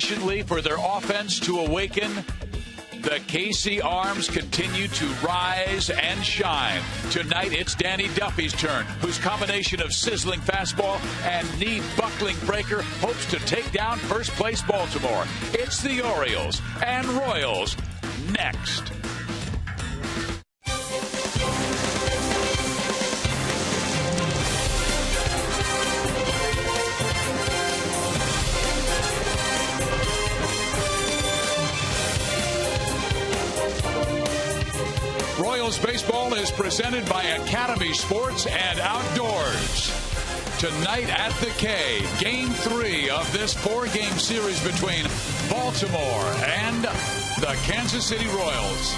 patiently for their offense to awaken. The KC Arms continue to rise and shine. Tonight, it's Danny Duffy's turn, whose combination of sizzling fastball and knee-buckling breaker hopes to take down first-place Baltimore. It's the Orioles and Royals next. Royals baseball is presented by Academy Sports and Outdoors. Tonight at the K, Game 3 of this 4-game series between Baltimore and the Kansas City Royals.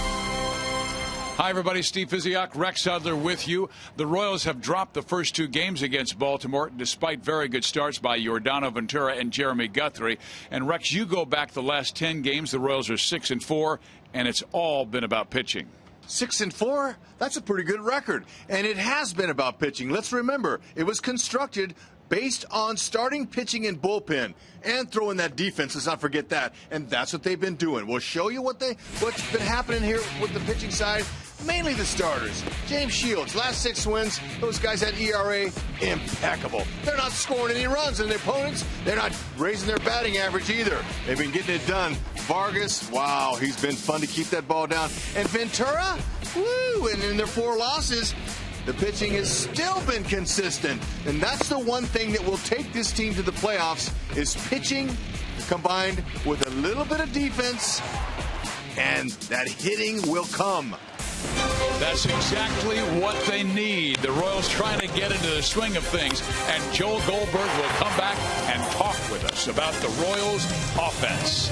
Hi, everybody. Steve PHYSIOC, Rex Hudler with you. The Royals have dropped the first 2 games against Baltimore, despite very good starts by Yordano Ventura and Jeremy Guthrie. And, Rex, you go back the last 10 games. The Royals are 6-4, and it's all been about pitching. 6-4? That's a pretty good record. And it has been about pitching. Let's remember, it was constructed based on starting pitching and bullpen and throwing that defense. Let's not forget that. And that's what they've been doing. We'll show you what's been happening here with the pitching side. Mainly the starters. James Shields, last 6 wins, those guys at ERA, impeccable. They're not scoring any runs, and their opponents, they're not raising their batting average either. They've been getting it done. Vargas, wow, he's been fun to keep that ball down. And Ventura, woo, and in their 4 losses, the pitching has still been consistent. And that's the one thing that will take this team to the playoffs is pitching combined with a little bit of defense, and that hitting will come. That's exactly what they need. The Royals trying to get into the swing of things. And Joel Goldberg will come back and talk with us about the Royals' offense.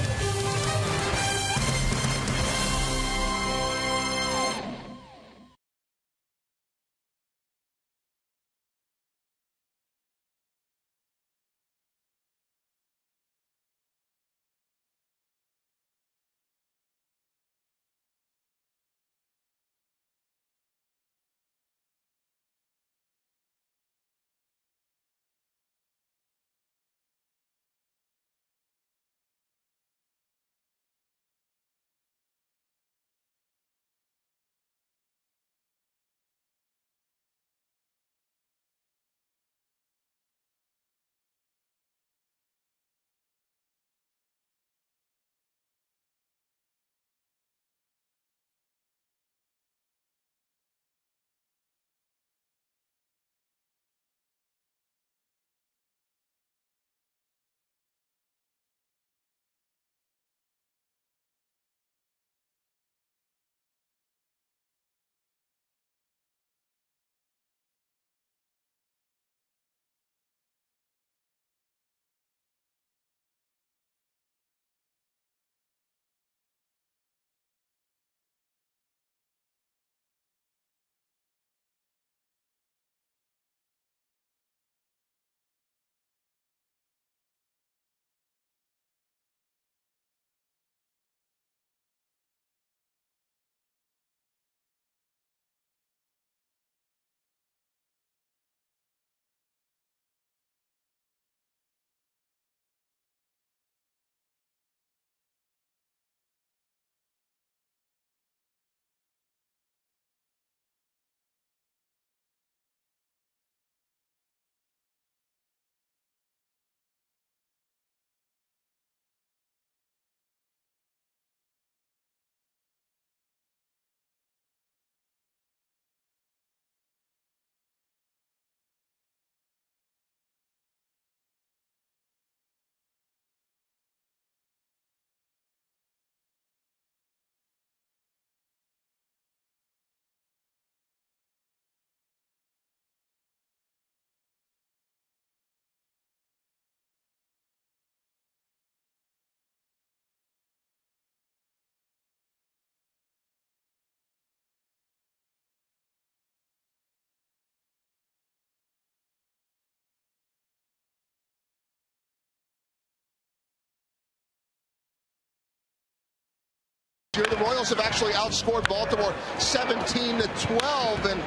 The Royals have actually outscored Baltimore 17-12, and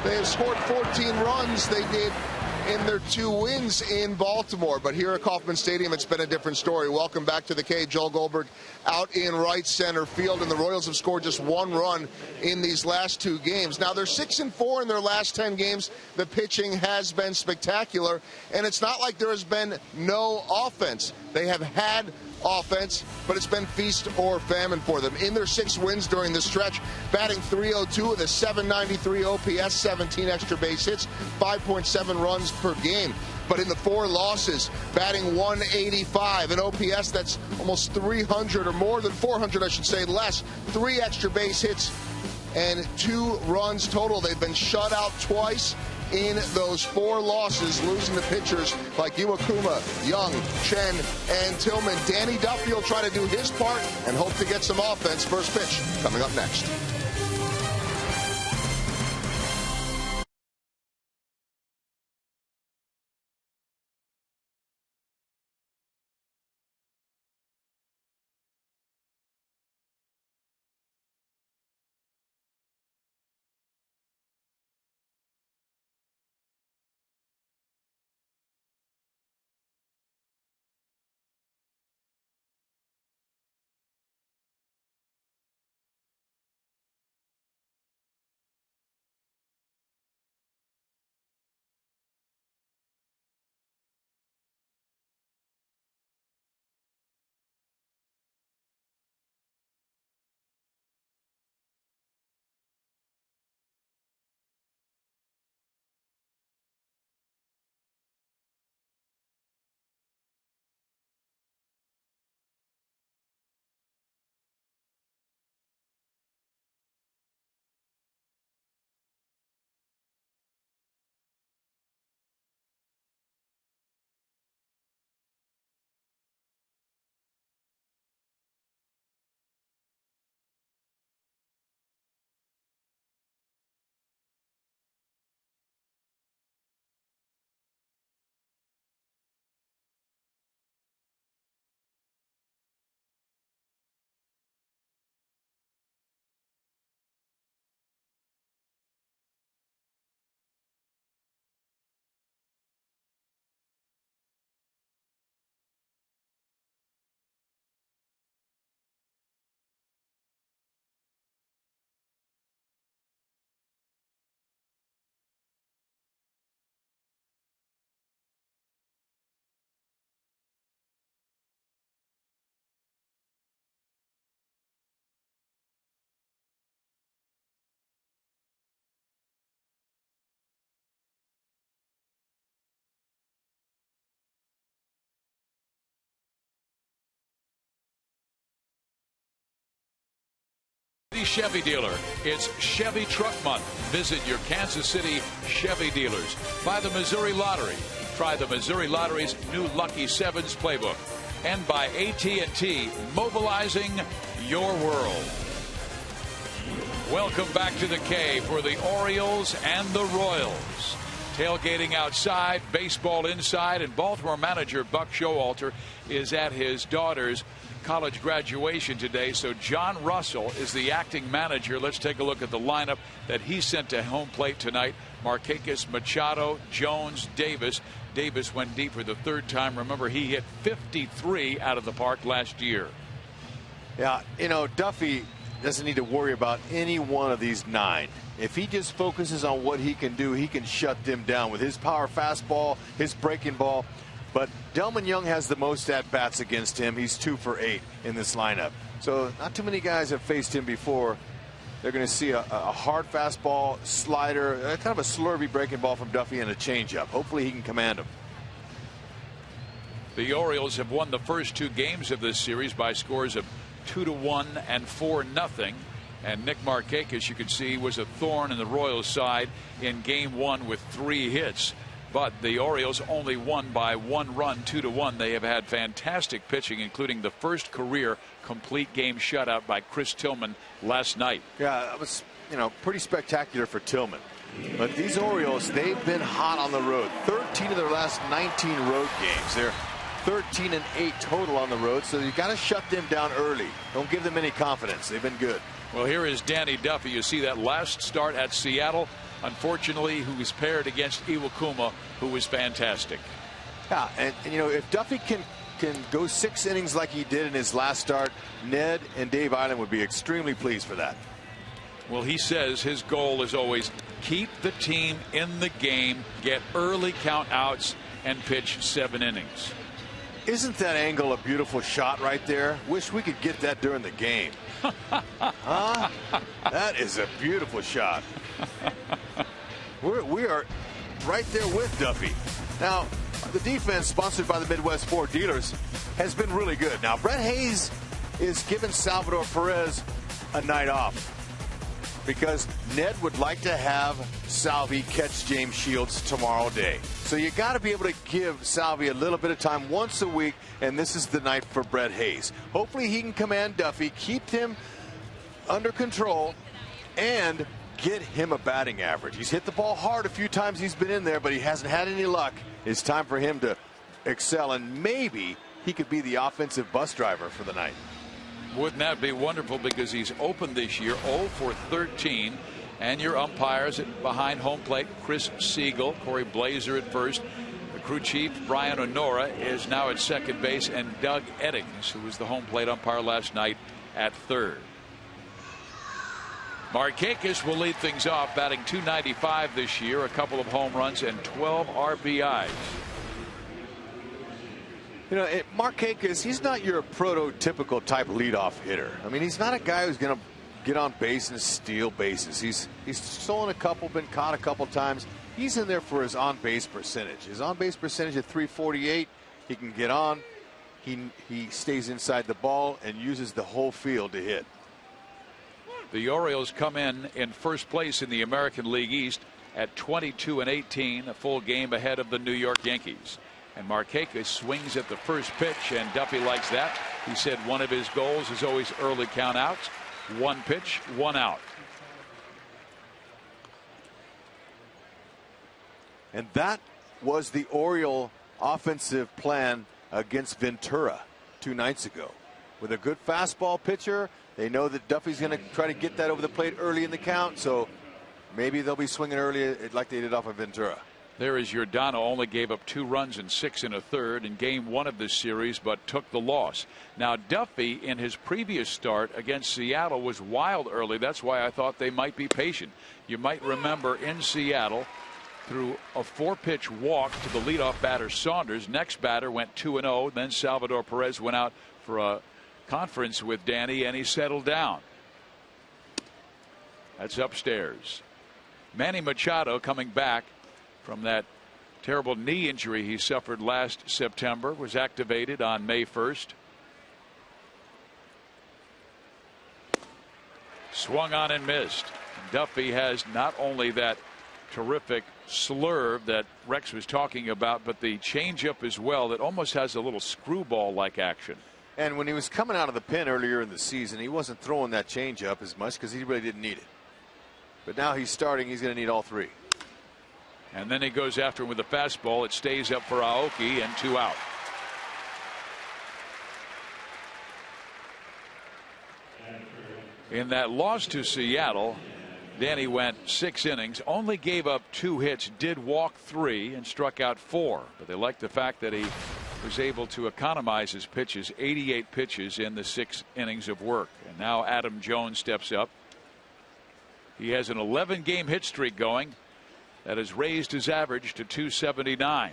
they have scored 14 runs. They did in their 2 wins in Baltimore. But here at Kauffman Stadium, it's been a different story. Welcome back to the K. Joel Goldberg out in right center field, and the Royals have scored just 1 run in these last 2 games. Now, they're 6-4 in their last 10 games. The pitching has been spectacular, and it's not like there has been no offense. They have had offense, but it's been feast or famine for them. In their 6 wins during this stretch, batting .302 with a .793 OPS, 17 extra base hits, 5.7 runs per game. But in the 4 losses, batting .185, an OPS that's almost 300 or more than 400, I should say, less, 3 extra base hits, and 2 runs total. They've been shut out twice in those 4 losses, losing to pitchers like Iwakuma, Young, Chen, and Tillman. Danny Duffy will try to do his part and hope to get some offense. First pitch coming up next. Chevy dealer. It's Chevy Truck Month. Visit your Kansas City Chevy dealers. By the Missouri Lottery. Try the Missouri Lottery's new Lucky Sevens playbook. And by AT&T, mobilizing your world. Welcome back to the K for the Orioles and the Royals. Tailgating outside, baseball inside, and Baltimore manager Buck Showalter is at his daughter's college graduation today, so John Russell is the acting manager. Let's take a look at the lineup that he sent to home plate tonight. MARKAKIS, Machado, Jones, Davis. Davis went deep for the 3rd time. Remember, he hit 53 out of the park last year. Yeah, you know, Duffy doesn't need to worry about any one of these 9. If he just focuses on what he can do, he can shut them down with his power fastball, his breaking ball. But Delman Young has the most at-bats against him. He's 2 for 8 in this lineup. So not too many guys have faced him before. They're going to see a hard fastball, slider, kind of a slurvy breaking ball from Duffy, and a changeup. Hopefully he can command them. The Orioles have won the first 2 games of this series by scores of 2-1 and 4-0. And Nick Markakis, you can see, was a thorn in the Royals' side in Game 1 with 3 hits. But the Orioles only won by 1 run, 2-1. They have had fantastic pitching, including the first career complete game shutout by Chris Tillman last night. Yeah, that was, you know, pretty spectacular for Tillman. But these Orioles, they've been hot on the road. 13 of their last 19 road games. They're 13-8 total on the road, so you got to shut them down early. Don't give them any confidence. They've been good. Well, here is Danny Duffy. You see that last start at Seattle. unfortunately, who was paired against Iwakuma, who was fantastic. Yeah, and you know, if Duffy can go 6 innings like he did in his last start, Ned and Dave Island would be extremely pleased for that. Well, he says his goal is always keep the team in the game, get early count outs, and pitch 7 innings. Isn't that angle a beautiful shot right there? Wish we could get that during the game. Huh? That is a beautiful shot. We are right there with Duffy. Now, the defense, sponsored by the Midwest Ford dealers, has been really good. Now, Brett Hayes is giving Salvador Perez a night off because Ned would like to have Salvi catch James Shields tomorrow day. So you got to be able to give Salvi a little bit of time once a week, and this is the night for Brett Hayes. Hopefully he can command Duffy, keep him under control, and get him a batting average. He's hit the ball hard a few times he's been in there, but he hasn't had any luck. It's time for him to excel, and maybe he could be the offensive bus driver for the night. Wouldn't that be wonderful, because he's opened this year 0 for 13. And your umpires behind home plate, Chris Siegel, Corey Blazer at first. The crew chief, Brian Honora, is now at second base, and Doug Eddings, who was the home plate umpire last night, at third. Markakis will lead things off, batting .295 this year, a couple of home runs and 12 RBIs. You know, Markakis, he's not your prototypical type leadoff hitter. I mean, he's not a guy who's going to get on base and steal bases. He's stolen a couple, been caught a couple times. He's in there for his on-base percentage. His on-base percentage at .348. He can get on. He stays inside the ball and uses the whole field to hit. The Orioles come in first place in the American League East at 22-18, a full game ahead of the New York Yankees. And Markakis swings at the first pitch, and Duffy likes that. He said one of his goals is always early count outs. 1 pitch, 1 out. And that was the Oriole offensive plan against Ventura 2 nights ago. With a good fastball pitcher, they know that Duffy's going to try to get that over the plate early in the count, so maybe they'll be swinging early like they did off of Ventura. There is Giordano, only gave up 2 runs and 6 1/3 in game 1 of this series, but took the loss. Now, Duffy, in his previous start against Seattle, was wild early. That's why I thought they might be patient. You might remember in Seattle, through a 4-pitch walk to the leadoff batter Saunders. Next batter went 2-0. Then Salvador Perez went out for a conference with Danny, and he settled down. That's upstairs. Manny Machado, coming back from that terrible knee injury he suffered last September, was activated on May 1st. Swung on and missed. Duffy has not only that terrific slurve that Rex was talking about, but the changeup as well that almost has a little screwball like action. And when he was coming out of the pen earlier in the season, he wasn't throwing that changeup as much because he really didn't need it. But now he's starting, he's going to need all 3. And then he goes after him with a fastball. It stays up for Aoki, and 2 out. In that loss to Seattle, Danny went 6 innings, only gave up 2 hits, did walk 3, and struck out 4. But they liked the fact that he was able to economize his pitches, 88 pitches in the 6 innings of work. And now Adam Jones steps up. He has an 11-game hit streak going that has raised his average to .279.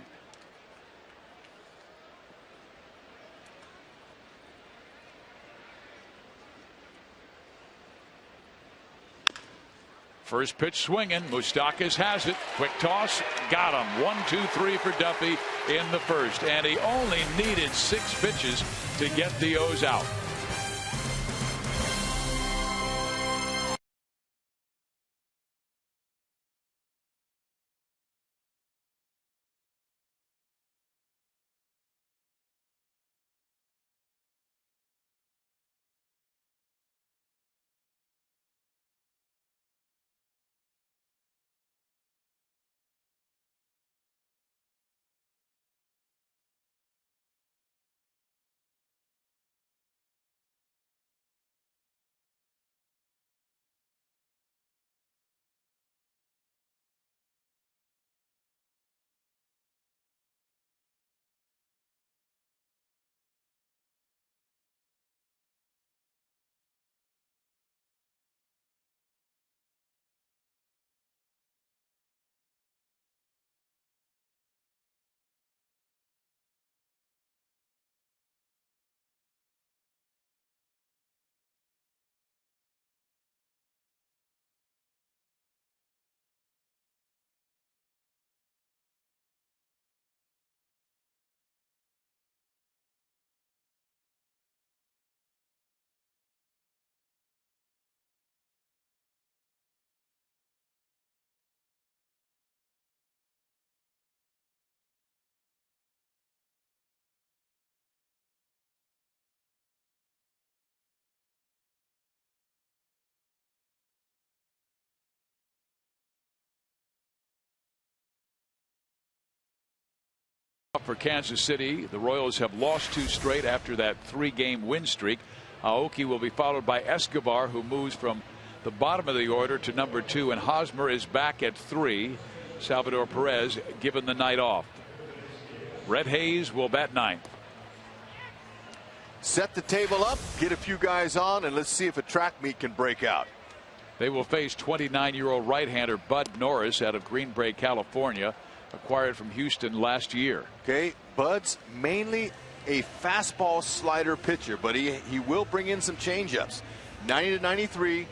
First pitch swinging. Moustakas has it. Quick toss. Got him. 1, 2, 3 for Duffy in the first. And he only needed 6 pitches to get the O's out. For Kansas City, the Royals have lost 2 straight after that 3-game win streak. Aoki will be followed by Escobar, who moves from the bottom of the order to number 2, and Hosmer is back at 3. Salvador Perez given the night off. Red Hayes will bat 9th. Set the table up, get a few guys on, and let's see if a track meet can break out. They will face 29-year-old right-hander Bud Norris out of Green Bay, California, acquired from Houston last year. Okay, Bud's mainly a fastball slider pitcher, but he will bring in some changeups. 90 to 93.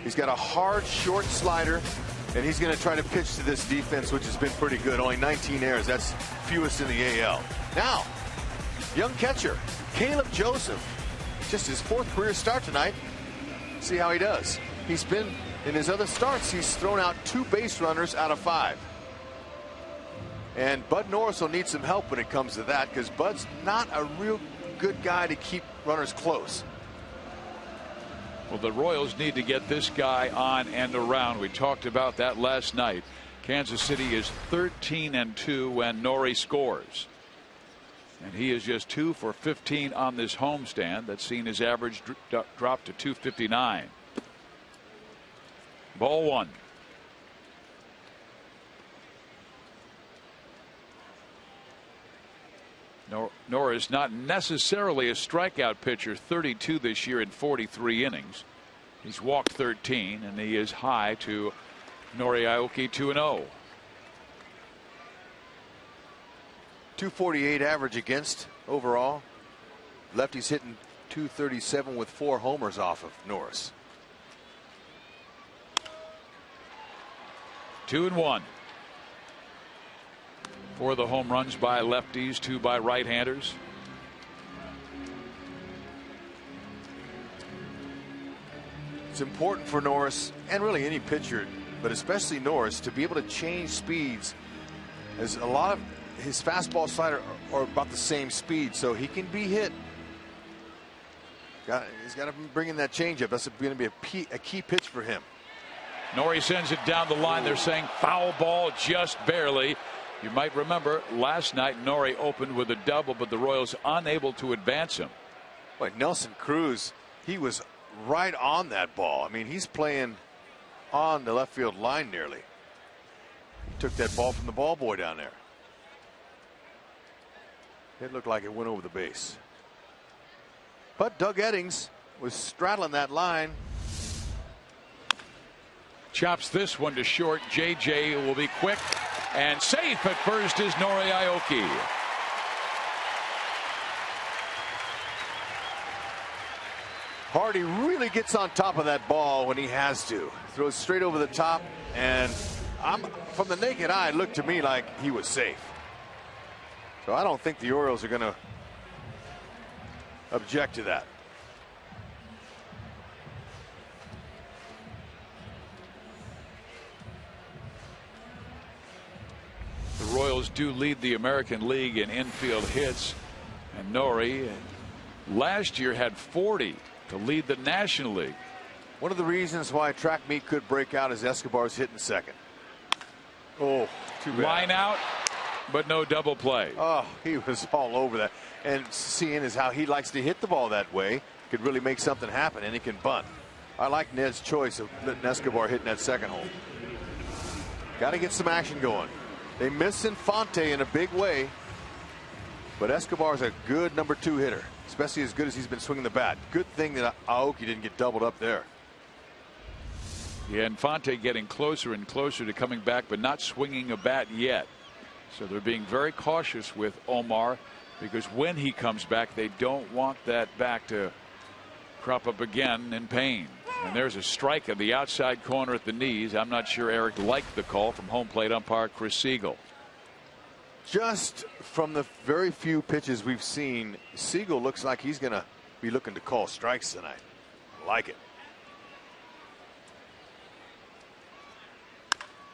He's got a hard, short slider, and he's going to try to pitch to this defense, which has been pretty good. Only 19 errors. That's fewest in the AL. Now, young catcher Caleb Joseph, just his 4th career start tonight. See how he does. He's been, in his other starts, he's thrown out 2 base runners out of 5. And Bud Norris will need some help when it comes to that, because Bud's not a real good guy to keep runners close. Well, the Royals need to get this guy on and around. We talked about that last night. Kansas City is 13-2 when Nori scores. And he is just 2 for 15 on this homestand. That's seen his average drop to 259. Ball 1. Norris not necessarily a strikeout pitcher. 32 this year in 43 innings. He's walked 13, and he is high to Nori Aoki 2-0. 248 average against overall. Lefty's hitting 237 with 4 homers off of Norris. 2-1. 4 of the home runs by lefties, 2 by right-handers. It's important for Norris, and really any pitcher, but especially Norris, to be able to change speeds, as a lot of his fastball slider are about the same speed, so he can be hit. He's got to bring in that changeup. That's going to be a key pitch for him. Nori sends it down the line. They're saying foul ball, just barely. You might remember last night Nori opened with a double, but the Royals unable to advance him. Like Nelson Cruz, he was right on that ball. I mean, he's playing on the left field line nearly. He took that ball from the ball boy down there. It looked like it went over the base. But Doug Eddings was straddling that line. Chops this one to short. JJ will be quick, and safe at first is Nori Aoki. Hardy really gets on top of that ball when he has to. Throws straight over the top, and from the naked eye, it looked to me like he was safe. So I don't think the Orioles are going to object to that. The Royals do lead the American League in infield hits, and Nori last year had 40 to lead the National League. One of the reasons why track meet could break out is Escobar's hitting second. Oh, too bad. Line out, but no double play. Oh, he was all over that. And seeing is how he likes to hit the ball that way could really make something happen, and he can bunt. I like Ned's choice of letting Escobar hitting that second hole. Got to get some action going. They miss Infante in a big way, but Escobar's a good number 2 hitter, especially as good as he's been swinging the bat. Good thing that Aoki didn't get doubled up there. Yeah, Infante getting closer and closer to coming back, but not swinging a bat yet. So they're being very cautious with Omar, because when he comes back, they don't want that back to crop up again in pain. And there's a strike at the outside corner at the knees. I'm not sure Eric liked the call from home plate umpire Chris Siegel. Just from the very few pitches we've seen, Siegel looks like he's going to be looking to call strikes tonight. I like it.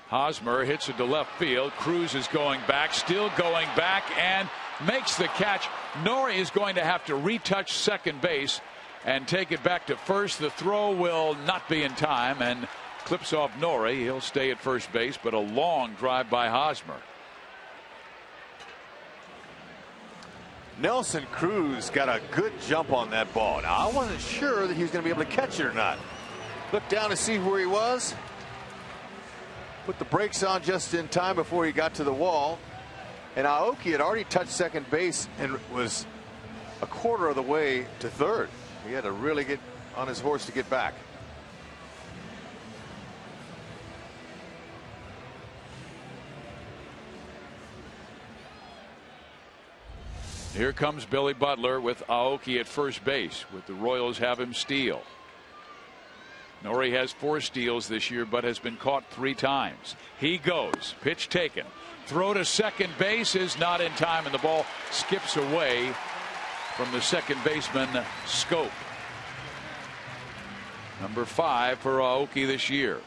Hosmer hits it to left field. CRUZ is going back, still going back, and makes the catch. Nori is going to have to retouch second base and take it back to first. The throw will not be in time and clips off Nori. He'll stay at first base, but a long drive by Hosmer. Nelson Cruz got a good jump on that ball. Now, I wasn't sure that he was going to be able to catch it or not. Looked down to see where he was. Put the brakes on just in time before he got to the wall. And Aoki had already touched second base and was a quarter of the way to third. He had to really get on his horse to get back. Here comes Billy Butler with Aoki at first base, with the Royals have him steal. Nori has 4 steals this year, but has been caught 3 times. He goes, pitch taken, throw to second base is not in time, and the ball skips away from the second baseman Scope. Number 5 for Aoki this year.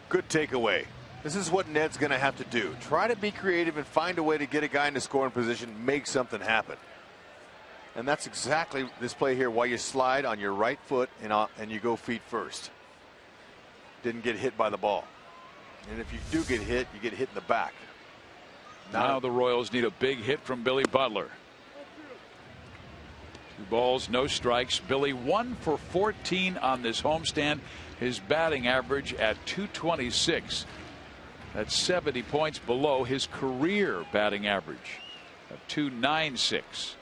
Good takeaway. This is what Ned's going to have to do. Try to be creative and find a way to get a guy into scoring position, make something happen. And that's exactly this play here, while you slide on your right foot and you go feet first. Didn't get hit by the ball. And if you do get hit, you get hit in the back. Now the Royals need a big hit from Billy Butler. 2 balls, no strikes. Billy 1 for 14 on this homestand. His batting average at .226. That's 70 points below his career batting average of .296.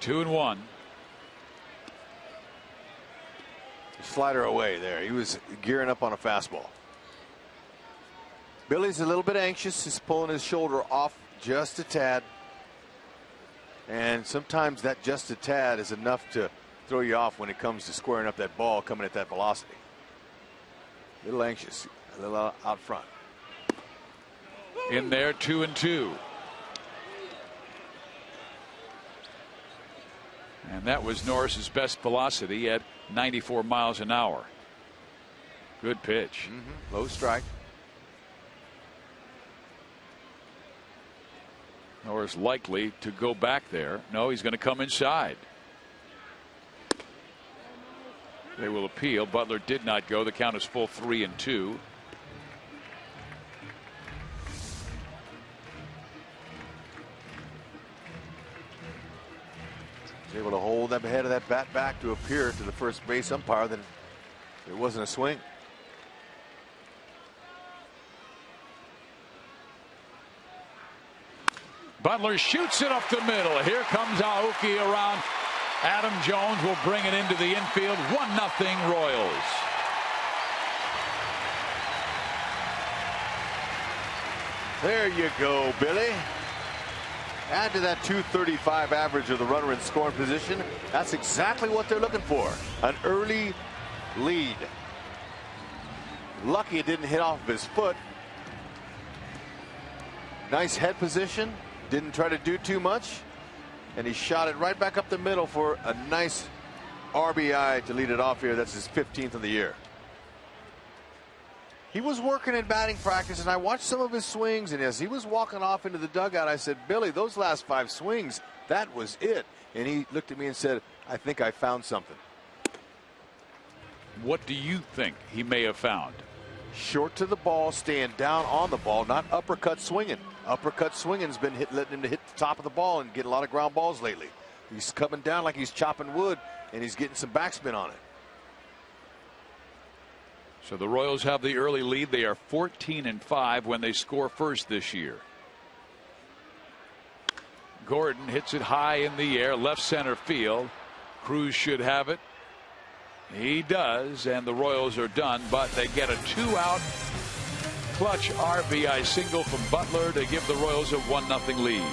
Two and one. Slider away there. He was gearing up on a fastball. Billy's a little bit anxious. He's pulling his shoulder off just a tad. And sometimes that just a tad is enough to throw you off when it comes to squaring up that ball coming at that velocity. A little anxious, a little out front. In there, 2-2. And that was Norris's best velocity at 94 miles an hour. Good pitch. Low strike. Norris likely to go back there. No, he's going to come inside. They will appeal. Butler did not go. The count is full 3-2. He's able to hold that head of that bat back to appear to the first base umpire that it wasn't a swing. Butler shoots it up the middle. Here comes Aoki around. Adam Jones will bring it into the infield. 1-0 Royals. There you go, Billy. Add to that .235 average of the runner in scoring position. That's exactly what they're looking for. An early lead. Lucky it didn't hit off of his foot. Nice head position. Didn't try to do too much. And he shot it right back up the middle for a nice RBI to lead it off here. That's his 15th of the year. He was working in batting practice, and I watched some of his swings, and as he was walking off into the dugout, I said, Billy, those last 5 swings, that was it. And he looked at me and said, I think I found something. What do you think he may have found? Short to the ball, staying down on the ball, not uppercut swinging. Uppercut swinging has been letting him to hit the top of the ball and get a lot of ground balls lately. He's coming down like he's chopping wood, and he's getting some backspin on it. So the Royals have the early lead. They are 14-5 when they score first this year. Gordon hits it high in the air, left center field. Cruz should have it. He does, and the Royals are done, but they get a 2-out clutch RBI single from Butler to give the Royals a 1-0 lead.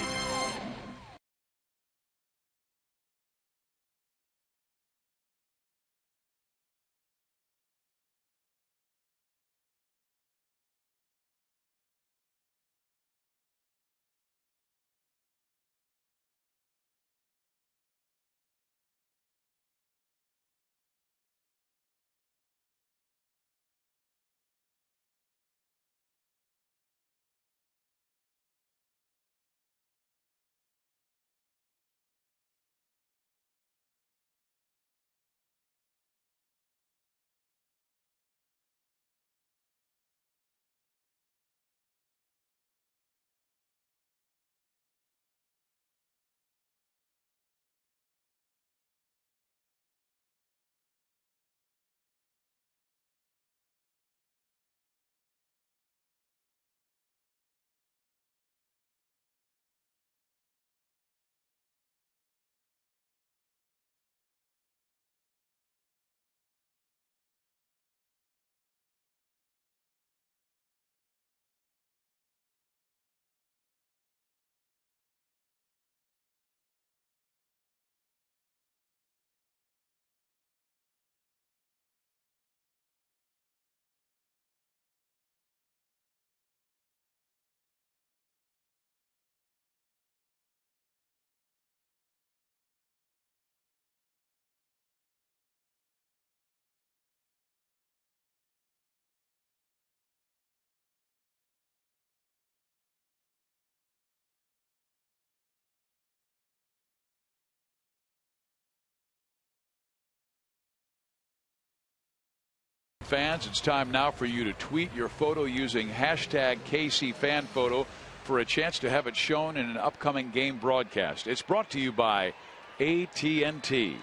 fans, it's time now for you to tweet your photo using hashtag KCFanPhoto for a chance to have it shown in an upcoming game broadcast. It's brought to you by AT&T.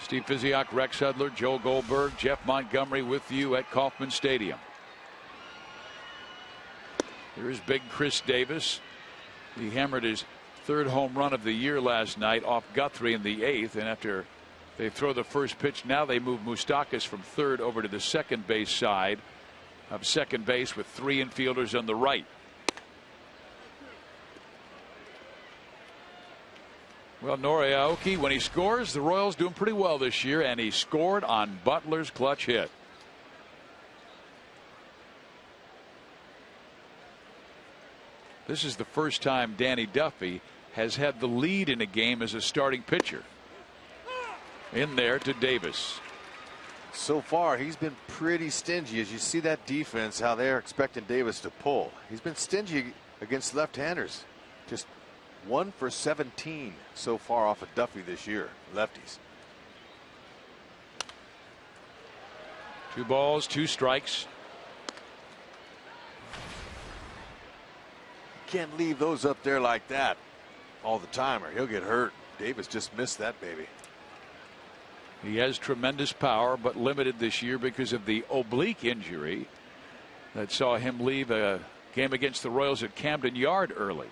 Steve Physioc, Rex Hudler, Joe Goldberg, Jeff Montgomery with you at Kauffman Stadium. Here's big Chris Davis. He hammered his third home run of the year last night off Guthrie in the 8th, and after they throw the first pitch, now they move Moustakas from third over to the second base side of second base with 3 infielders on the right. Well, Noriaoki, when he scores, the Royals doing pretty well this year, and he scored on Butler's clutch hit. This is the first time Danny Duffy has had the lead in a game as a starting pitcher. In there to Davis. So far, he's been pretty stingy. As you see that defense, how they're expecting Davis to pull. He's been stingy against left-handers. Just 1 for 17 so far off of Duffy this year, lefties. 2 balls, 2 strikes. Can't leave those up there like that all the time or he'll get hurt. Davis just missed that baby. He has tremendous power, but limited this year because of the oblique injury that saw him leave a game against the Royals at Camden Yard early.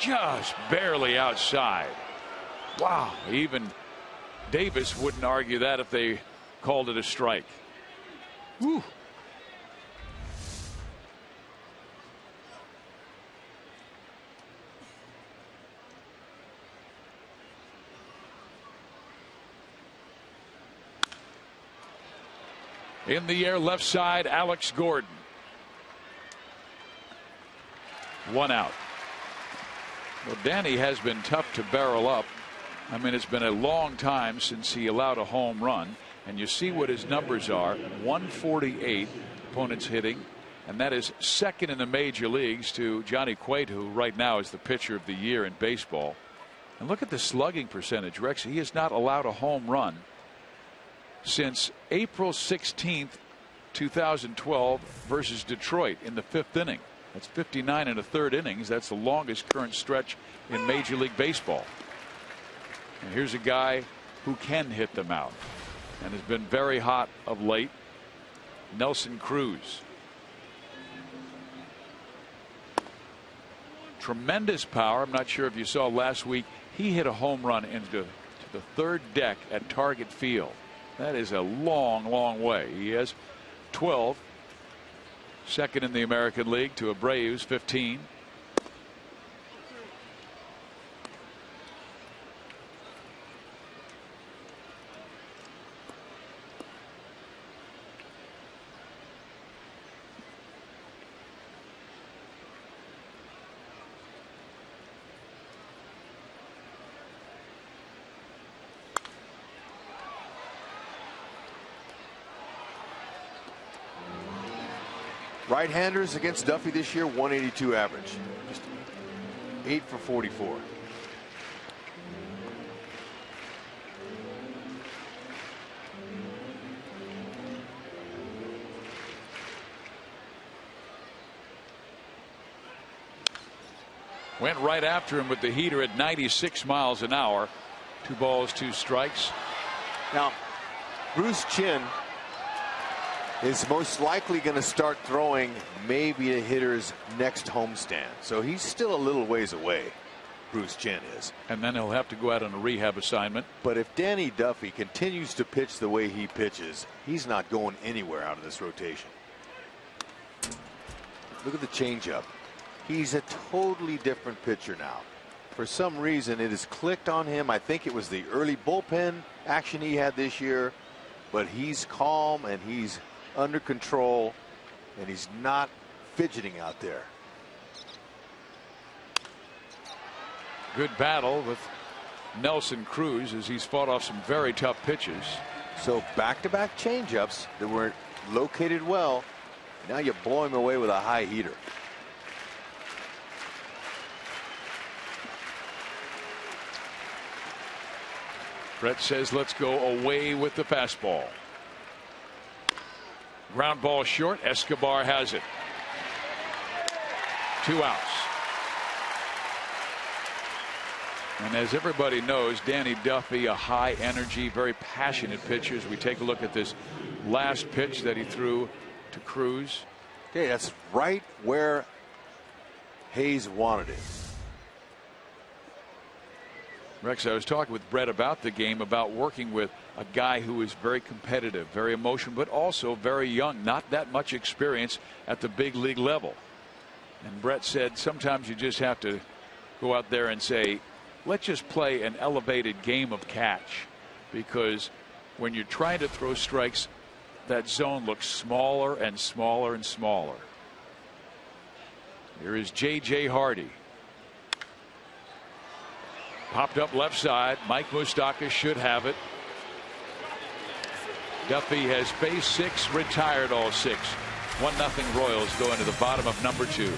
Just barely outside. Wow. Even Davis wouldn't argue that if they called it a strike. Whew. In the air, left side, Alex Gordon. 1 out. Well, Danny has been tough to barrel up. I mean, it's been a long time since he allowed a home run, and you see what his numbers are. 148 opponents hitting, and that is second in the major leagues to Johnny Cueto, who right now is the pitcher of the year in baseball. And look at the slugging percentage, Rex. He has not allowed a home run since April 16th, 2012 versus Detroit in the 5th inning. That's 59 1/3 innings. That's the longest current stretch in Major League Baseball. And here's a guy who can hit them out and has been very hot of late. Nelson Cruz. Tremendous power. I'm not sure if you saw last week, he hit a home run into the 3rd deck at Target Field. That is a long, long way. He has 12. Second in the American League to Abreu's 15. Right-handers against Duffy this year, 182 average. Just 8 for 44. Went right after him with the heater at 96 miles an hour. 2 balls, 2 strikes. Now, Bruce Chin is most likely going to start throwing maybe a hitter's next homestand. So he's still a little ways away, Bruce Chin is. And then he'll have to go out on a rehab assignment. But if Danny Duffy continues to pitch the way he pitches, he's not going anywhere out of this rotation. Look at the changeup. He's a totally different pitcher now. For some reason, it has clicked on him. I think it was the early bullpen action he had this year. But he's calm and he's under control, and he's not fidgeting out there. Good battle with Nelson Cruz as he's fought off some very tough pitches. So back-to-back changeups that were located well. Now you blow him away with a high heater. Brett says let's go away with the fastball. Ground ball short. Escobar has it. 2 outs. And as everybody knows, Danny Duffy, a high energy, very passionate pitcher. As we take a look at this last pitch that he threw to CRUZ. Okay, that's right where Hayes wanted it. Rex, I was talking with Brett about the game, about working with a guy who is very competitive, very emotional, but also very young, not that much experience at the big league level. And Brett said sometimes you just have to go out there and say, let's just play an elevated game of catch, because when you're trying to throw strikes, that zone looks smaller and smaller and smaller. Here is J.J. Hardy. Popped up left side. Mike Moustakas should have it. Duffy has base 6, retired all 6. 1-0 Royals go into the bottom of number 2.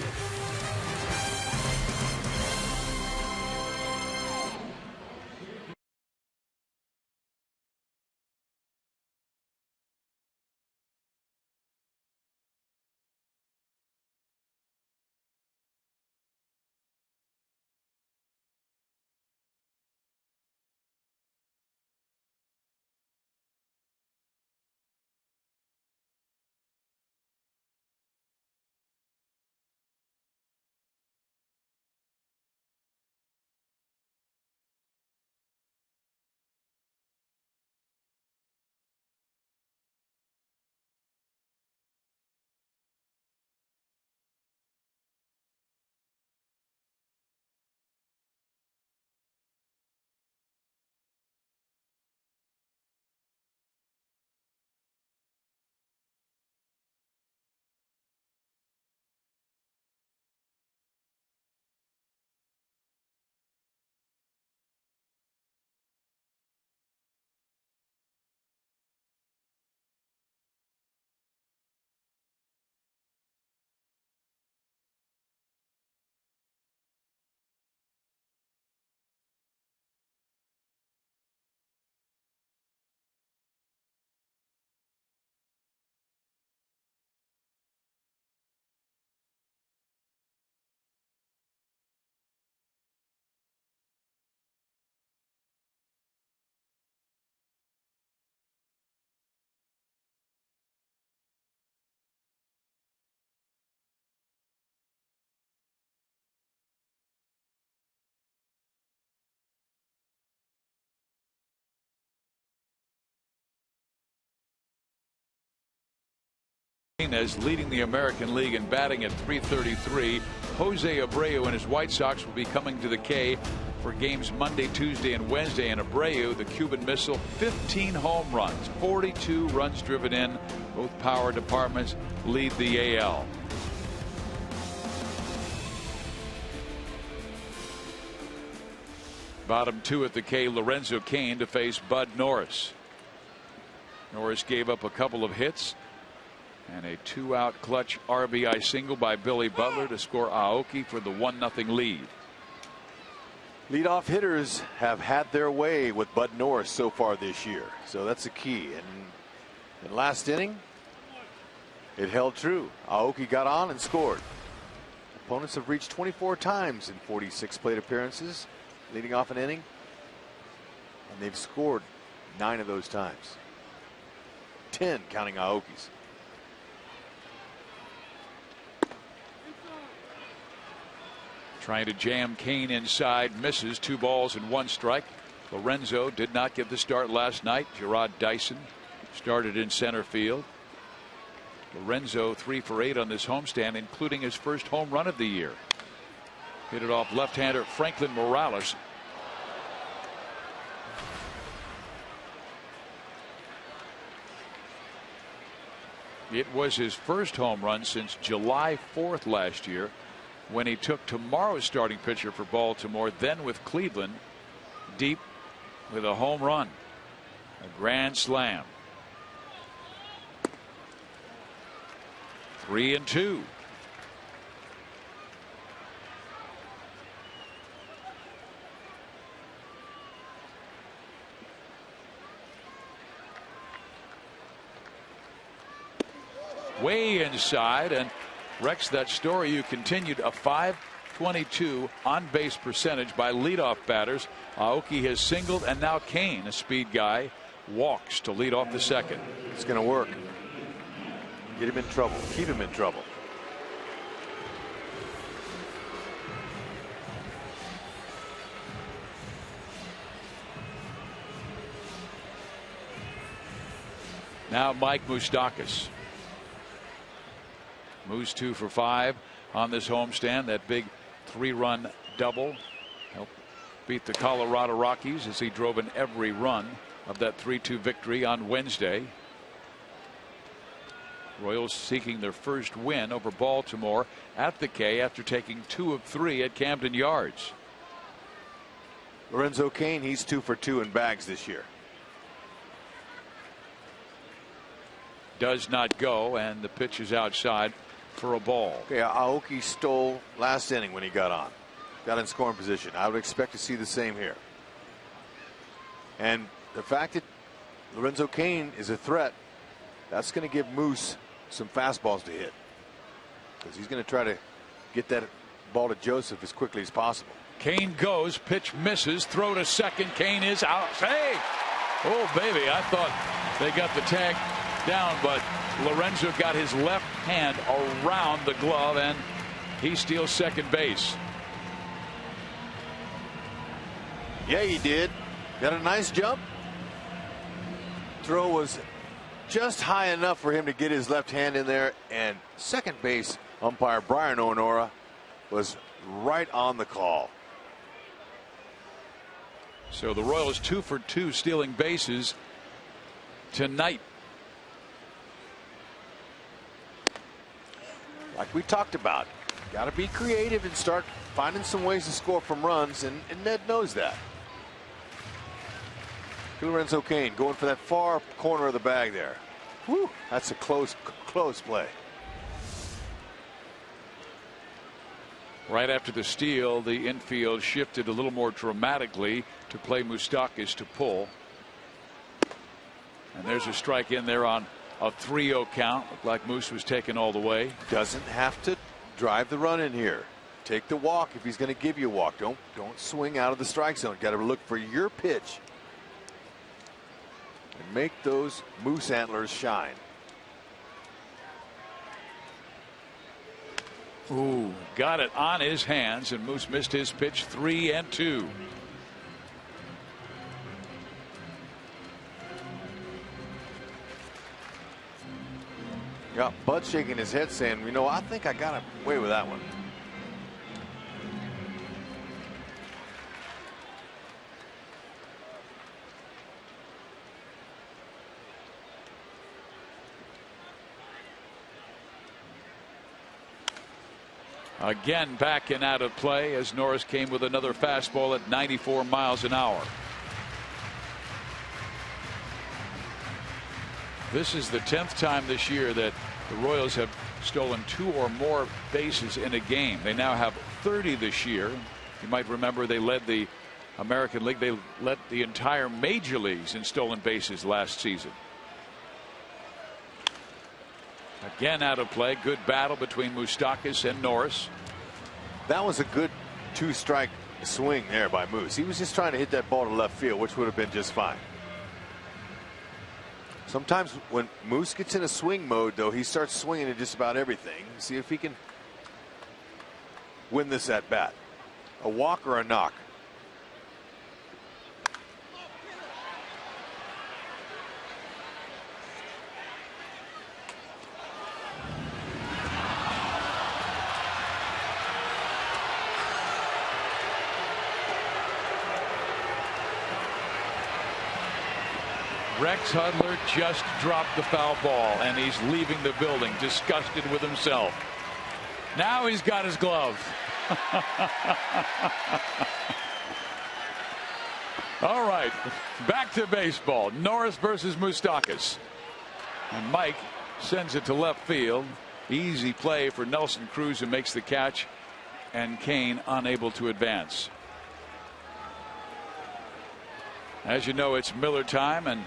As leading the American League in batting at .333. Jose Abreu and his White Sox will be coming to the K for games Monday, Tuesday, and Wednesday. And Abreu, the Cuban Missile, 15 home runs, 42 runs driven in. Both power departments lead the AL. Bottom 2 at the K, Lorenzo Cain to face Bud Norris. Norris gave up a couple of hits and a 2-out clutch RBI single by Billy Butler to score Aoki for the 1-0 lead. Leadoff hitters have had their way with Bud Norris so far this year, so that's a key. And in last inning, it held true. Aoki got on and scored. Opponents have reached 24 times in 46 plate appearances, leading off an inning, and they've scored 9 of those times. 10 counting Aoki's. Trying to jam Cain inside, misses. 2 balls and 1 strike. Lorenzo did not get the start last night. Gerard Dyson started in center field. Lorenzo 3 for 8 on this homestand, including his first home run of the year. Hit it off left-hander Franklin Morales. It was his first home run since July 4th last year, when he took tomorrow's starting pitcher for Baltimore, then with Cleveland, deep with a home run, a grand slam. 3-2. way inside and wrecks that story. You continued a .522 on base percentage by leadoff batters. Aoki has singled, and now CAIN, a speed guy, walks to lead off the second. It's going to work. Get him in trouble. Keep him in trouble. Now Mike Moustakas. Moose 2 for 5 on this homestand. That big 3-run double helped beat the Colorado Rockies as he drove in every run of that 3-2 victory on Wednesday. Royals seeking their first win over Baltimore at the K after taking 2 of 3 at Camden Yards. Lorenzo Cain, he's 2 for 2 in bags this year. Does not go, and the pitch is outside for a ball. Okay, Aoki stole last inning when he got on. Got in scoring position. I would expect to see the same here. And the fact that Lorenzo Cain is a threat, that's going to give Moose some fastballs to hit, because he's going to try to get that ball to Joseph as quickly as possible. Cain goes, pitch misses, throw to second. Cain is out. Hey! Oh, baby, I thought they got the tag down, but Lorenzo got his left hand around the glove, and he steals second base. Yeah, he did. Got a nice jump. Throw was just high enough for him to get his left hand in there, and second base umpire Brian Onora was right on the call. So the Royals 2 for 2 stealing bases tonight. Like we talked about, got to be creative and start finding some ways to score from runs, and Ned knows that. Lorenzo Cain going for that far corner of the bag there. Whew, that's a close play. Right after the steal, the infield shifted a little more dramatically to play Moustakas to pull. And there's a strike in there on a 3-0 count. Looked like Moose was taken all the way. Doesn't have to drive the run in here. Take the walk if he's going to give you a walk. Don't swing out of the strike zone. Got to look for your pitch and make those Moose antlers shine. Ooh, got it on his hands, and Moose missed his pitch. 3-2. Yeah, Bud shaking his head saying, you know, I think I got away with that one. Again back and out of play as Norris came with another fastball at 94 miles an hour. This is the 10th time this year that the Royals have stolen 2 or more bases in a game. They now have 30 this year. You might remember they led the American League. They led the entire major leagues in stolen bases last season. Again out of play. Good battle between Moustakas and Norris. That was a good 2-strike swing there by Moose. He was just trying to hit that ball to left field, which would have been just fine. Sometimes when Moose gets in a swing mode, though, he starts swinging at just about everything. See if he can win this at bat. A walk or a knock. Rex Hudler just dropped the foul ball, and he's leaving the building disgusted with himself. Now he's got his glove. All right, back to baseball. Norris versus Moustakas. And Mike sends it to left field. Easy play for Nelson Cruz, who makes the catch, and Cain unable to advance. As you know, it's Miller time, and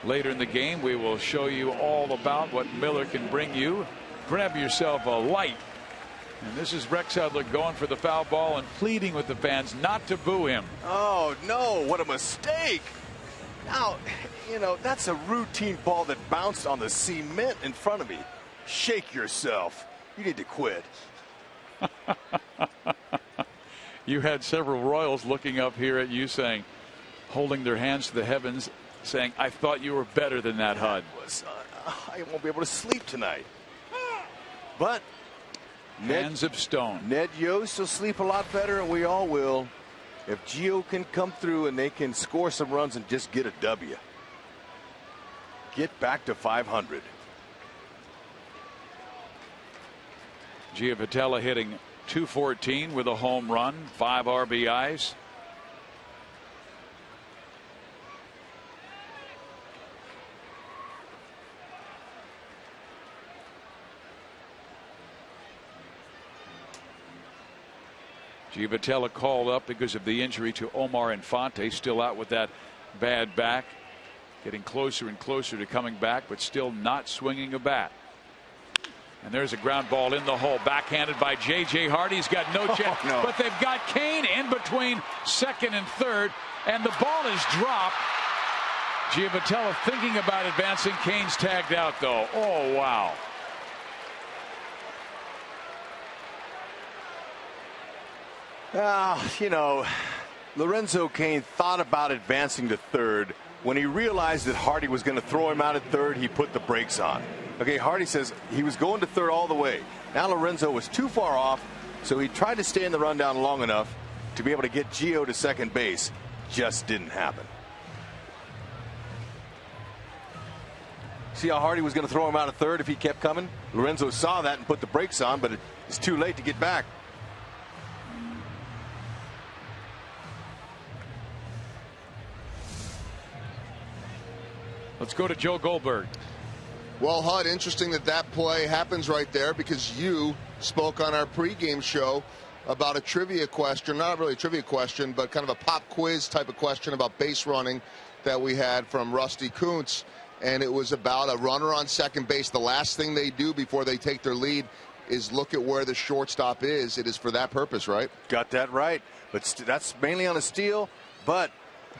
Later in the game, we will show you all about what Miller can bring you. Grab yourself a light. And this is Rex Hudler going for the foul ball and pleading with the fans not to boo him. Oh, no, what a mistake. Now, you know, that's a routine ball that bounced on the cement in front of me. Shake yourself. You need to quit. You had several Royals looking up here at you saying, holding their hands to the heavens, saying, I thought you were better than that, Hud. I won't be able to sleep tonight. But hands of stone. Ned Yost will sleep a lot better, and we all will, if Gio can come through and they can score some runs and just get a W. Get back to 500. Giovitella hitting .214 with a home run, 5 RBIs. Giovitella called up because of the injury to Omar Infante, still out with that bad back, getting closer and closer to coming back, but still not swinging a bat. And there's a ground ball in the hole, backhanded by J.J. Hardy's got no chance, no. But they've got CAIN in between second and third, and the ball is dropped. Giovitella thinking about advancing. CAIN's tagged out, though. Oh, wow. You know, Lorenzo Cain thought about advancing to third. When he realized that Hardy was going to throw him out at third, he put the brakes on. Okay, Hardy says he was going to third all the way. Now Lorenzo was too far off, so he tried to stay in the rundown long enough to be able to get Gio to second base. Just didn't happen. See how Hardy was going to throw him out at third if he kept coming? Lorenzo saw that and put the brakes on, but it's too late to get back. Let's go to Joe Goldberg. Well, Hud, interesting that that play happens right there, because you spoke on our pregame show about a trivia question, not really a trivia question, but kind of a pop quiz type of question about base running that we had from Rusty Kuntz. And it was about a runner on second base. The last thing they do before they take their lead is look at where the shortstop is. It is for that purpose, right? Got that right. But that's mainly on a steal. But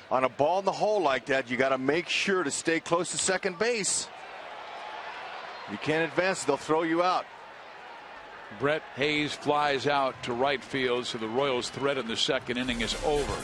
on a ball in the hole like that, you got to make sure to stay close to second base. You can't advance, they'll throw you out. Brett Hayes flies out to right field, so the Royals' threat in the second inning is over.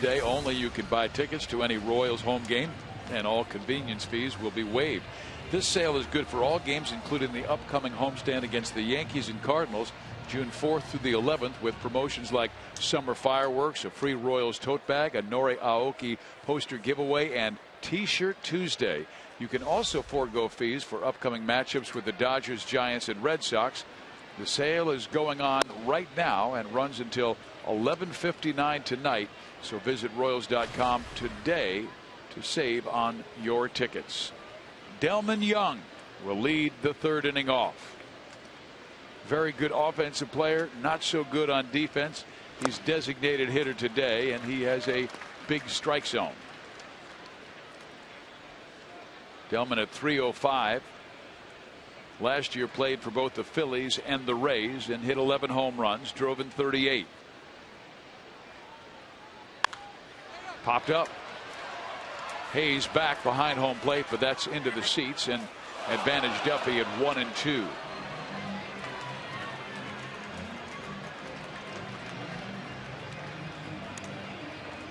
Day only. You can buy tickets to any Royals home game, and all convenience fees will be waived. This sale is good for all games, including the upcoming homestand against the Yankees and Cardinals June 4th through the 11th, with promotions like summer fireworks, a free Royals tote bag, a Nori Aoki poster giveaway, and T-shirt Tuesday. You can also forego fees for upcoming matchups with the Dodgers, Giants, and Red Sox. The sale is going on right now and runs until 11:59 tonight. So visit Royals.com today to save on your tickets. Delmon Young will lead the third inning off. Very good offensive player, not so good on defense. He's designated hitter today, and he has a big strike zone. Delmon at 305. Last year played for both the Phillies and the Rays and hit 11 home runs, drove in 38. Popped up. Hayes back behind home plate, but that's into the seats, and advantage Duffy at 1-2.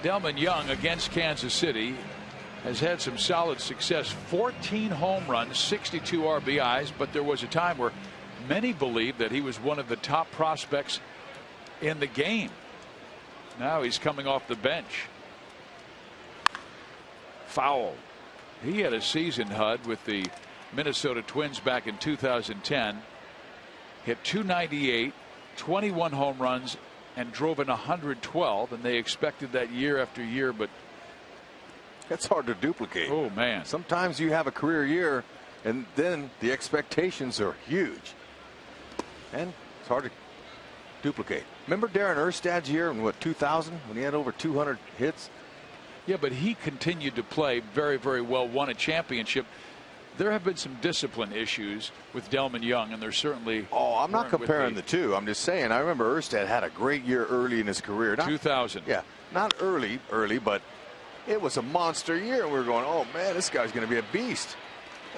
Delmon Young against Kansas City has had some solid success. 14 home runs, 62 RBIs, but there was a time where many believed that he was one of the top prospects in the game. Now he's coming off the bench. Foul. He had a season, HUD, with the Minnesota Twins back in 2010. Hit .298, 21 home runs, and drove in 112, and they expected that year after year, but that's hard to duplicate. Oh man, sometimes you have a career year and then the expectations are huge, and it's hard to duplicate. Remember Darren Erstad's year in what, 2000, when he had over 200 hits? Yeah, but he continued to play very, very well, won a championship. There have been some discipline issues with Delmon Young, and there's certainly. Oh, I'm not comparing the two. I'm just saying, I remember Erstad had a great year early in his career. 2000. Yeah, not early, but it was a monster year, and we were going, oh man, this guy's going to be a beast.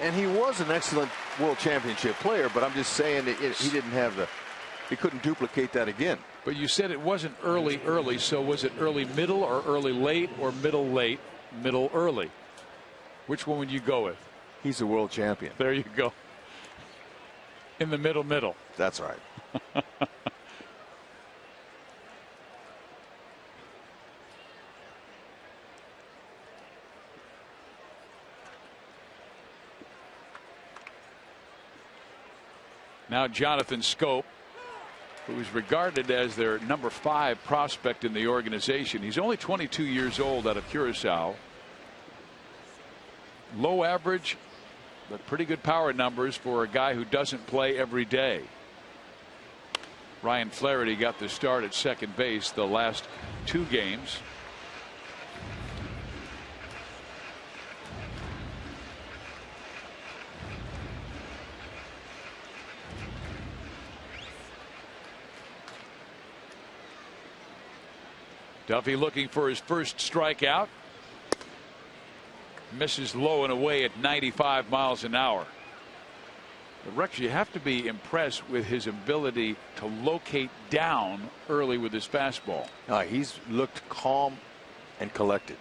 And he was an excellent World Championship player, but I'm just saying that he didn't have he couldn't duplicate that again. But you said it wasn't early, so was it early middle or early late or middle late, middle early? Which one would you go with? He's a world champion. There you go. In the middle. That's right. Now Jonathan Scope, who's regarded as their number 5 prospect in the organization. He's only 22 years old, out of Curacao. Low average, but pretty good power numbers for a guy who doesn't play every day. Ryan Flaherty got the start at second base the last 2 games. Duffy looking for his first strikeout. Misses low and away at 95 miles an hour. But Rex, you have to be impressed with his ability to locate down early with his fastball. He's looked calm and collected,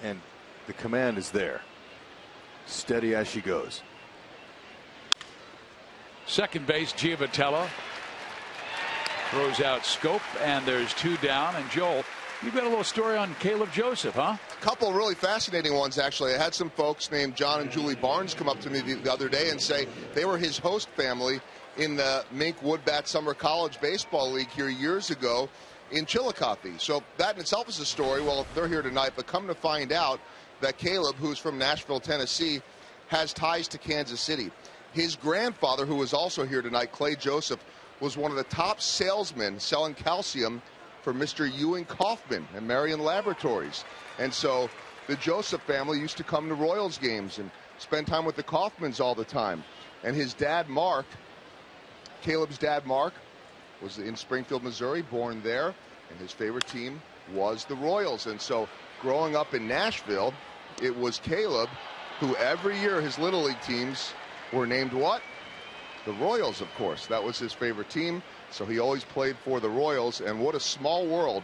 and the command is there. Steady as she goes. Second base, Giavotella throws out Scope, and there's 2 down. And Joel, you've got a little story on Caleb Joseph, huh? A couple really fascinating ones, actually. I had some folks named John and Julie Barnes come up to me the other day and say they were his host family in the Mink Woodbat Summer College Baseball League here years ago in Chillicothe. So that in itself is a story. Well, they're here tonight, but come to find out that Caleb, who's from Nashville, Tennessee, has ties to Kansas City. His grandfather, who was also here tonight, Clay Joseph, was one of the top salesmen selling calcium for Mr. Ewing Kaufman and Marion Laboratories. And so the Joseph family used to come to Royals games and spend time with the Kaufmans all the time. And his dad, Mark, Caleb's dad, Mark, was in Springfield, Missouri, born there, and his favorite team was the Royals. And so growing up in Nashville, it was Caleb who every year his Little League teams were named what? The Royals, of course. That was his favorite team. So he always played for the Royals. And what a small world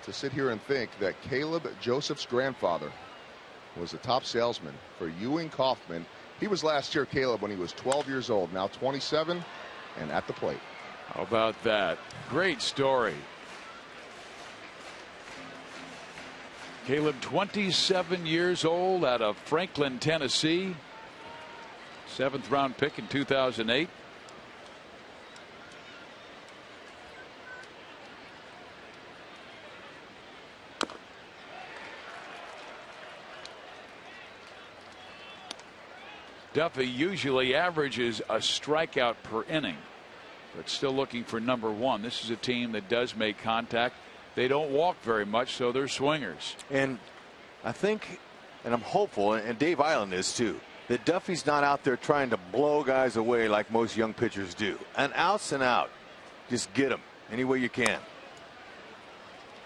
to sit here and think that Caleb Joseph's grandfather was the top salesman for Ewing Kaufman. He was last year, Caleb, when he was 12 years old, now 27 and at the plate. How about that? Great story. Caleb, 27 years old, out of Franklin, Tennessee. 7th round pick in 2008. Duffy usually averages a strikeout per inning, but still looking for number 1. This is a team that does make contact. They don't walk very much, so they're swingers. And I think, and I'm hopeful, and Dave Island is too, that Duffy's not out there trying to blow guys away like most young pitchers do. And outs and out. Just get them any way you can.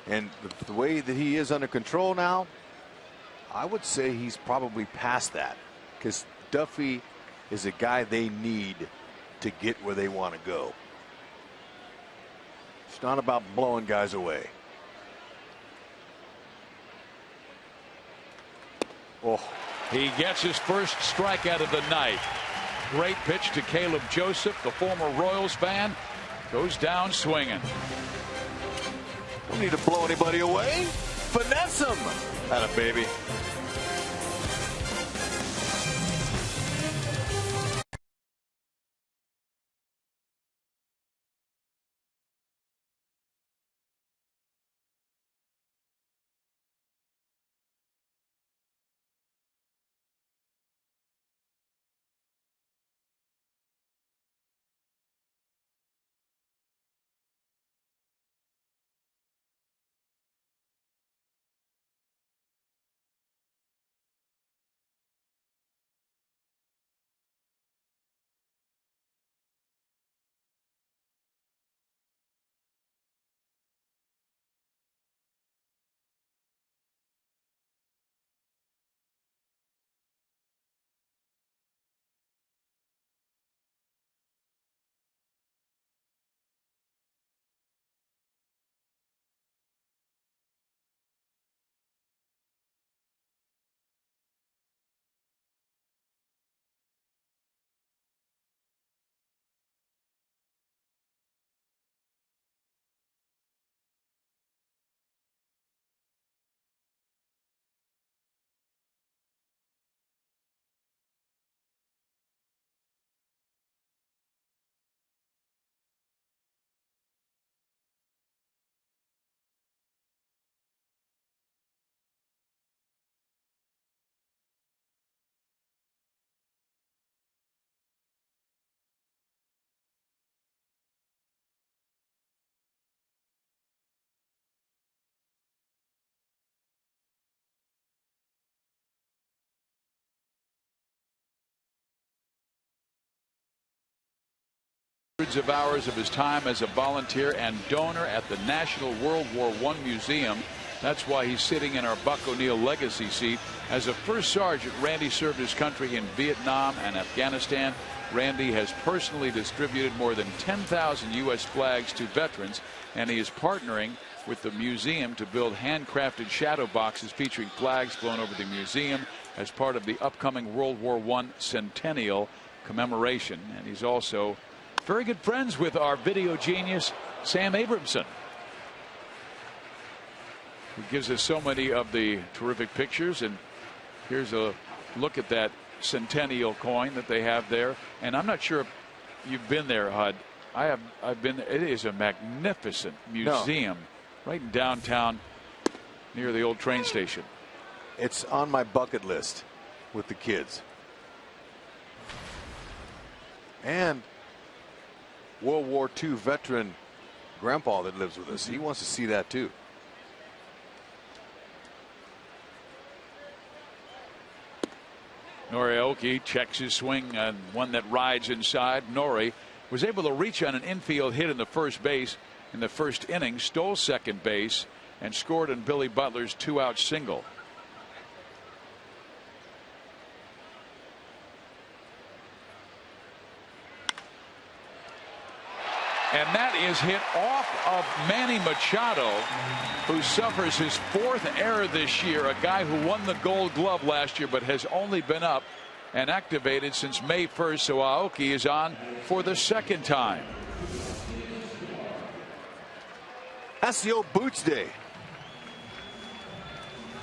And the way that he is under control now, I would say he's probably past that, because Duffy is a guy they need to get where they want to go. It's not about blowing guys away. Oh, he gets his first strikeout of the night. Great pitch to Caleb Joseph, the former Royals fan. Goes down swinging. Don't need to blow anybody away. Finesse him. Atta baby. Hundreds of hours of his time as a volunteer and donor at the National World War I Museum. That's why he's sitting in our Buck O'Neill legacy seat. As a first sergeant, Randy served his country in Vietnam and Afghanistan. Randy has personally distributed more than 10,000 U.S. flags to veterans, and he is partnering with the museum to build handcrafted shadow boxes featuring flags flown over the museum as part of the upcoming World War I centennial commemoration. And he's also very good friends with our video genius, Sam Abramson, who gives us so many of the terrific pictures. And here's a look at that centennial coin that they have there. And I'm not sure if you've been there, Hud. I've been there. It is a magnificent museum right in downtown near the old train station. It's on my bucket list with the kids. And World War II veteran grandpa that lives with us. He wants to see that too. Norioki checks his swing and one that rides inside. Nori was able to reach on an infield hit in the first base in the first inning, stole second base, and scored on Billy Butler's 2-out single. And that is hit off of Manny Machado, who suffers his 4th error this year. A guy who won the Gold Glove last year but has only been up and activated since May 1st, so Aoki is on for the second time. That's the old boots day.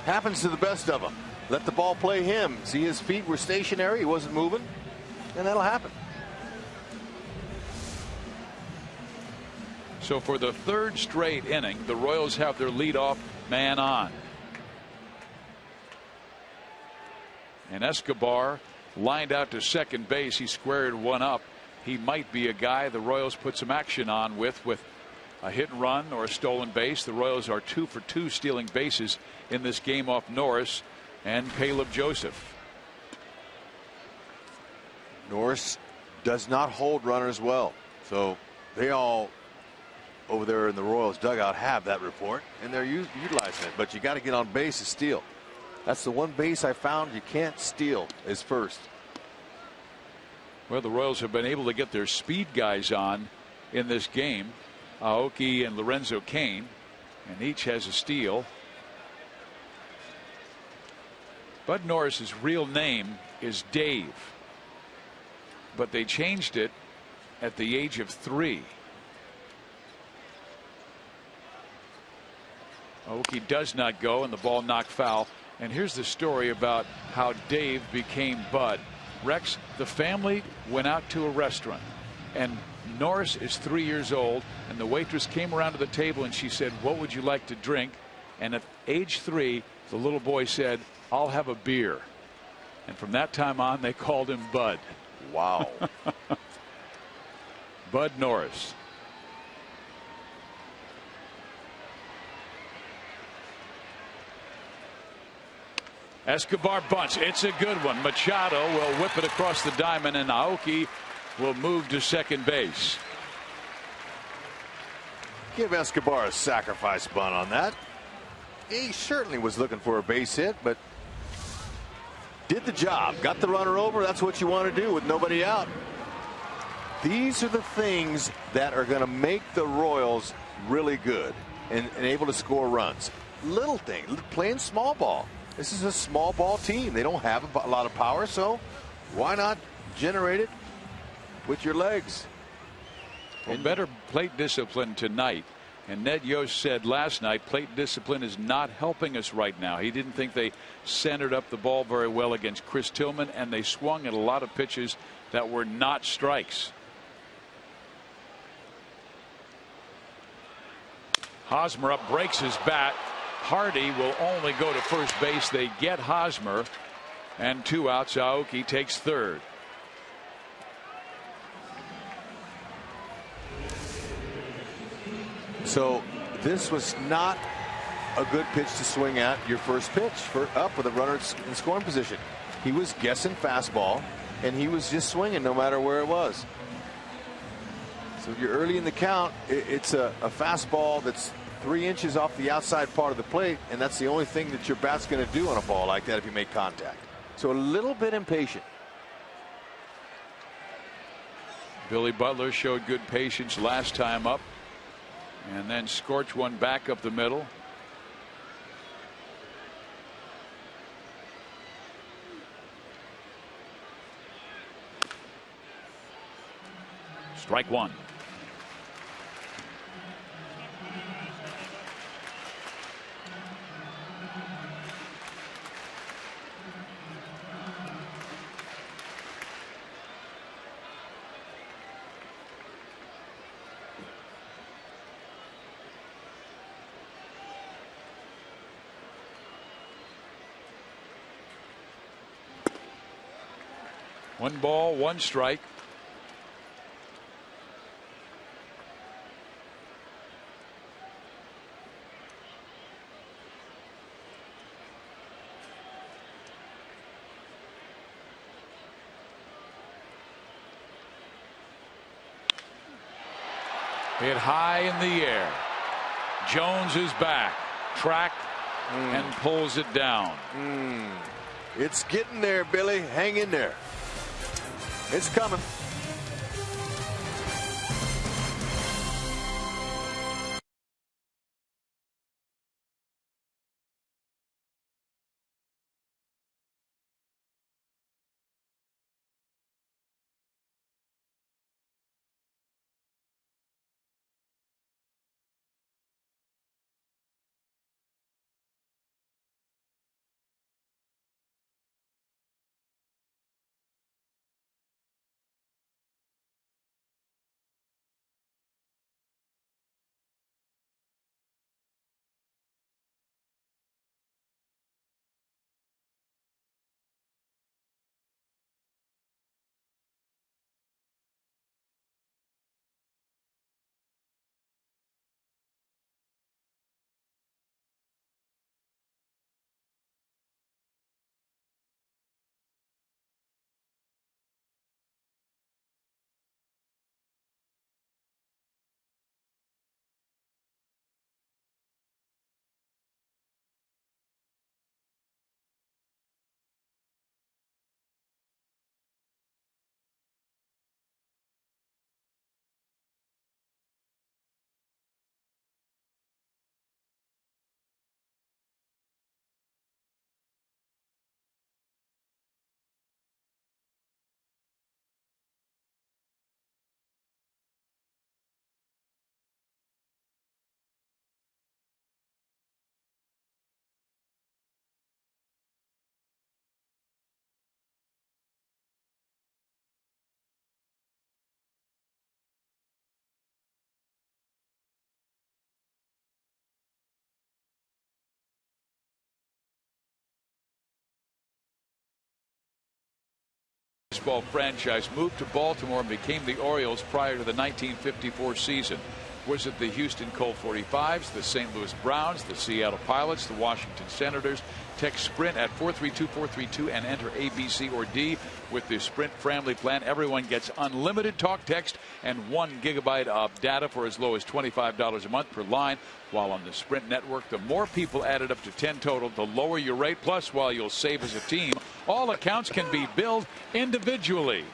Happens to the best of them. Let the ball play him. See, his feet were stationary. He wasn't moving. And that'll happen. So for the third straight inning, the Royals have their leadoff man on. And Escobar lined out to second base. He squared one up. He might be a guy the Royals put some action on with a hit and run or a stolen base. The Royals are 2 for 2 stealing bases in this game off Norris and Caleb Joseph. Norris does not hold runners well. So they all over there in the Royals dugout have that report, and they're utilizing it. But you got to get on base to steal. That's the one base I found you can't steal is first. Well, the Royals have been able to get their speed guys on in this game. Aoki and Lorenzo CAIN, and each has a steal. Bud Norris's real name is Dave, but they changed it at the age of 3. Aoki does not go, and the ball knocked foul. And here's the story about how Dave became Bud. Rex, the family went out to a restaurant, and Norris is 3 years old, and the waitress came around to the table and she said, "What would you like to drink?" And at age 3, the little boy said, "I'll have a beer." And from that time on, they called him Bud. Wow. Bud Norris. Escobar bunts. It's a good one. Machado will whip it across the diamond, and Aoki will move to second base. Give Escobar a sacrifice bunt on that. He certainly was looking for a base hit, but did the job. Got the runner over. That's what you want to do with nobody out. These are the things that are going to make the Royals really good and able to score runs. Little thing, playing small ball. This is a small ball team. They don't have a lot of power, so why not generate it with your legs? And better plate discipline tonight. And Ned Yost said last night plate discipline is not helping us right now. He didn't think they centered up the ball very well against Chris Tillman, and they swung at a lot of pitches that were not strikes. Hosmer up, breaks his bat. Hardy will only go to first base. They get Hosmer, and 2 outs. Aoki takes third. So this was not a good pitch to swing at your first pitch for up with a runner in scoring position. He was guessing fastball, and he was just swinging no matter where it was. So if you're early in the count, it's a fastball that's 3 inches off the outside part of the plate, and that's the only thing that your bat's going to do on a ball like that if you make contact. So a little bit impatient. Billy Butler showed good patience last time up, and then scorched one back up the middle. Strike one. One ball, one strike. Hit high in the air. Jones is back. Tracked and pulls it down. It's getting there, Billy. Hang in there. It's coming. Baseball franchise moved to Baltimore and became the Orioles prior to the 1954 season. Was it the Houston Colt 45s, the St. Louis Browns, the Seattle Pilots, the Washington Senators? Text Sprint at 432-432 and enter A, B, C, or D. With the Sprint family plan, everyone gets unlimited talk, text, and 1 gigabyte of data for as low as $25 a month per line. While on the Sprint network, the more people added up to 10 total, the lower your rate. Plus, while you'll save as a team, all accounts can be billed individually.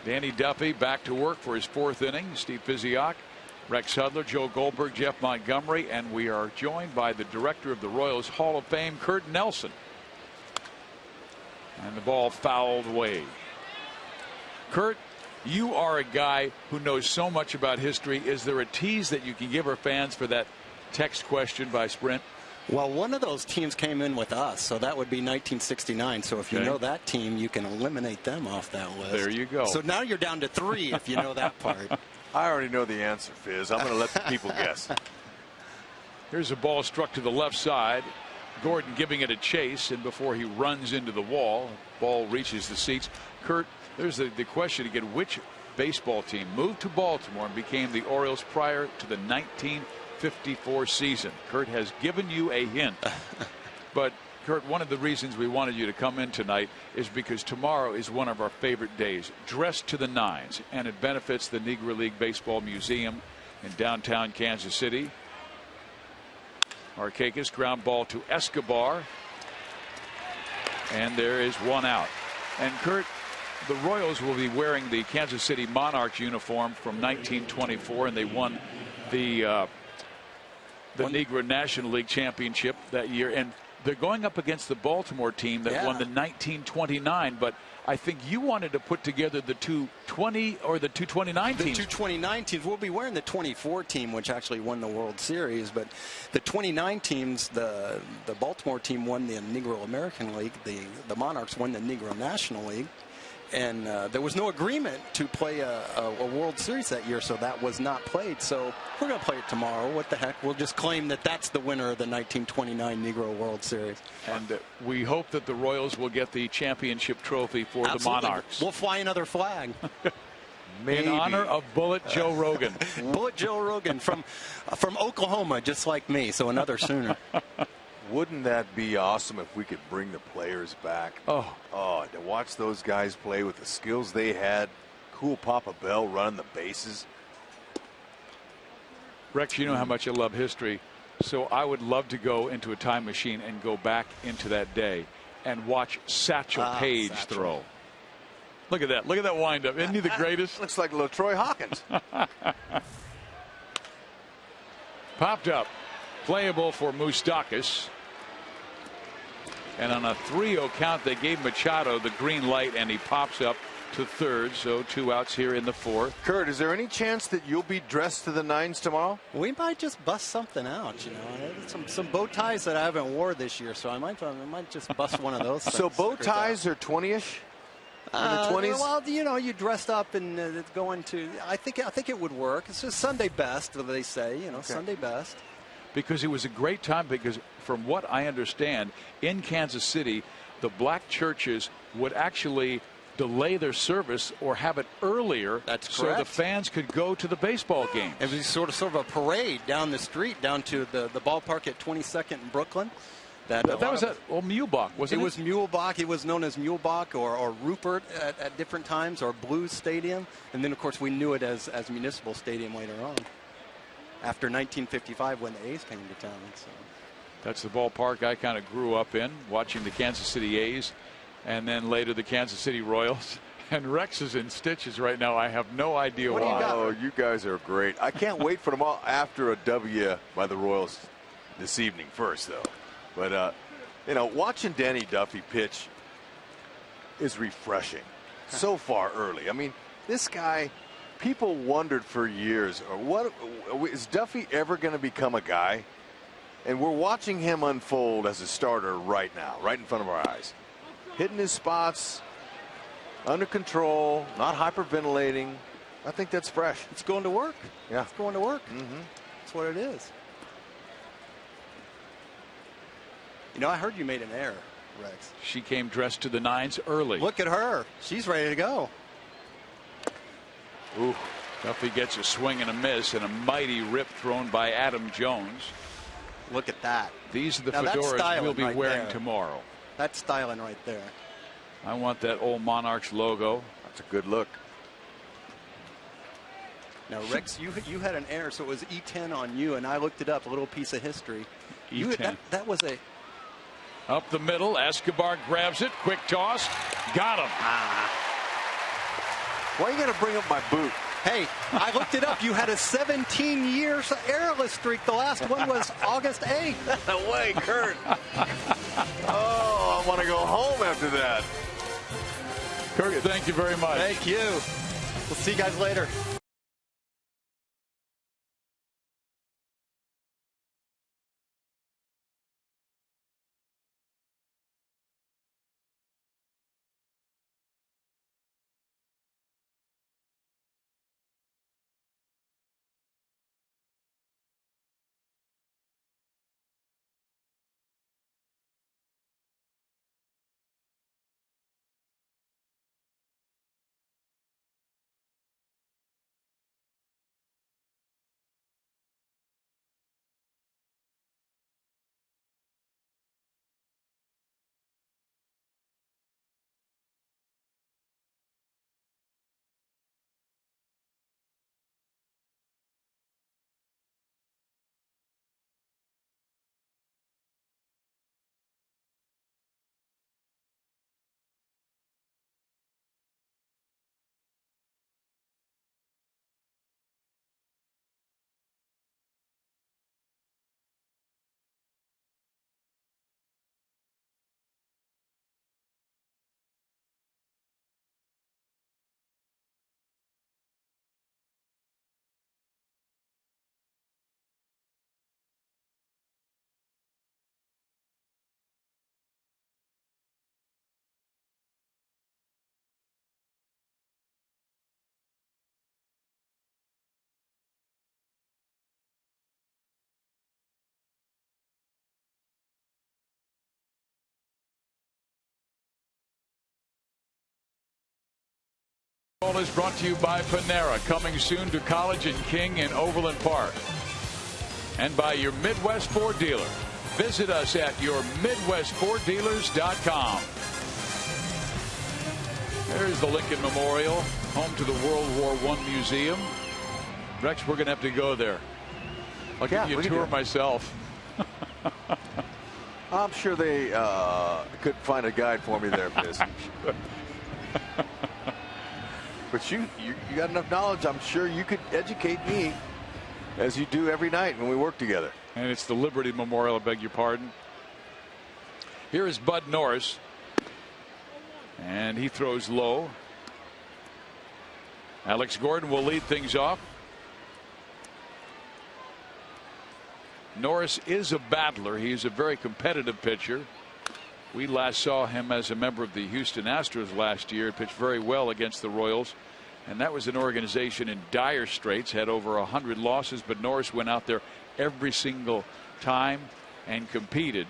Danny Duffy back to work for his 4th inning. Steve PHYSIOC, Rex Hudler, Joe Goldberg, Jeff Montgomery, and we are joined by the director of the Royals Hall of Fame, Curt Nelson. And the ball fouled away. Curt, you are a guy who knows so much about history. Is there a tease that you can give our fans for that text question by Sprint? Well, one of those teams came in with us, so that would be 1969. So if you know that team, you can eliminate them off that list. There you go. So now you're down to 3 if you know that part. I already know the answer, Fizz. I'm going to let the people guess. Here's a ball struck to the left side. Gordon giving it a chase, and before he runs into the wall, ball reaches the seats. Curt, there's the question again. Which baseball team moved to Baltimore and became the Orioles prior to the 1954 season? Curt has given you a hint. But Curt, one of the reasons we wanted you to come in tonight is because tomorrow is one of our favorite days, dressed to the nines, and it benefits the Negro League Baseball Museum in downtown Kansas City. Markakis, ground ball to Escobar, and there is 1 out. And Curt, the Royals will be wearing the Kansas City Monarchs uniform from 1924, and they won the Negro National League Championship that year, and they're going up against the Baltimore team that won the 1929. But I think you wanted to put together the 220 or the 229 teams. The 229 teams. We'll be wearing the 24 team, which actually won the World Series. But the 29 teams, the Baltimore team won the Negro American League. The Monarchs won the Negro National League. And there was no agreement to play a World Series that year, so that was not played. So we're going to play it tomorrow. What the heck? We'll just claim that that's the winner of the 1929 Negro World Series. And we hope that the Royals will get the championship trophy for the Monarchs. We'll fly another flag. In honor of Bullet Joe Rogan. Bullet Joe Rogan from Oklahoma, just like me, so another Sooner. Wouldn't that be awesome if we could bring the players back? Oh, to watch those guys play with the skills they had. Cool Papa Bell running the bases. Rex, you know how much I love history, so I would love to go into a time machine and go back into that day and watch Satchel Paige throw. Look at that. Look at that windup. Isn't he the greatest? Looks like LaTroy Hawkins. Popped up. Playable for Moustakas. And on a 3-0 count, they gave Machado the green light, and he pops up to third. So 2 outs here in the 4th. Curt, is there any chance that you'll be dressed to the nines tomorrow? We might just bust something out, you know. Some bow ties that I haven't wore this year, so I might just bust one of those things. So bow ties are 20-ish? In the 20s? Well, you know, you dressed up and it's going to. I think it would work. It's just Sunday best, they say. You know, okay. Sunday best. Because it was a great time, because from what I understand, in Kansas City, the black churches would actually delay their service or have it earlier. That's correct. So the fans could go to the baseball games. It was sort of a parade down the street, down to the ballpark at 22nd and Brooklyn. That was at Muehlebach, wasn't it? It was Muehlebach. It was known as Muehlebach or Rupert at different times, or Blues Stadium. And then, of course, we knew it as Municipal Stadium later on, after 1955 when the A's came to town. So. That's the ballpark I kind of grew up in, watching the Kansas City A's, and then later the Kansas City Royals. And Rex is in stitches right now. I have no idea why. Oh, you guys are great. I can't wait for them all after a W by the Royals this evening first, though. But, you know, watching Danny Duffy pitch is refreshing so far early. I mean, this guy, people wondered for years, is Duffy ever going to become a guy? And we're watching him unfold as a starter right now, right in front of our eyes. Hitting his spots, under control, not hyperventilating. I think that's fresh. It's going to work. Yeah. It's going to work. Mm-hmm. That's what it is. You know, I heard you made an error. Rex. She came dressed to the nines early. Look at her. She's ready to go. Ooh. Duffy gets a swing and a miss, and a mighty rip thrown by Adam Jones. Look at that. These are the Now fedoras we'll be right wearing there. tomorrow. That's styling right there. I want that old Monarchs logo. That's a good look. Now, Rex, you had an error, so it was E10 on you, and I looked it up, a little piece of history. E10. That was a... Up the middle, Escobar grabs it, quick toss, got him. Why you got to bring up my boot? Hey, I looked it up. You had a 17-year errorless streak. The last one was August 8th. No way, Kurt. Oh, I want to go home after that. Kurt, thank you very much. Thank you. We'll see you guys later. All is brought to you by Panera, coming soon to College and King in Overland Park. And by your Midwest Ford dealer. Visit us at yourmidwestforddealers.com. There's the Lincoln Memorial, home to the World War I Museum. Rex, we're going to have to go there. I'll give you a tour myself. I'm sure they could find a guide for me there, Piss. But you got enough knowledge. I'm sure you could educate me as you do every night when we work together. And it's the Liberty Memorial, I beg your pardon. Here is Bud Norris. And he throws low. Alex Gordon will lead things off. Norris is a battler. He's a very competitive pitcher. We last saw him as a member of the Houston Astros last year. Pitched very well against the Royals. And that was an organization in dire straits, had over 100 losses. But Norris went out there every single time and competed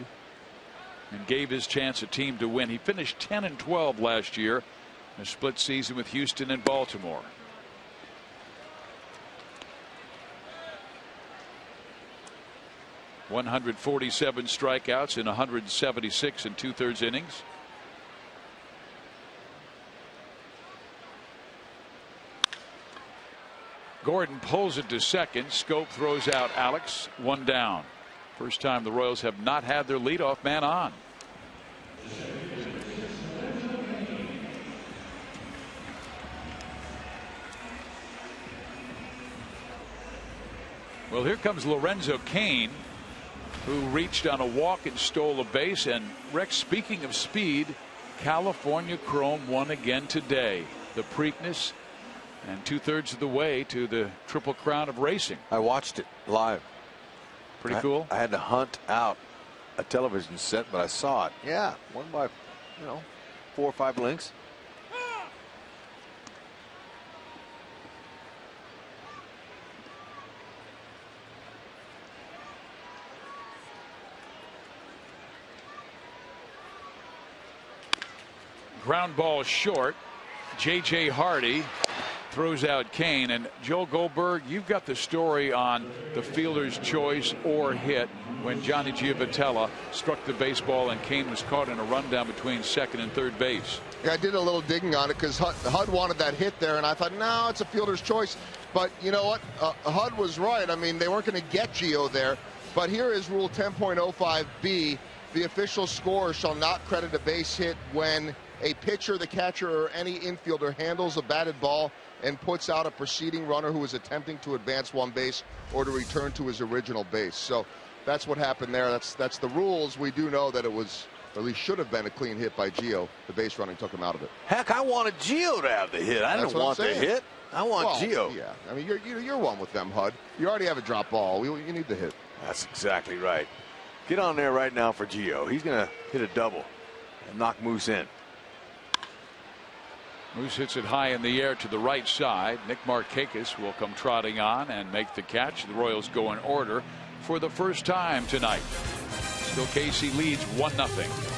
and gave his chance a team to win. He finished 10-12 last year, a split season with Houston and Baltimore. .147 strikeouts in 176 and 2/3 innings. Gordon pulls it to second. Scope throws out Alex. One down. First time the Royals have not had their leadoff man on. Well, here comes Lorenzo Cain, who reached on a walk and stole a base. And Rex, speaking of speed, California Chrome won again today. The Preakness, and 2/3 of the way to the Triple Crown of racing. I watched it live. Pretty cool. I had to hunt out a television set, but I saw it. Yeah, won by 4 or 5 lengths. Ground ball short. J.J. Hardy throws out CAIN. And Joe Goldberg, you've got the story on the fielder's choice or hit when Johnny Giavotella struck the baseball and CAIN was caught in a rundown between second and third base. Yeah, I did a little digging on it because HUD wanted that hit there, and I thought, no, it's a fielder's choice. But you know what? HUD was right. I mean, they weren't going to get Gio there. But here is Rule 10.05b. The official scorer shall not credit a base hit when a pitcher, the catcher, or any infielder handles a batted ball and puts out a preceding runner who is attempting to advance one base or to return to his original base. So that's what happened there. That's the rules. We do know that it was, or at least should have been, a clean hit by Gio. The base running took him out of it. Heck, I wanted Gio to have the hit. I didn't want the hit. I want Gio. Yeah, I mean, you're one with them, HUD. You already have a drop ball. You need the hit. That's exactly right. Get on there right now for Gio. He's going to hit a double and knock Moose in. Moose hits it high in the air to the right side. Nick Markakis will come trotting on and make the catch. The Royals go in order for the first time tonight. Still KC leads 1-0.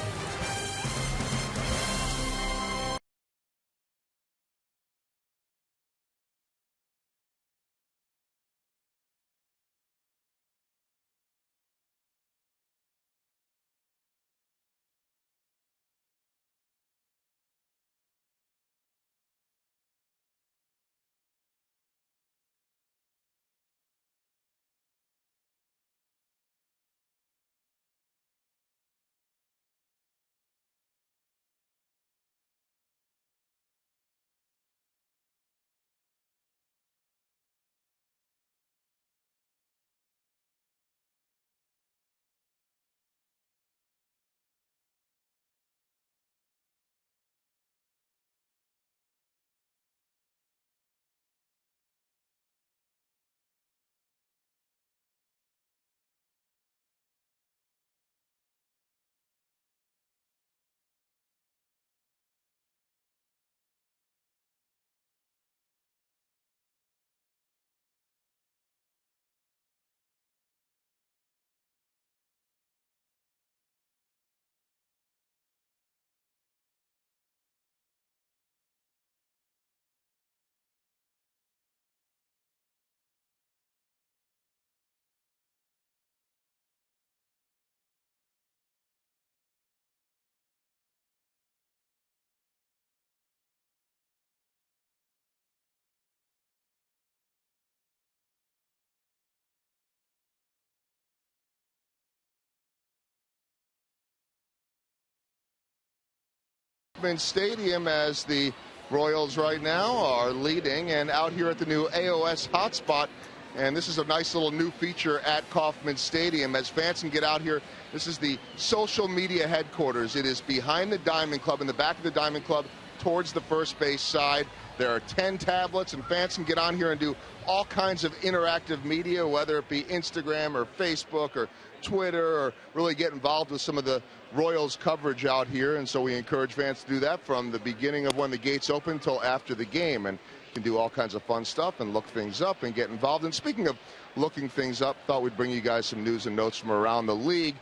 Stadium as the Royals right now are leading, and out here at the new AOS hotspot, and this is a nice little new feature at Kauffman Stadium as fans can get out here. This is the social media headquarters. It is behind the Diamond Club, in the back of the Diamond Club towards the first base side. There are 10 tablets, and fans can get on here and do all kinds of interactive media, whether it be Instagram or Facebook or Twitter, or really get involved with some of the Royals coverage out here. And so we encourage fans to do that from the beginning of when the gates open until after the game, and can do all kinds of fun stuff and look things up and get involved. And speaking of looking things up, thought we'd bring you guys some news and notes from around the league.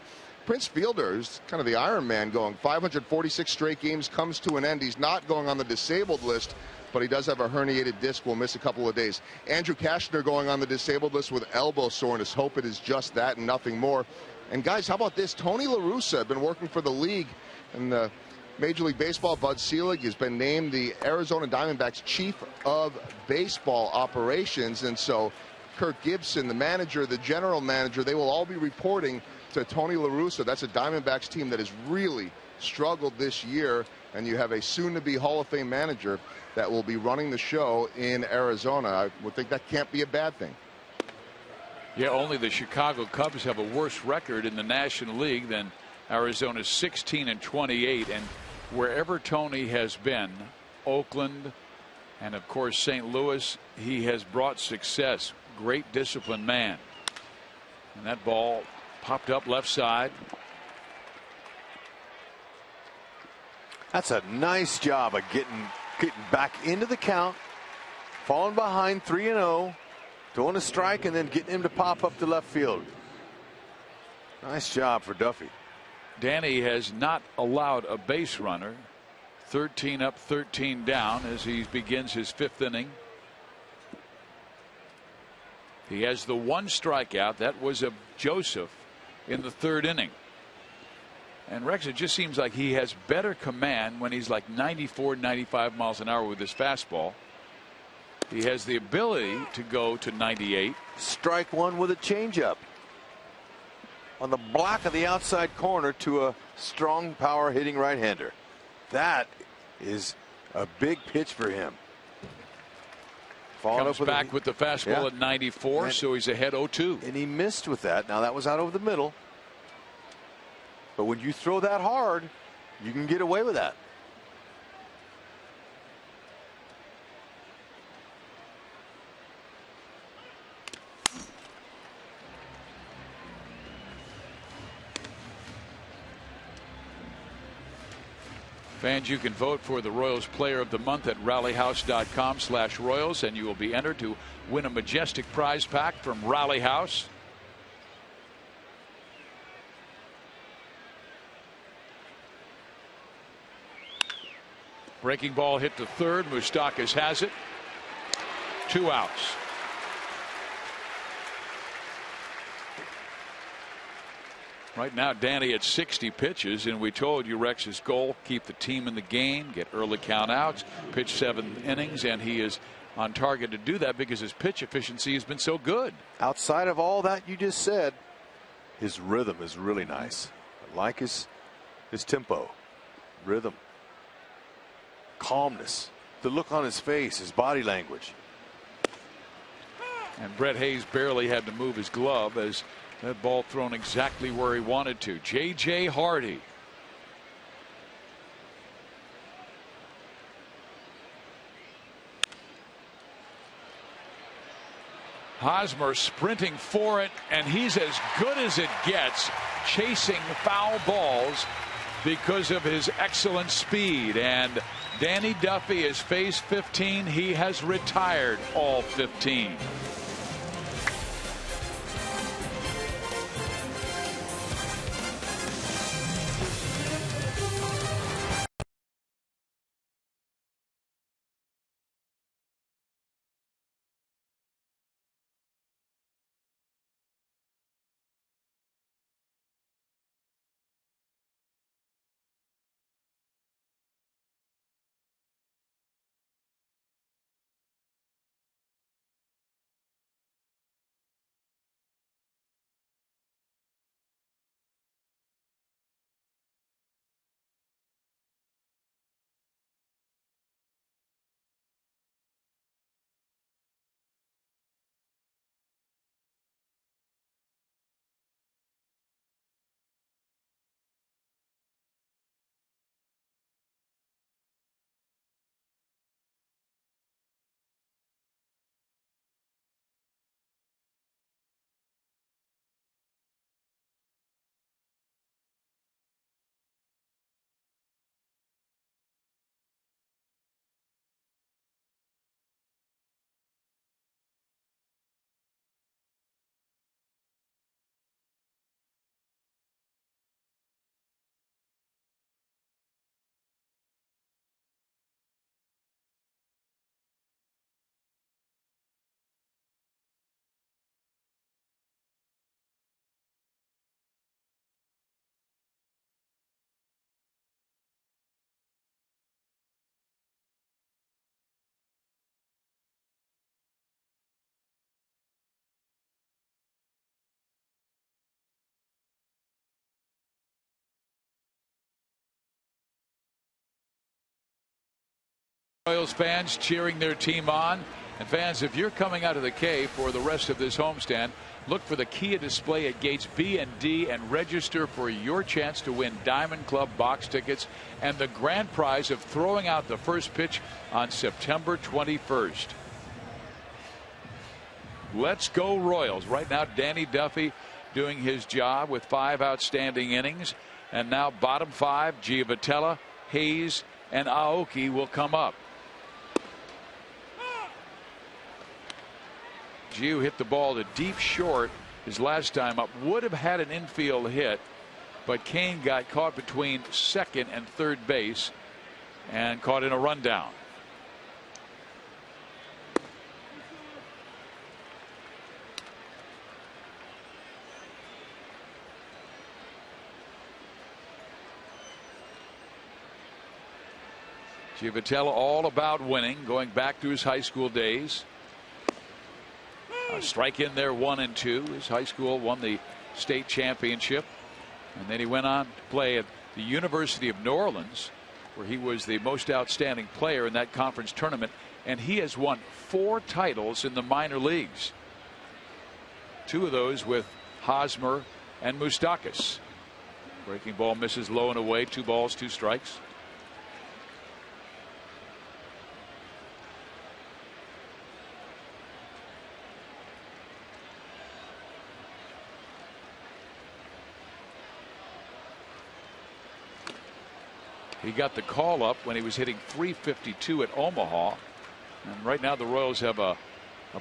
Prince Fielder is kind of the Iron Man going. 546 straight games comes to an end. He's not going on the disabled list, but he does have a herniated disc. Will miss a couple of days. Andrew Kashner going on the disabled list with elbow soreness. Hope it is just that and nothing more. And guys, how about this? Tony La Russa, been working for the league and the Major League Baseball. Bud Selig has been named the Arizona Diamondbacks Chief of Baseball Operations. And so Kirk Gibson, the manager, the general manager, they will all be reporting to Tony La Russa. That's a Diamondbacks team that has really struggled this year. And you have a soon-to-be Hall of Fame manager that will be running the show in Arizona. I would think that can't be a bad thing. Yeah, only the Chicago Cubs have a worse record in the National League than Arizona's 16-28. And wherever Tony has been, Oakland and of course St. Louis, he has brought success. Great disciplined man. And that ball popped up left side. That's a nice job of getting back into the count, falling behind 3-0, throwing a strike, and then getting him to pop up to left field. Nice job for Duffy. Danny has not allowed a base runner 13 up, 13 down as he begins his 5th inning. He has the 1 strikeout. That was of Joseph in the 3rd inning. And Rex, it just seems like he has better command when he's like 94, 95 miles an hour with his fastball. He has the ability to go to 98. Strike 1 with a changeup on the block of the outside corner to a strong power hitting right-hander. That is a big pitch for him. Comes back with the fastball at 94, so he's ahead 0-2. And he missed with that. Now that was out over the middle. But when you throw that hard, you can get away with that. Fans, you can vote for the Royals Player of the Month at rallyhouse.com/Royals, and you will be entered to win a majestic prize pack from Rally House. Breaking ball hit to third. Moustakas has it. 2 outs. Right now, Danny at 60 pitches, and we told you Rex's goal: keep the team in the game, get early count outs, pitch 7 innings, and he is on target to do that because his pitch efficiency has been so good. Outside of all that you just said, his rhythm is really nice. I like his tempo, rhythm, calmness, the look on his face, his body language. And Brett Hayes barely had to move his glove as that ball thrown exactly where he wanted to. J.J. Hardy. Hosmer sprinting for it, and he's as good as it gets, chasing foul balls because of his excellent speed. And Danny Duffy has faced 15. He has retired all 15. Royals fans cheering their team on. And fans, if you're coming out of the K for the rest of this homestand, look for the Kia display at gates B and D and register for your chance to win Diamond Club box tickets and the grand prize of throwing out the first pitch on September 21st. Let's go Royals. Right now, Danny Duffy doing his job with 5 outstanding innings. And now bottom 5, Giovitella, Hayes, and Aoki will come up. Gio hit the ball to deep short his last time up. Would have had an infield hit, but CAIN got caught between second and third base and caught in a rundown. Vitello all about winning, going back to his high school days. A strike in there, 1 and 2. His high school won the state championship, and then he went on to play at the University of New Orleans, where he was the most outstanding player in that conference tournament, and he has won 4 titles in the minor leagues. 2 of those with Hosmer and Moustakas. Breaking ball misses low and away. 2 balls, 2 strikes. He got the call up when he was hitting .352 at Omaha. And right now the Royals have a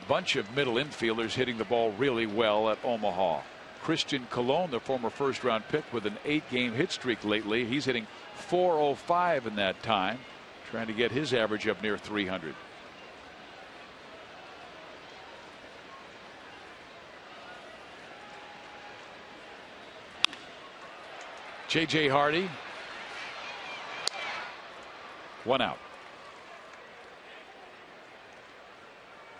bunch of middle infielders hitting the ball really well at Omaha. Christian Colon, the former first-round pick, with an 8-game hit streak lately. He's hitting .405 in that time, trying to get his average up near 300. J.J. Hardy. 1 out.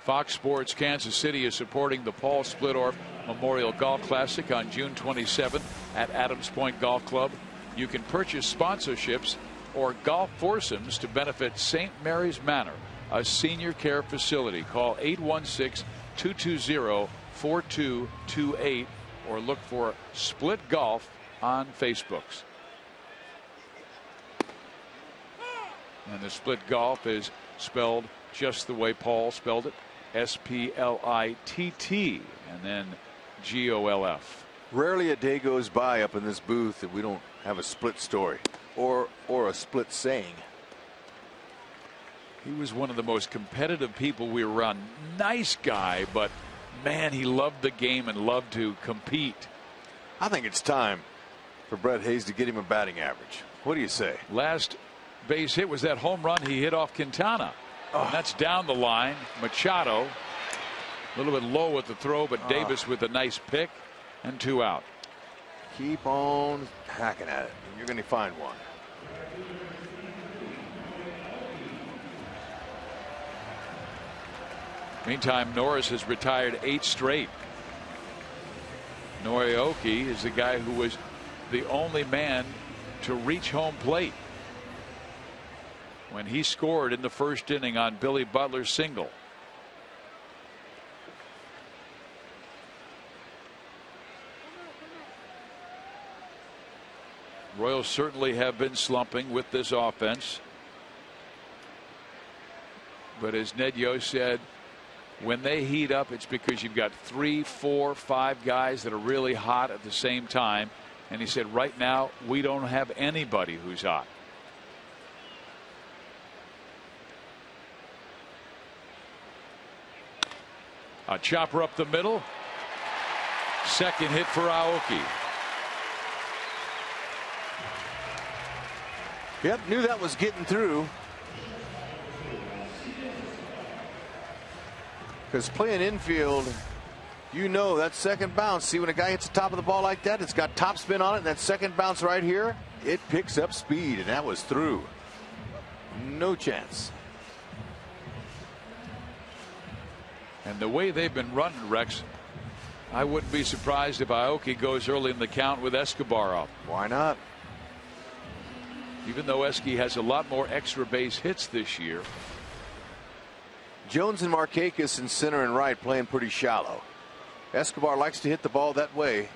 Fox Sports Kansas City is supporting the Paul Splittorff Memorial Golf Classic on June 27th at Adams Point Golf Club. You can purchase sponsorships or golf foursomes to benefit St. Mary's Manor, a senior care facility. Call 816-220-4228 or look for Split Golf on Facebooks. And the Split Golf is spelled just the way Paul spelled it. S-P-L-I-T-T and then G-O-L-F. Rarely a day goes by up in this booth that we don't have a split story or a split saying. He was one of the most competitive people we were around. Nice guy, but man, he loved the game and loved to compete. I think it's time for Brett Hayes to get him a batting average. What do you say? Last base hit was that home run he hit off Quintana. And that's down the line. Machado a little bit low with the throw, but Davis with a nice pick and 2 out. Keep on hacking at it. You're going to find one. Meantime, Norris has retired 8 straight. Norioki is the guy who was the only man to reach home plate when he scored in the first inning on Billy Butler's single. Royals certainly have been slumping with this offense, but as Ned Yost said, when they heat up, it's because you've got 3, 4, 5 guys that are really hot at the same time, and he said right now we don't have anybody who's hot. A chopper up the middle. Second hit for Aoki. Yep, knew that was getting through. Because playing infield, you know that second bounce. See, when a guy hits the top of the ball like that, it's got top spin on it, and that second bounce right here, it picks up speed, and that was through. No chance. And the way they've been running, Rex, I wouldn't be surprised if Aoki goes early in the count with Escobar up. Why not? Even though Esky has a lot more extra base hits this year. Jones and Markakis in center and right playing pretty shallow. Escobar likes to hit the ball that way.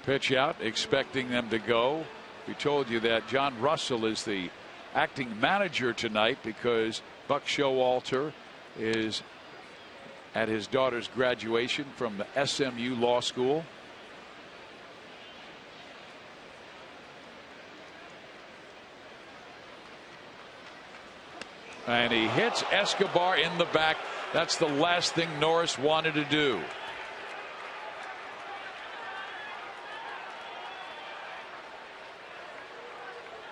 Pitch out, expecting them to go. We told you that John Russell is the acting manager tonight because Buck Showalter is at his daughter's graduation from the SMU Law School. And he hits Escobar in the back. That's the last thing Norris wanted to do.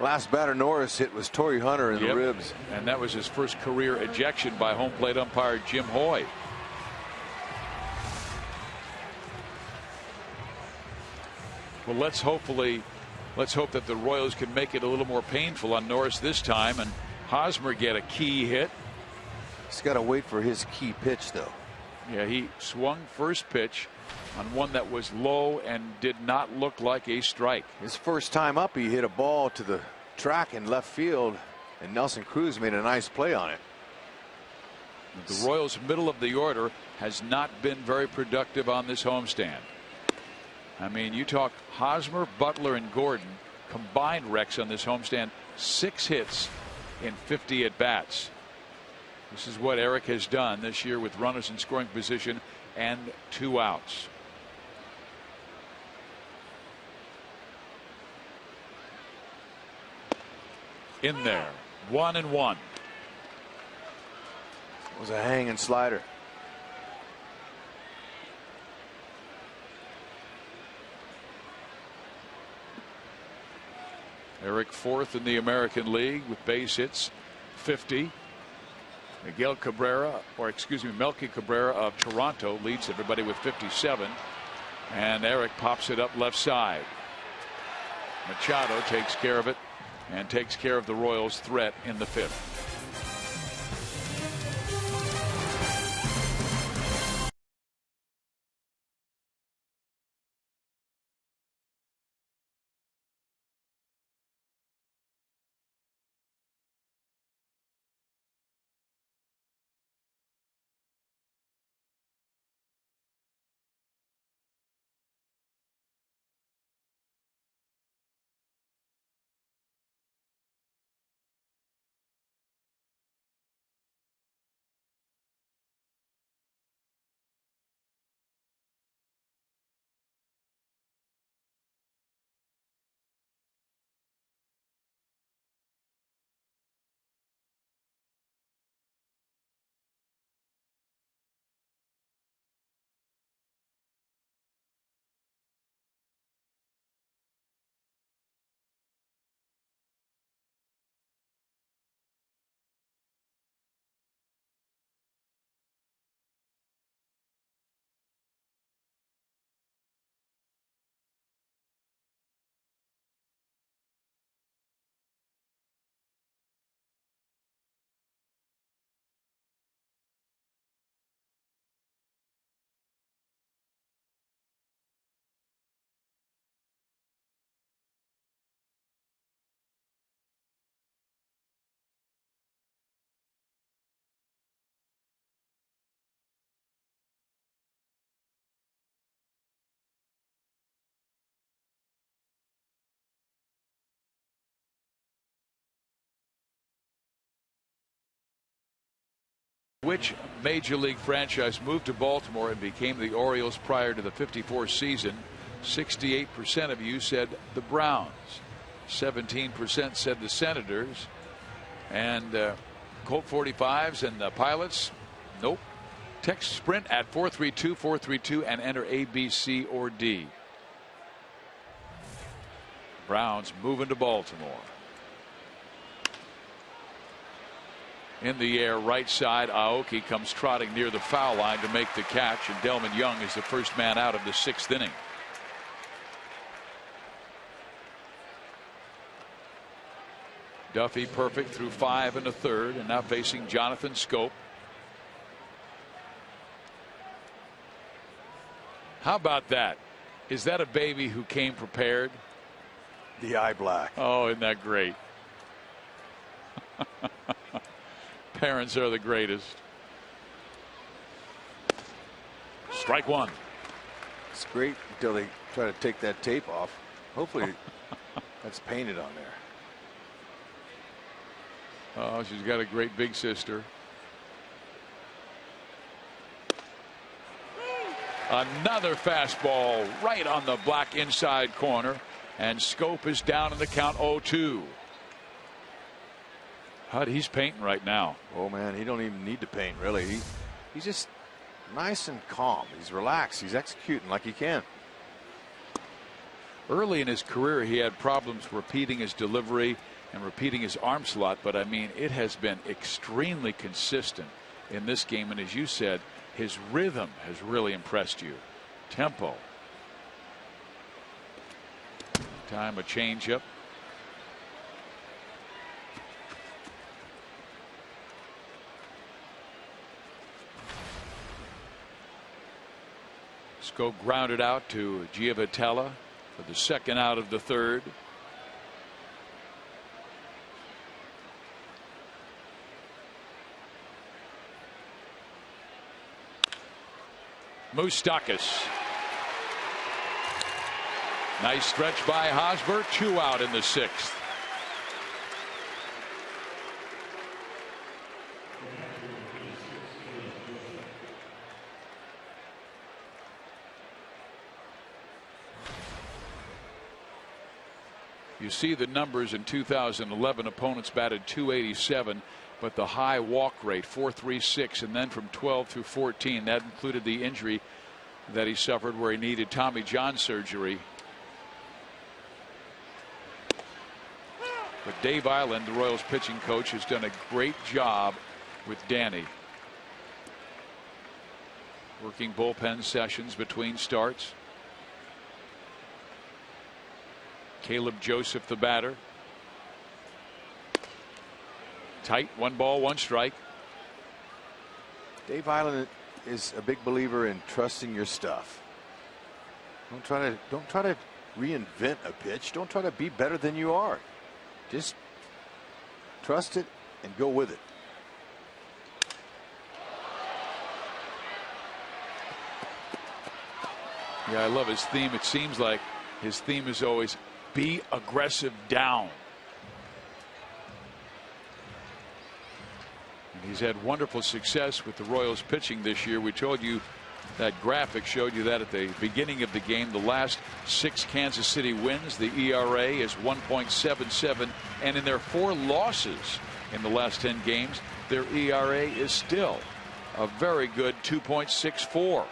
Last batter Norris hit was Torrey Hunter in the ribs. And that was his first career ejection by home plate umpire Jim Hoy. Well, let's hope that the Royals can make it a little more painful on Norris this time and Hosmer get a key hit. He's got to wait for his key pitch, though. Yeah, he swung first pitch on one that was low and did not look like a strike. His first time up, he hit a ball to the track in left field, and Nelson Cruz made a nice play on it. The Royals' middle of the order has not been very productive on this homestand. I mean, you talk Hosmer, Butler, and Gordon combined, Rex, on this homestand, 6 hits in 50 at bats. This is what Eric has done this year with runners in scoring position and 2 outs. In there, 1-1. It was a hanging slider. Eric 4th in the American League with base hits, 50. Melky Cabrera of Toronto leads everybody with 57. And Eric pops it up left side. Machado takes care of it and takes care of the Royals' threat in the 5th. Which major league franchise moved to Baltimore and became the Orioles prior to the '54 season? 68% of you said the Browns. 17% said the Senators. And Colt 45s and the Pilots? Nope. Text Sprint at 432-432 and enter A, B, C, or D. Browns moving to Baltimore. In the air, right side, Aoki comes trotting near the foul line to make the catch, and Delman Young is the first man out of the 6th inning. Duffy perfect through 5 1/3, and now facing Jonathan Scope. How about that? Is that a baby who came prepared? The eye black. Oh, isn't that great? Parents are the greatest. Strike one. It's great until they try to take that tape off. Hopefully that's painted on there. Oh, she's got a great big sister. Another fastball right on the black inside corner, and Scope is down in the count 0-2. He's painting right now. Oh man, he don't even need to paint really. He's just nice and calm. He's relaxed. He's executing like he can. Early in his career, he had problems repeating his delivery and repeating his arm slot, but I mean, it has been extremely consistent in this game. And as you said, his rhythm has really impressed you. Tempo. Time a changeup. Scope grounded out to Giavotella for the second out of the third. Moustakas. Nice stretch by Hosmer. 2 out in the 6th. You see the numbers in 2011. Opponents batted .287, but the high walk rate .436, and then from 12 through 14, that included the injury that he suffered where he needed Tommy John surgery. But Dave Island, the Royals pitching coach, has done a great job with Danny, working bullpen sessions between starts. Caleb Joseph, the batter. Tight, 1 ball, 1 strike. Dave Island is a big believer in trusting your stuff. Don't try to reinvent a pitch. Don't try to be better than you are. Just trust it and go with it. Yeah, I love his theme. It seems like his theme is always be aggressive down. And he's had wonderful success with the Royals pitching this year. We told you that graphic showed you that at the beginning of the game. The last 6 Kansas City wins, the ERA is 1.77, and in their 4 losses in the last 10 games, their ERA is still a very good 2.64.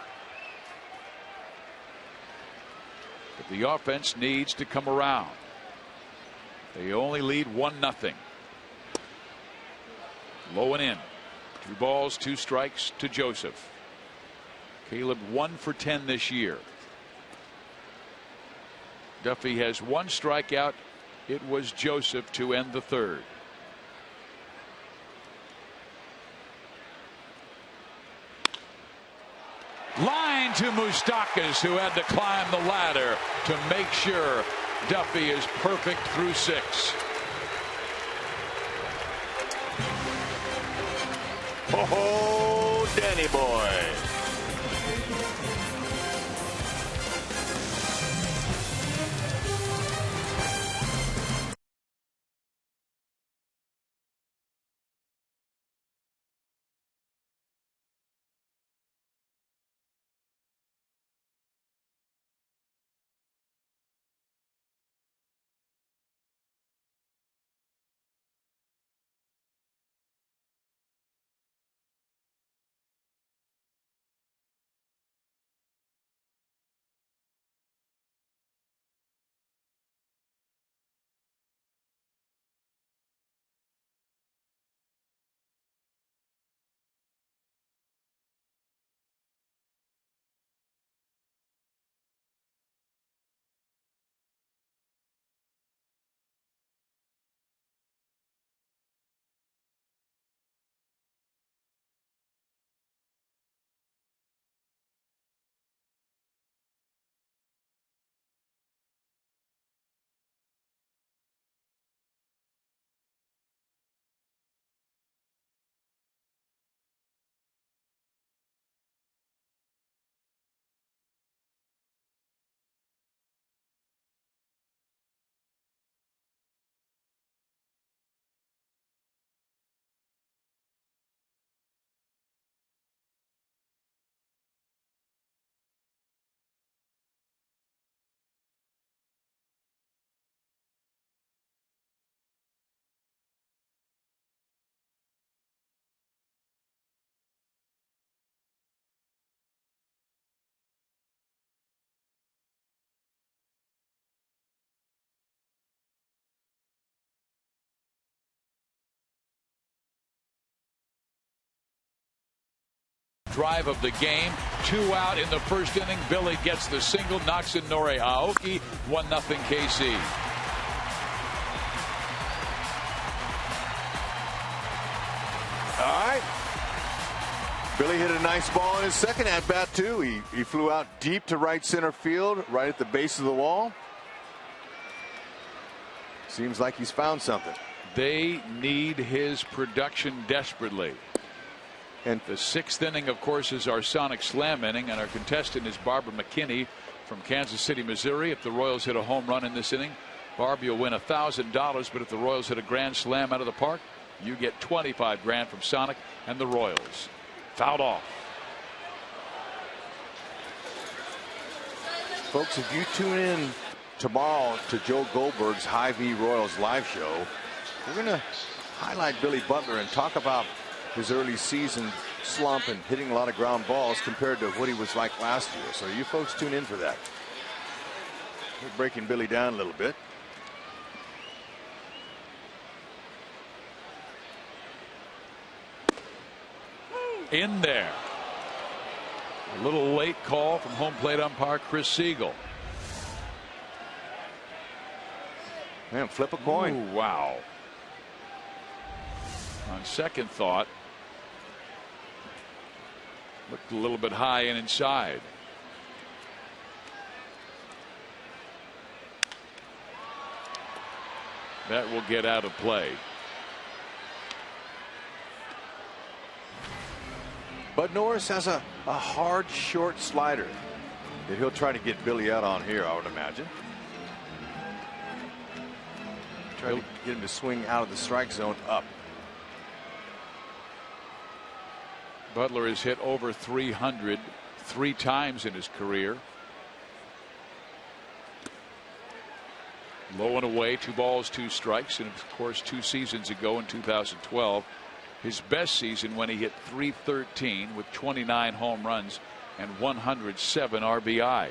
But the offense needs to come around. They only lead 1-0. Low and in. 2 balls, 2 strikes to Joseph. Caleb 1 for 10 this year. Duffy has 1 strikeout. It was Joseph to end the 3rd. Line to Moustakas, who had to climb the ladder to make sure Duffy is perfect through 6. Oh, Danny boy. drive of the game. 2 out in the first inning. Billy gets the single, knocks in Nori Aoki. 1-0 KC. All right. Billy hit a nice ball in his second at-bat, too. He flew out deep to right center field, right at the base of the wall. Seems like he's found something. They need his production desperately. And the 6th inning, of course, is our Sonic Slam inning, and our contestant is Barbara McKinney from Kansas City, Missouri. If the Royals hit a home run in this inning, Barbie will win $1,000, but if the Royals hit a grand slam out of the park, you get $25,000 from Sonic and the Royals. Fouled off. Folks, if you tune in tomorrow to Joe Goldberg's High V Royals live show, we're going to highlight Billy Butler and talk about his early season slump and hitting a lot of ground balls compared to what he was like last year. So you folks tune in for that. We're breaking Billy down a little bit. In there. A little late call from home plate umpire Chris Siegel. Man, flip a coin. Ooh, wow. On second thought, looked a little bit high and inside. That will get out of play. Bud Norris has a hard, short slider that he'll try to get Billy out on here, I would imagine. Try to get him to swing out of the strike zone up. Butler has hit over 300 3 times in his career. Low and away, 2 balls, 2 strikes, and of course 2 seasons ago in 2012. His best season when he hit .313 with 29 home runs and 107 RBIs.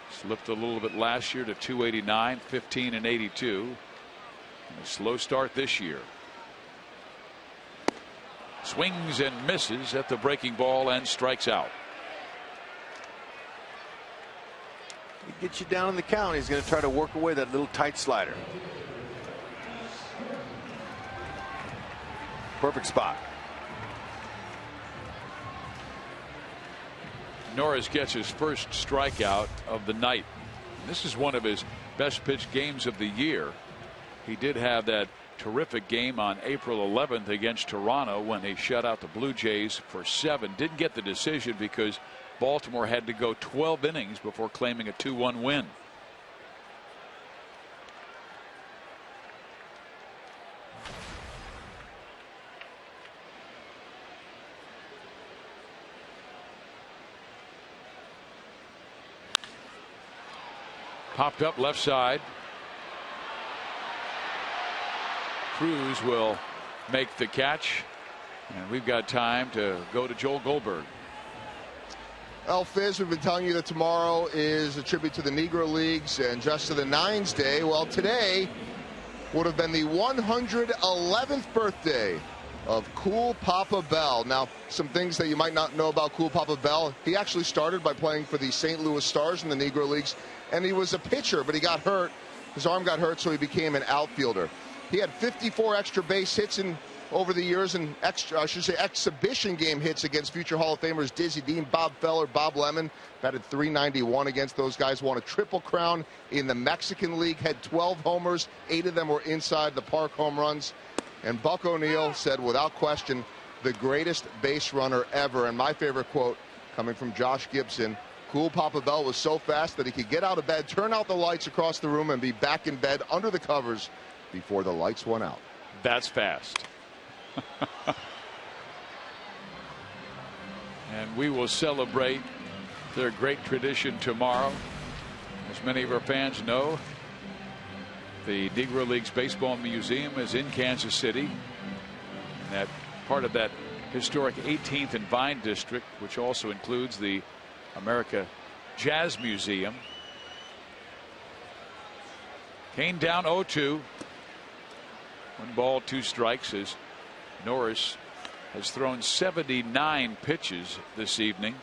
Slipped a little bit last year to .289, 15 and 82. And a slow start this year. Swings and misses at the breaking ball and strikes out. He gets you down in the count. He's going to try to work away that little tight slider. Perfect spot. Norris gets his first strikeout of the night. This is one of his best pitched games of the year. He did have that terrific game on April 11th against Toronto when they shut out the Blue Jays for 7. Didn't get the decision because Baltimore had to go 12 innings before claiming a 2-1 win. Popped up left side. CRUZ will make the catch, and we've got time to go to Joel Goldberg. Well, Fizz, we've been telling you that tomorrow is a tribute to the Negro Leagues and just to the Nines Day. Well, today would have been the 111th birthday of Cool Papa Bell. Now, some things that you might not know about Cool Papa Bell. He actually started by playing for the St. Louis Stars in the Negro Leagues, and he was a pitcher, but he got hurt. His arm got hurt, so he became an outfielder. He had 54 extra base hits over the years, and exhibition game hits against future Hall of Famers Dizzy Dean, Bob Feller, Bob Lemon. Batted .391 against those guys. Won a Triple Crown in the Mexican League. Had 12 homers. 8 of them were inside the park home runs. And Buck O'Neil said, without question, the greatest base runner ever. And my favorite quote coming from Josh Gibson: Cool Papa Bell was so fast that he could get out of bed, turn out the lights across the room, and be back in bed under the covers before the lights went out. That's fast. And we will celebrate their great tradition tomorrow. As many of our fans know, the Negro Leagues Baseball Museum is in Kansas City. And that part of that historic 18th and Vine district, which also includes the America Jazz Museum. CAIN down 0-2. 1 ball, 2 strikes as Norris has thrown 79 pitches this evening.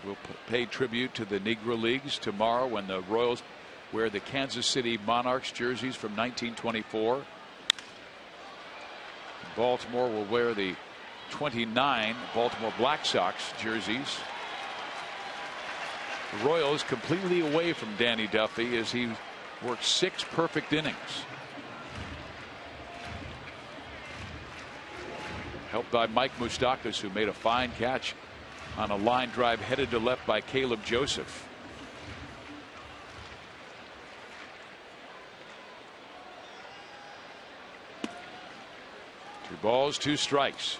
We'll pay tribute to the Negro Leagues tomorrow when the Royals wear the Kansas City Monarchs jerseys from 1924. Baltimore will wear the 29 Baltimore Black Sox jerseys. The Royals completely away from Danny Duffy as he worked 6 perfect innings. Helped by Mike Moustakas, who made a fine catch on a line drive headed to left by Caleb Joseph. 2 balls, 2 strikes.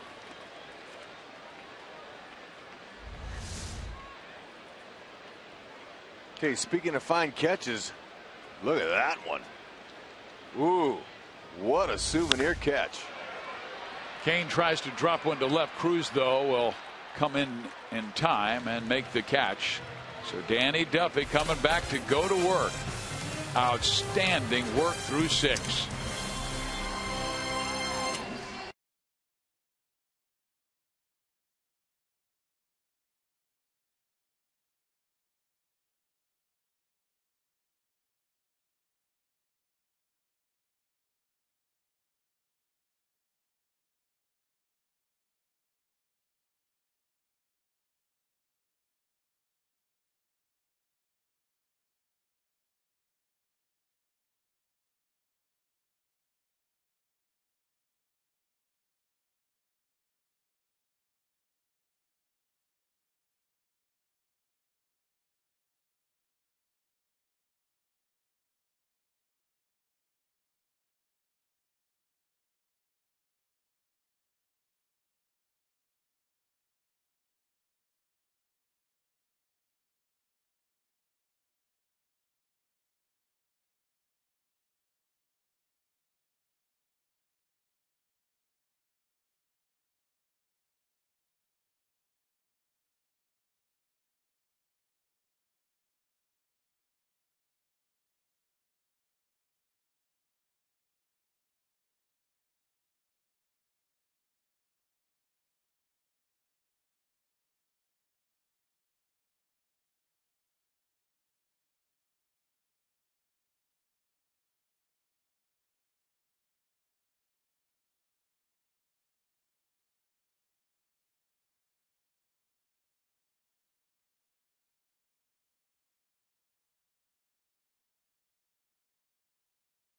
Okay, speaking of fine catches, look at that one. Ooh, what a souvenir catch. CAIN tries to drop one to left. CRUZ, though, will come in time and make the catch. So Danny Duffy coming back to go to work. Outstanding work through 6.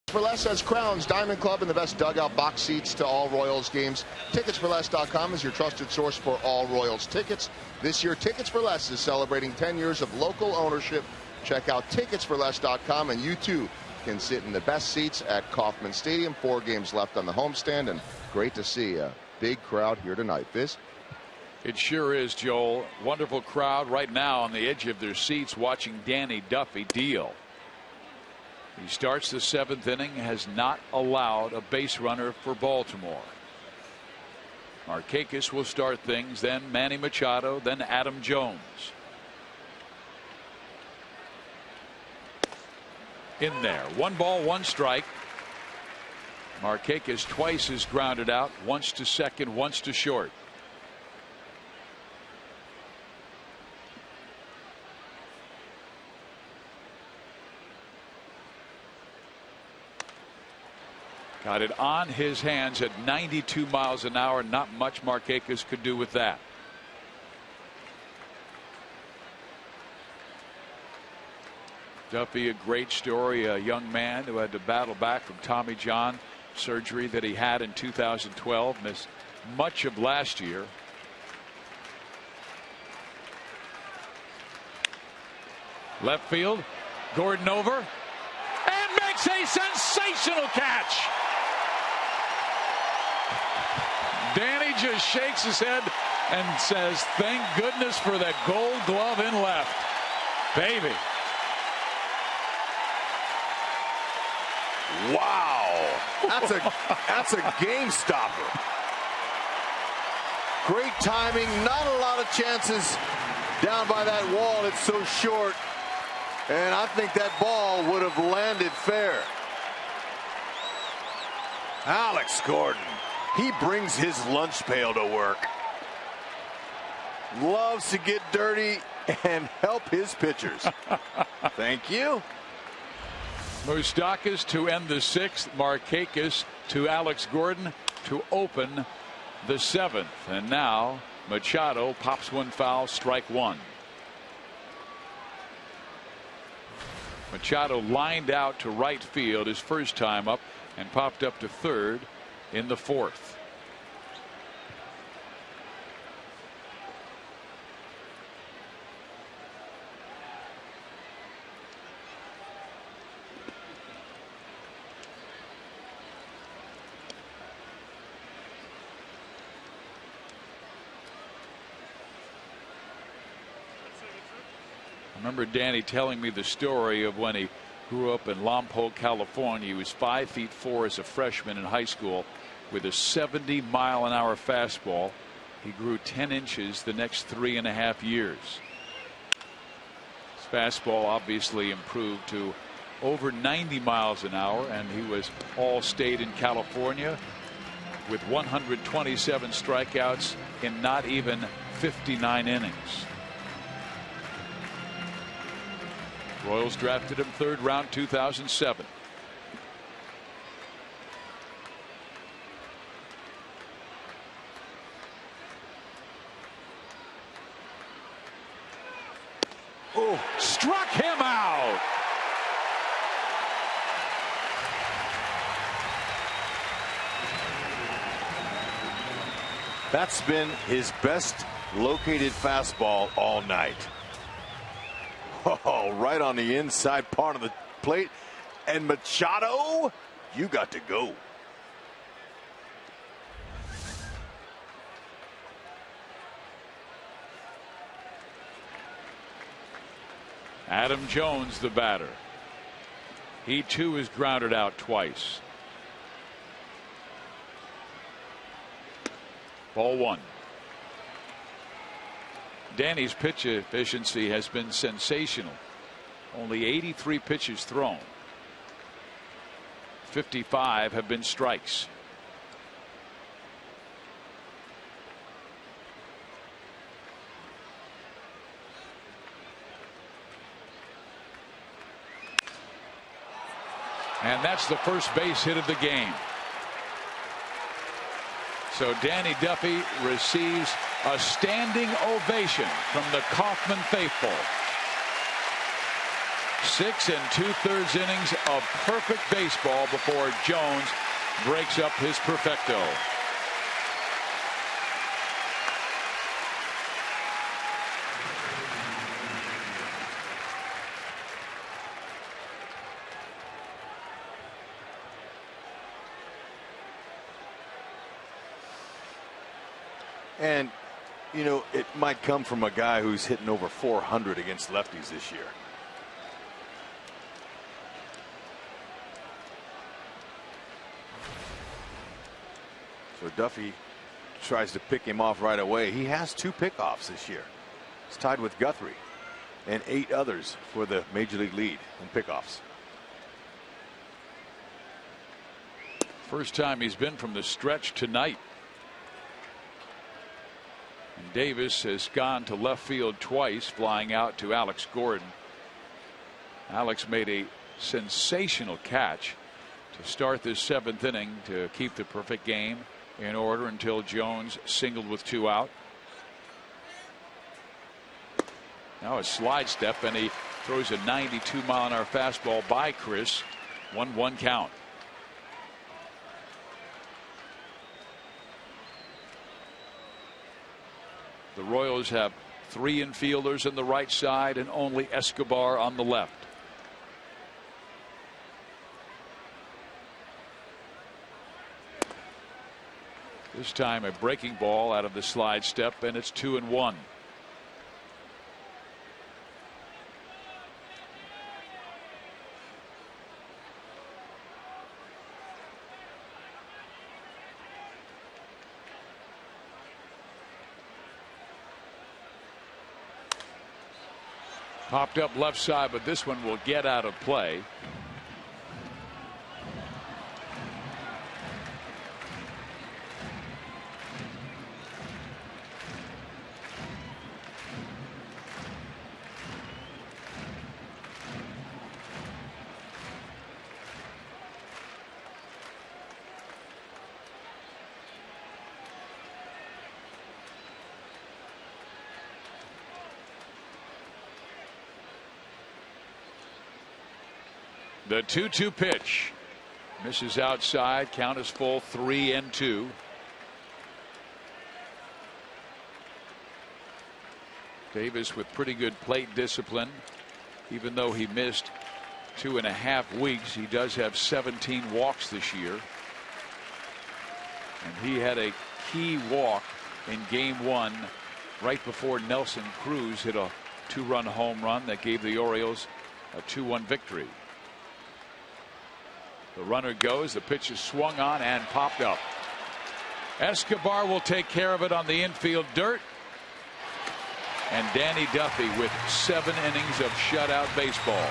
For Less has Crown's Diamond Club and the best dugout box seats to all Royals games. Ticketsforless.com is your trusted source for all Royals tickets. This year, Tickets for Less is celebrating 10 years of local ownership. Check out ticketsforless.com and you too can sit in the best seats at Kauffman Stadium. 4 games left on the homestand, and great to see a big crowd here tonight. Fizz? It sure is, Joel. Wonderful crowd right now on the edge of their seats watching Danny Duffy deal. He starts the 7th inning, has not allowed a base runner for Baltimore. Markakis will start things, then Manny Machado, then Adam Jones. In there, 1 ball, 1 strike. Markakis twice is grounded out, once to second, once to short. Got it on his hands at 92 miles an hour. Not much Markakis could do with that. Duffy, a great story, a young man who had to battle back from Tommy John surgery that he had in 2012, missed much of last year. Left field, Gordon over and makes a sensational catch. Danny just shakes his head and says, thank goodness for that gold glove in left. Baby. Wow. That's a game stopper. Great timing. Not a lot of chances down by that wall. It's so short. And I think that ball would have landed fair. Alex Gordon, he brings his lunch pail to work. Loves to get dirty and help his pitchers. Thank you. Moustakas to end the 6th. Markakis to Alex Gordon to open the 7th. And now Machado pops one foul, strike one. Machado lined out to right field his first time up and popped up to third in the 4th. I remember Danny telling me the story of when he grew up in Lompoc, California. He was 5'4" as a freshman in high school with a 70-mile-an-hour fastball. He grew 10 inches the next 3.5 years. His fastball obviously improved to over 90 miles an hour, and he was all-state in California with 127 strikeouts in not even 59 innings. Royals drafted him 3rd round 2007. Oh, struck him out. That's been his best located fastball all night. Oh, right on the inside part of the plate. And Machado, you got to go. Adam Jones, the batter. He too is grounded out twice. Ball one. Danny's pitch efficiency has been sensational. Only 83 pitches thrown. 55 have been strikes. And that's the first base hit of the game. So Danny Duffy receives a standing ovation from the Kauffman faithful. 6 2/3 innings of perfect baseball before Jones breaks up his perfecto. And, you know, it might come from a guy who's hitting over 400 against lefties this year. So Duffy tries to pick him off right away. He has 2 pickoffs this year. He's tied with Guthrie and 8 others for the major league lead in pickoffs. First time he's been from the stretch tonight. And Davis has gone to left field twice, flying out to Alex Gordon. Alex made a sensational catch to start this 7th inning to keep the perfect game in order until Jones singled with 2 out. Now a slide step, and he throws a 92-mile-an-hour fastball by Chris. 1-1 count. The Royals have 3 infielders on the right side and only Escobar on the left. This time a breaking ball out of the slide step, and it's 2-1. Popped up left side, but this one will get out of play. The 2-2 pitch. Misses outside. Count is full, 3-2. Davis with pretty good plate discipline. Even though he missed 2.5 weeks, he does have 17 walks this year. And he had a key walk in game 1 right before Nelson Cruz hit a 2-run home run that gave the Orioles a 2-1 victory. The runner goes. The pitch is swung on and popped up. Escobar will take care of it on the infield dirt. And Danny Duffy with 7 innings of shutout baseball.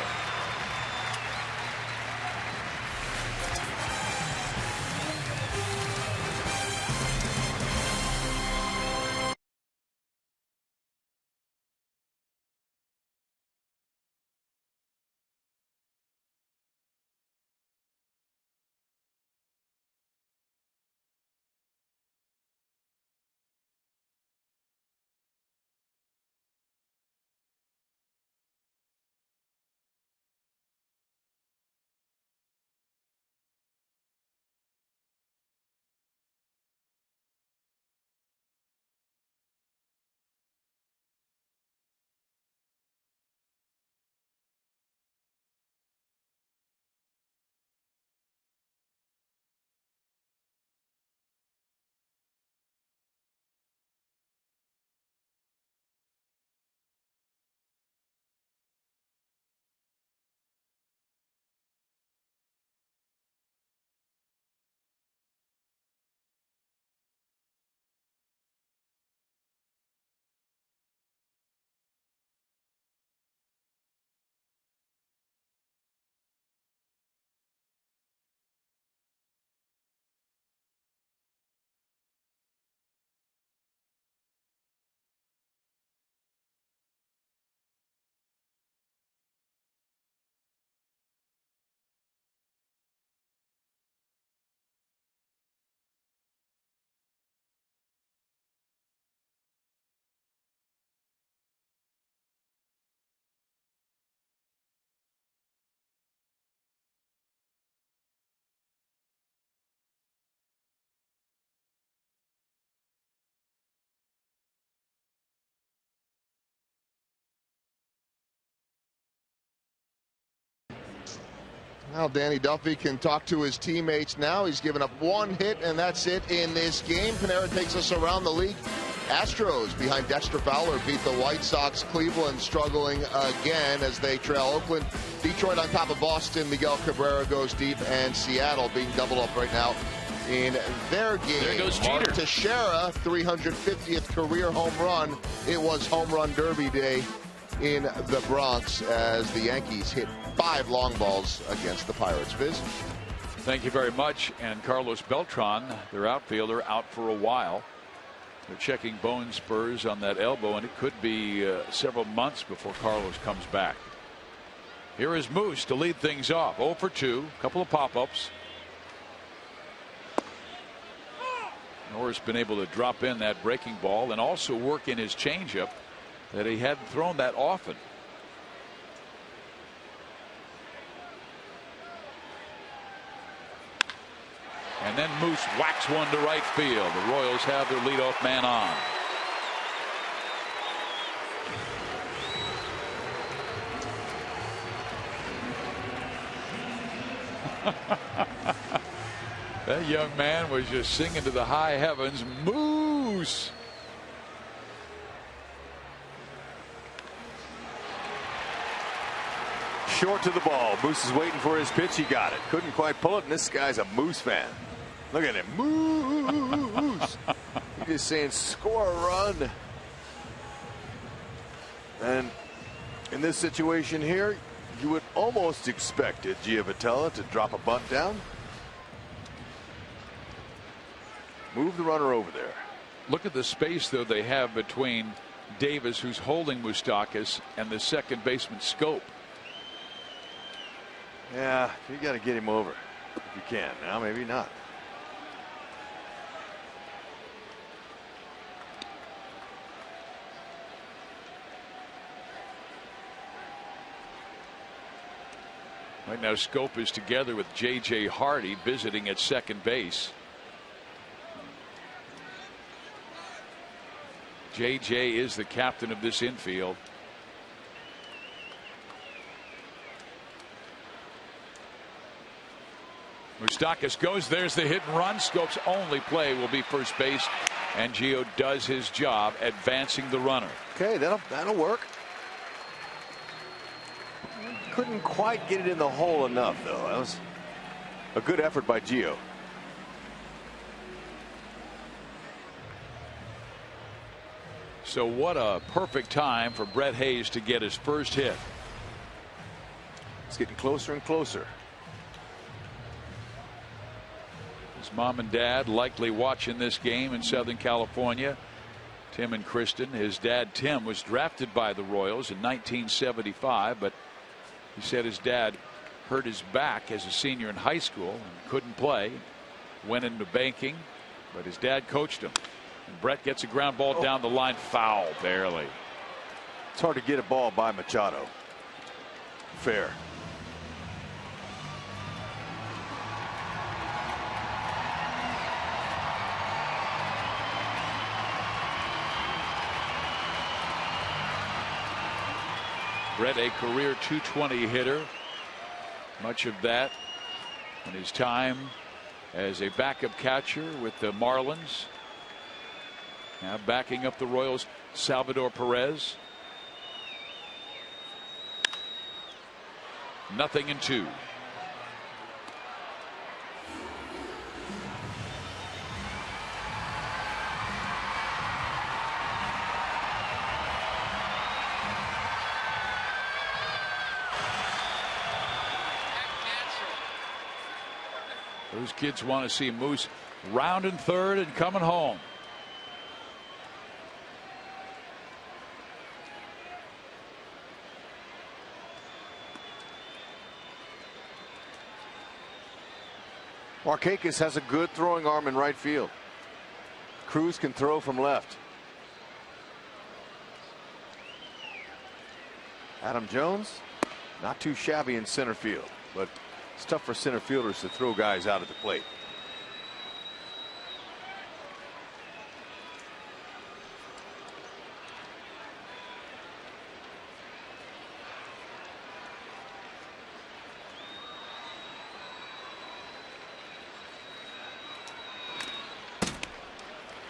Well, Danny Duffy can talk to his teammates now. He's given up 1 hit, and that's it in this game. Panera takes us around the league. Astros behind Dexter Fowler beat the White Sox. Cleveland struggling again as they trail Oakland. Detroit on top of Boston. Miguel Cabrera goes deep, and Seattle being doubled up right now in their game. There goes Mark Jeter. Teixeira, 350th career home run. It was home run derby day in the Bronx as the Yankees hit 5 long balls against the Pirates. Viz? Thank you very much. And Carlos Beltran, their outfielder, out for a while. They're checking bone spurs on that elbow, and it could be several months before Carlos comes back. Here is Moose to lead things off. 0 for 2, couple of pop-ups. Norris been able to drop in that breaking ball and also work in his changeup that he hadn't thrown that often. And then Moose whacks one to right field. The Royals have their leadoff man on. That young man was just singing to the high heavens. Moose. Short to the ball. Moose is waiting for his pitch. He got it. Couldn't quite pull it, and this guy's a Moose fan. Look at him. Moose. He's just saying, score a run. And in this situation here, you would almost expect it, Giavotella, to drop a bunt down. Move the runner over there. Look at the space, though, they have between Davis, who's holding Moustakas, and the second baseman Scope. Yeah, you got to get him over if you can. Now, maybe not. Right now, Scope is together with J.J. Hardy visiting at second base. J.J. is the captain of this infield. Moustakas goes. There's the hit and run. Scope's only play will be first base, and Gio does his job advancing the runner. Okay, that'll work. Couldn't quite get it in the hole enough, though. That was a good effort by Gio. So what a perfect time for Brett Hayes to get his first hit. It's getting closer and closer. His mom and dad likely watching this game in Southern California. Tim and Kristen. His dad Tim was drafted by the Royals in 1975, but he said his dad hurt his back as a senior in high school and couldn't play. Went into banking, but his dad coached him. And Brett gets a ground ball down the line, foul, barely. It's hard to get a ball by Machado. Fair. Brett, a career .220 hitter. Much of that in his time as a backup catcher with the Marlins. Now backing up the Royals, Salvador Perez. 0-2. Those kids want to see Moose rounding third and coming home. Markakis has a good throwing arm in right field. CRUZ can throw from left. Adam Jones, not too shabby in center field, but it's tough for center fielders to throw guys out at the plate.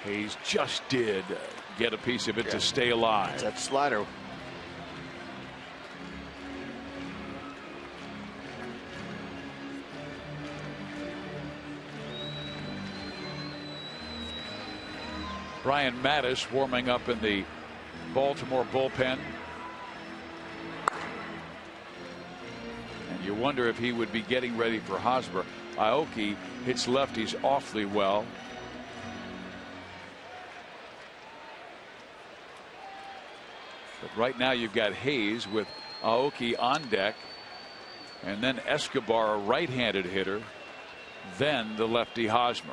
Hayes just did get a piece of it to stay alive. That slider. Brian Mattis warming up in the Baltimore bullpen. And you wonder if he would be getting ready for Hosmer. Aoki hits lefties awfully well. But right now you've got Hayes with Aoki on deck, and then Escobar, a right-handed hitter, then the lefty Hosmer.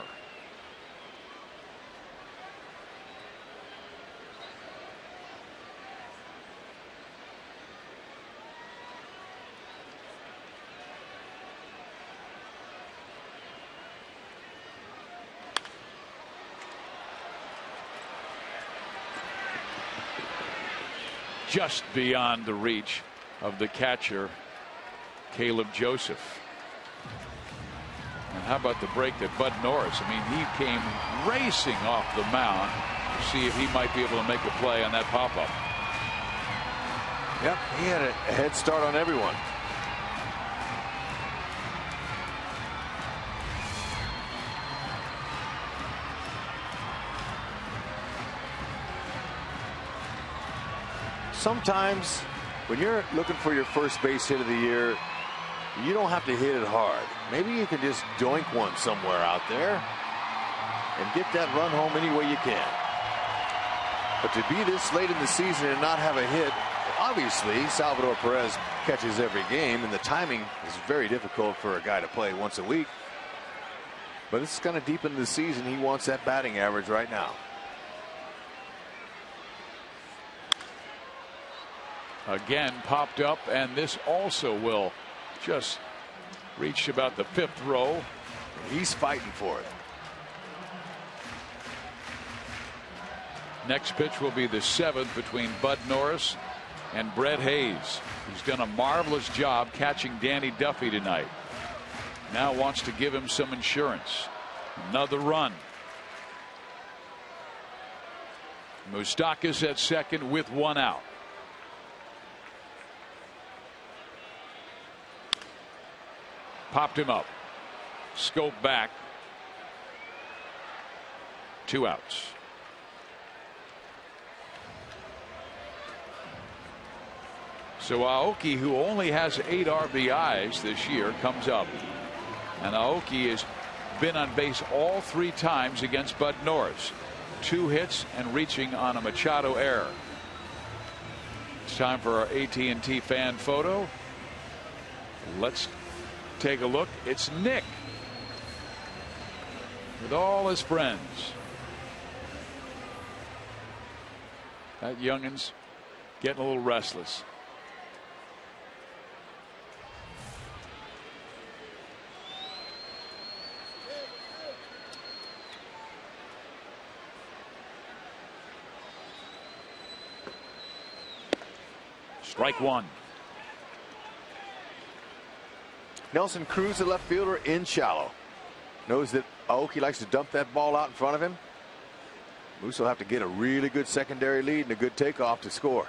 Just beyond the reach of the catcher, Caleb Joseph. And how about the break that Bud Norris? I mean, he came racing off the mound to see if he might be able to make a play on that pop-up. Yep, he had a head start on everyone. Sometimes when you're looking for your first base hit of the year, you don't have to hit it hard. Maybe you can just doink one somewhere out there and get that run home any way you can. But to be this late in the season and not have a hit, obviously Salvador Perez catches every game, and the timing is very difficult for a guy to play once a week. But it's kind of deep into the season. He wants that batting average right now. Again popped up, and this also will just Reached about the 5th row. He's fighting for it. Next pitch will be the 7th between Bud Norris and Brett Hayes, who's done a marvelous job catching Danny Duffy tonight. Now wants to give him some insurance. Another run. Moustakas at second with 1 out. Popped him up. Scope back. 2 outs. So Aoki, who only has 8 RBIs this year, comes up. And Aoki has been on base all 3 times against Bud Norris. 2 hits and reaching on a Machado error. It's time for our AT&T fan photo. Let's take a look. It's Nick with all his friends. That youngin's getting a little restless. Strike 1. Nelson Cruz, the left fielder, in shallow. Knows that Aoki likes to dump that ball out in front of him. Moose will have to get a really good secondary lead and a good takeoff to score.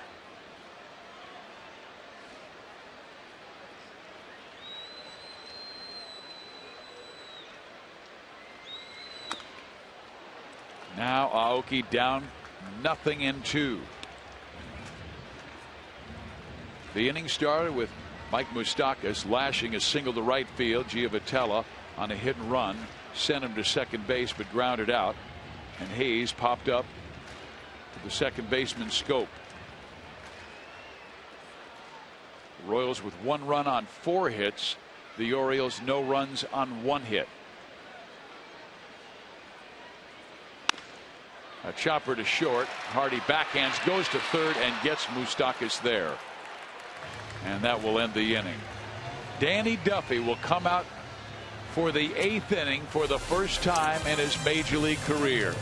Now Aoki down 0-2. The inning started with Mike Moustakas lashing a single to right field. Giovitella on a hit and run sent him to second base but grounded out, and Hayes popped up to the second baseman's scope. Royals with 1 run on 4 hits. The Orioles no runs on 1 hit. A chopper to short. Hardy backhands, goes to third and gets Moustakas there. And that will end the inning. Danny Duffy will come out for the 8th inning for the first time in his major league career.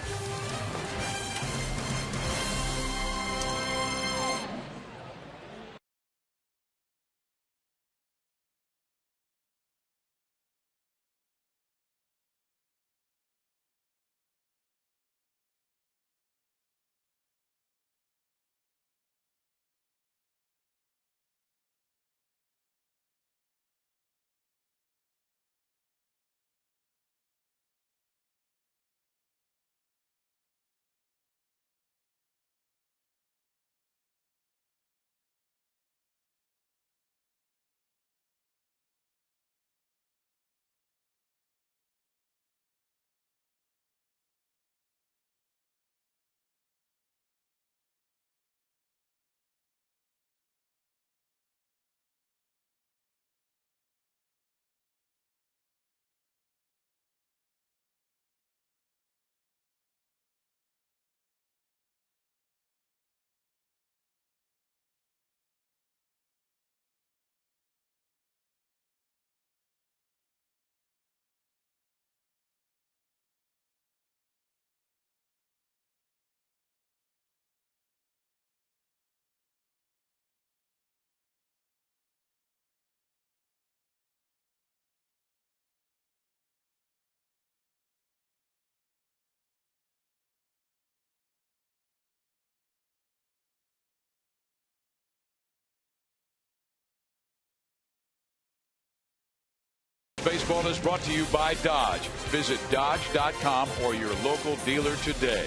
Baseball is brought to you by Dodge. Visit Dodge.com or your local dealer today.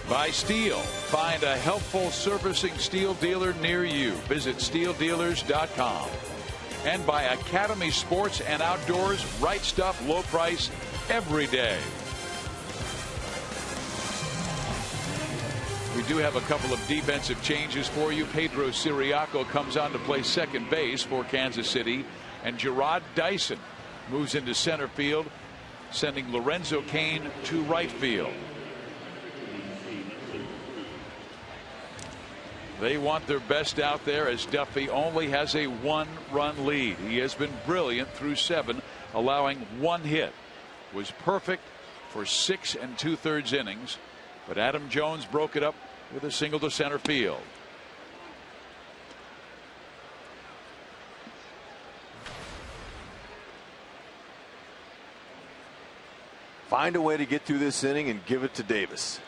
By Steel. Find a helpful servicing Steel dealer near you. Visit SteelDealers.com. And by Academy Sports and Outdoors. Right stuff, low price, every day. We do have a couple of defensive changes for you. Pedro Siriaco comes on to play second base for Kansas City. And Gerard Dyson moves into center field, sending Lorenzo Cain to right field. They want their best out there as Duffy only has a 1-run lead. He has been brilliant through 7, allowing 1 hit. Was perfect for 6 2/3 innings, but Adam Jones broke it up with a single to center field. Find a way to get through this inning and give it to Davis.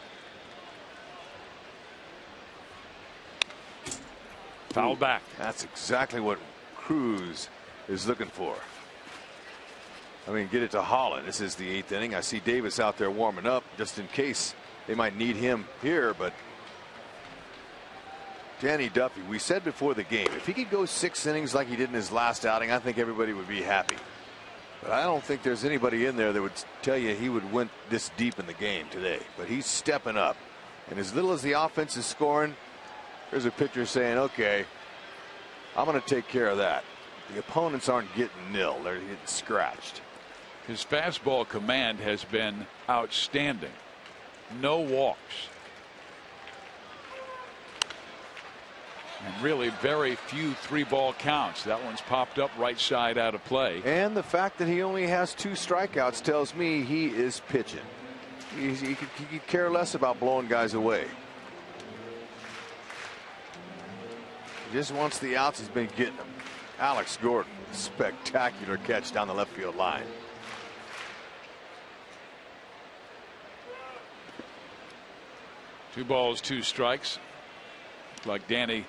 Foul back. That's exactly what CRUZ is looking for. I mean, get it to Holland. This is the 8th inning. I see Davis out there warming up just in case they might need him here. But Danny Duffy, we said before the game, if he could go 6 innings like he did in his last outing, I think everybody would be happy. But I don't think there's anybody in there that would tell you he would win this deep in the game today. But he's stepping up. And as little as the offense is scoring, there's a pitcher saying, okay, I'm going to take care of that. The opponents aren't getting nil. They're getting scratched. His fastball command has been outstanding. No walks. And really very few 3-ball counts. That one's popped up right side out of play. And the fact that he only has 2 strikeouts tells me he is pitching. He could care less about blowing guys away. He just wants the outs. He's been getting them. Alex Gordon, spectacular catch down the left field line. Two balls, 2 strikes. Like Danny,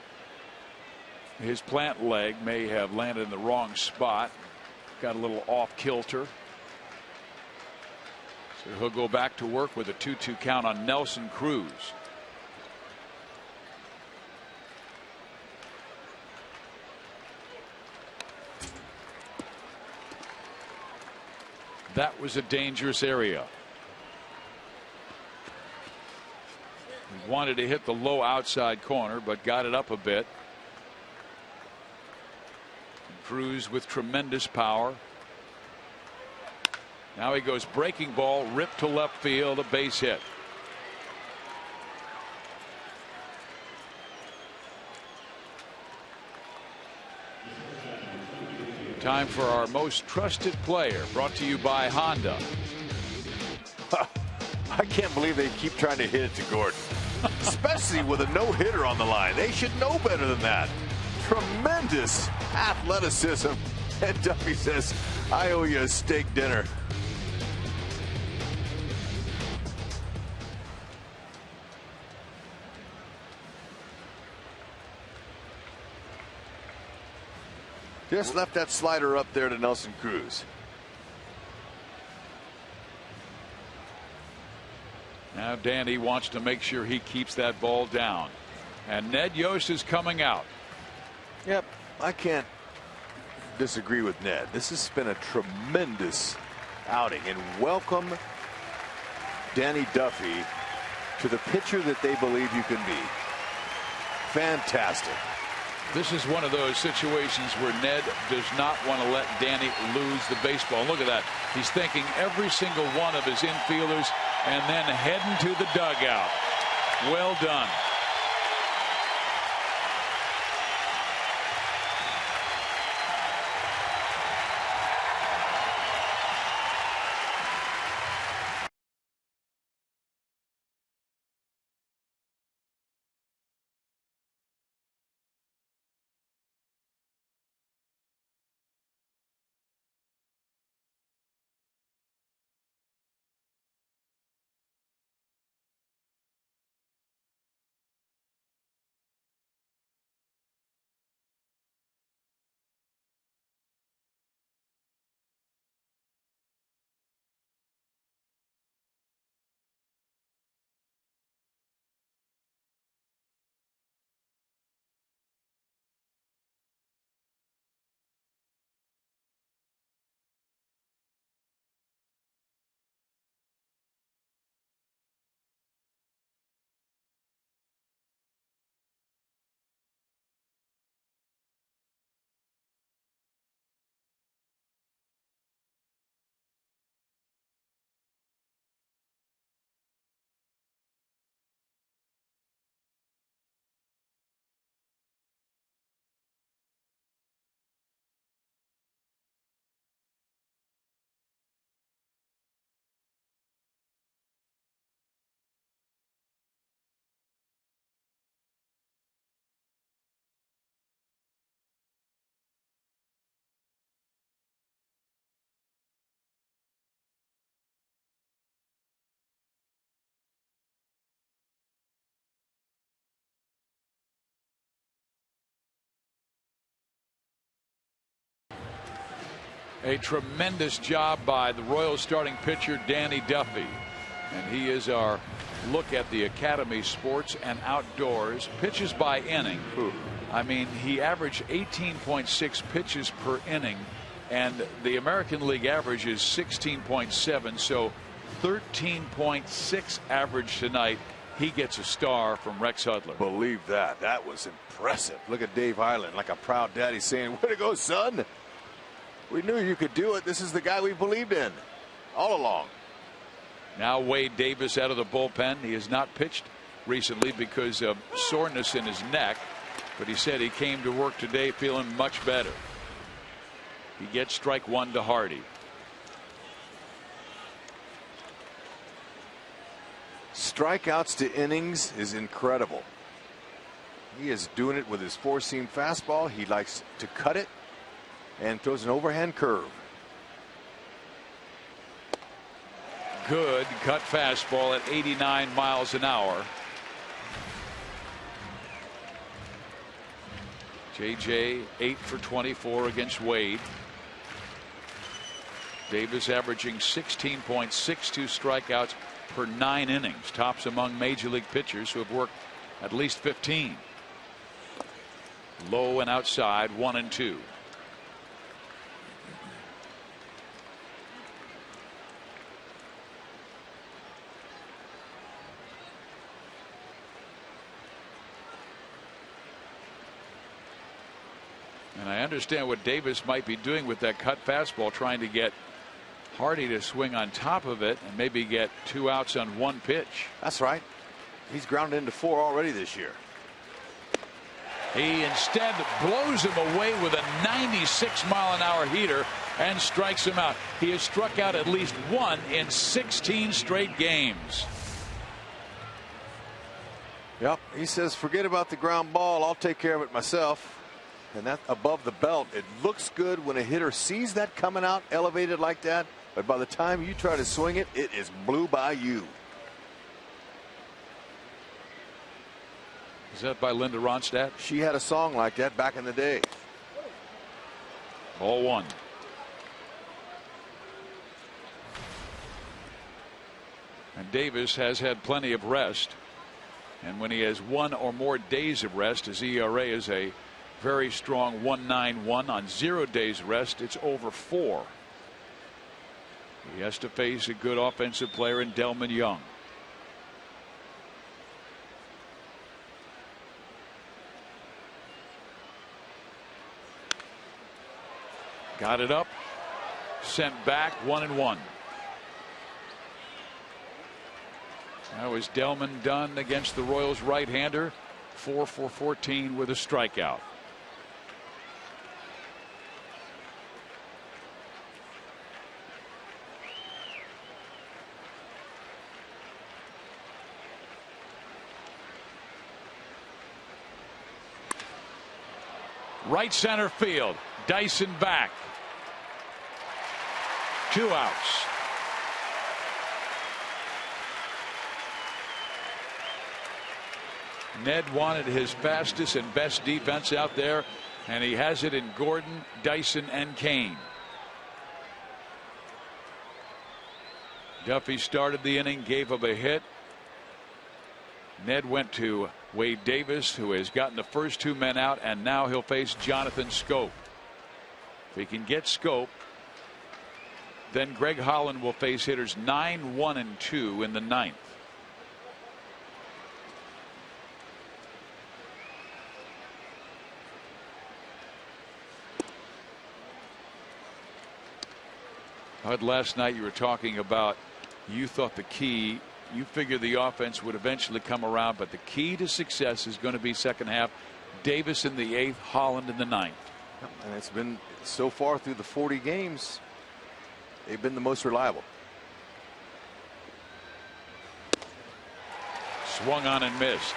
his plant leg may have landed in the wrong spot. Got a little off kilter. So he'll go back to work with a 2-2 count on Nelson Cruz. That was a dangerous area. He wanted to hit the low outside corner, but got it up a bit. Cruz with tremendous power. Now he goes breaking ball, ripped to left field, a base hit. Time for our most trusted player, brought to you by Honda. I can't believe they keep trying to hit it to Gordon, especially with a no-hitter on the line. They should know better than that. Tremendous athleticism. And Duffy says, I owe you a steak dinner. Just left that slider up there to Nelson Cruz. Now Danny wants to make sure he keeps that ball down. And Ned Yost is coming out. Yep, I can't disagree with Ned. This has been a tremendous outing, and welcome Danny Duffy to the pitcher that they believe you can be. Fantastic. This is one of those situations where Ned does not want to let Danny lose the baseball. Look at that. He's thanking every single one of his infielders and then heading to the dugout. Well done. A tremendous job by the Royals starting pitcher Danny Duffy. And he is our look at the Academy Sports and Outdoors pitches by inning. I mean, he averaged 18.6 pitches per inning, and the American League average is 16.7, so 13.6 average tonight. He gets a star from Rex Hudler. Believe that. That was impressive. Look at Dave Highland like a proud daddy saying, way to go, son. We knew you could do it. This is the guy we believed in all along. Now Wade Davis out of the bullpen. He has not pitched recently because of soreness in his neck, but he said he came to work today feeling much better. He gets strike one to Hardy. Strikeouts to innings is incredible. He is doing it with his four-seam fastball. He likes to cut it and throws an overhand curve. Good cut fastball at 89 miles an hour. JJ 8 for 24 against Wade. Davis averaging 16.62 strikeouts per 9 innings, tops among major league pitchers who have worked at least 15. Low and outside, 1-2. And I understand what Davis might be doing with that cut fastball, trying to get Hardy to swing on top of it and maybe get 2 outs on 1 pitch. That's right. He's grounded into 4 already this year. He instead blows him away with a 96-mile-an-hour heater and strikes him out. He has struck out at least 1 in 16 straight games. Yep, he says, forget about the ground ball. I'll take care of it myself. And that above the belt, it looks good when a hitter sees that coming out elevated like that. But by the time you try to swing it, it is blew by you. Is that by Linda Ronstadt? She had a song like that back in the day. Ball 1. And Davis has had plenty of rest. And when he has 1 or more days of rest, his ERA is a very strong 1.91. On 0 days rest, it's over 4. He has to face a good offensive player in Delman Young. Got it up, sent back, 1-1. Now is Delman done against the Royals right-hander? 4 for 14 with a strikeout. Right center field. Dyson back. 2 outs. Ned wanted his fastest and best defense out there, and he has it in Gordon, Dyson, and CAIN. Duffy started the inning, gave up a hit. Ned went to Wade Davis, who has gotten the first 2 men out, and now he'll face Jonathan Scope. If he can get Scope, then Greg Holland will face hitters 9, 1, and 2 in the 9th. Hud, last night you were talking about, you thought the key, you figured the offense would eventually come around, but the key to success is going to be second half. Davis in the 8th, Holland in the 9th. And it's been so far through the 40 games, they've been the most reliable. Swung on and missed.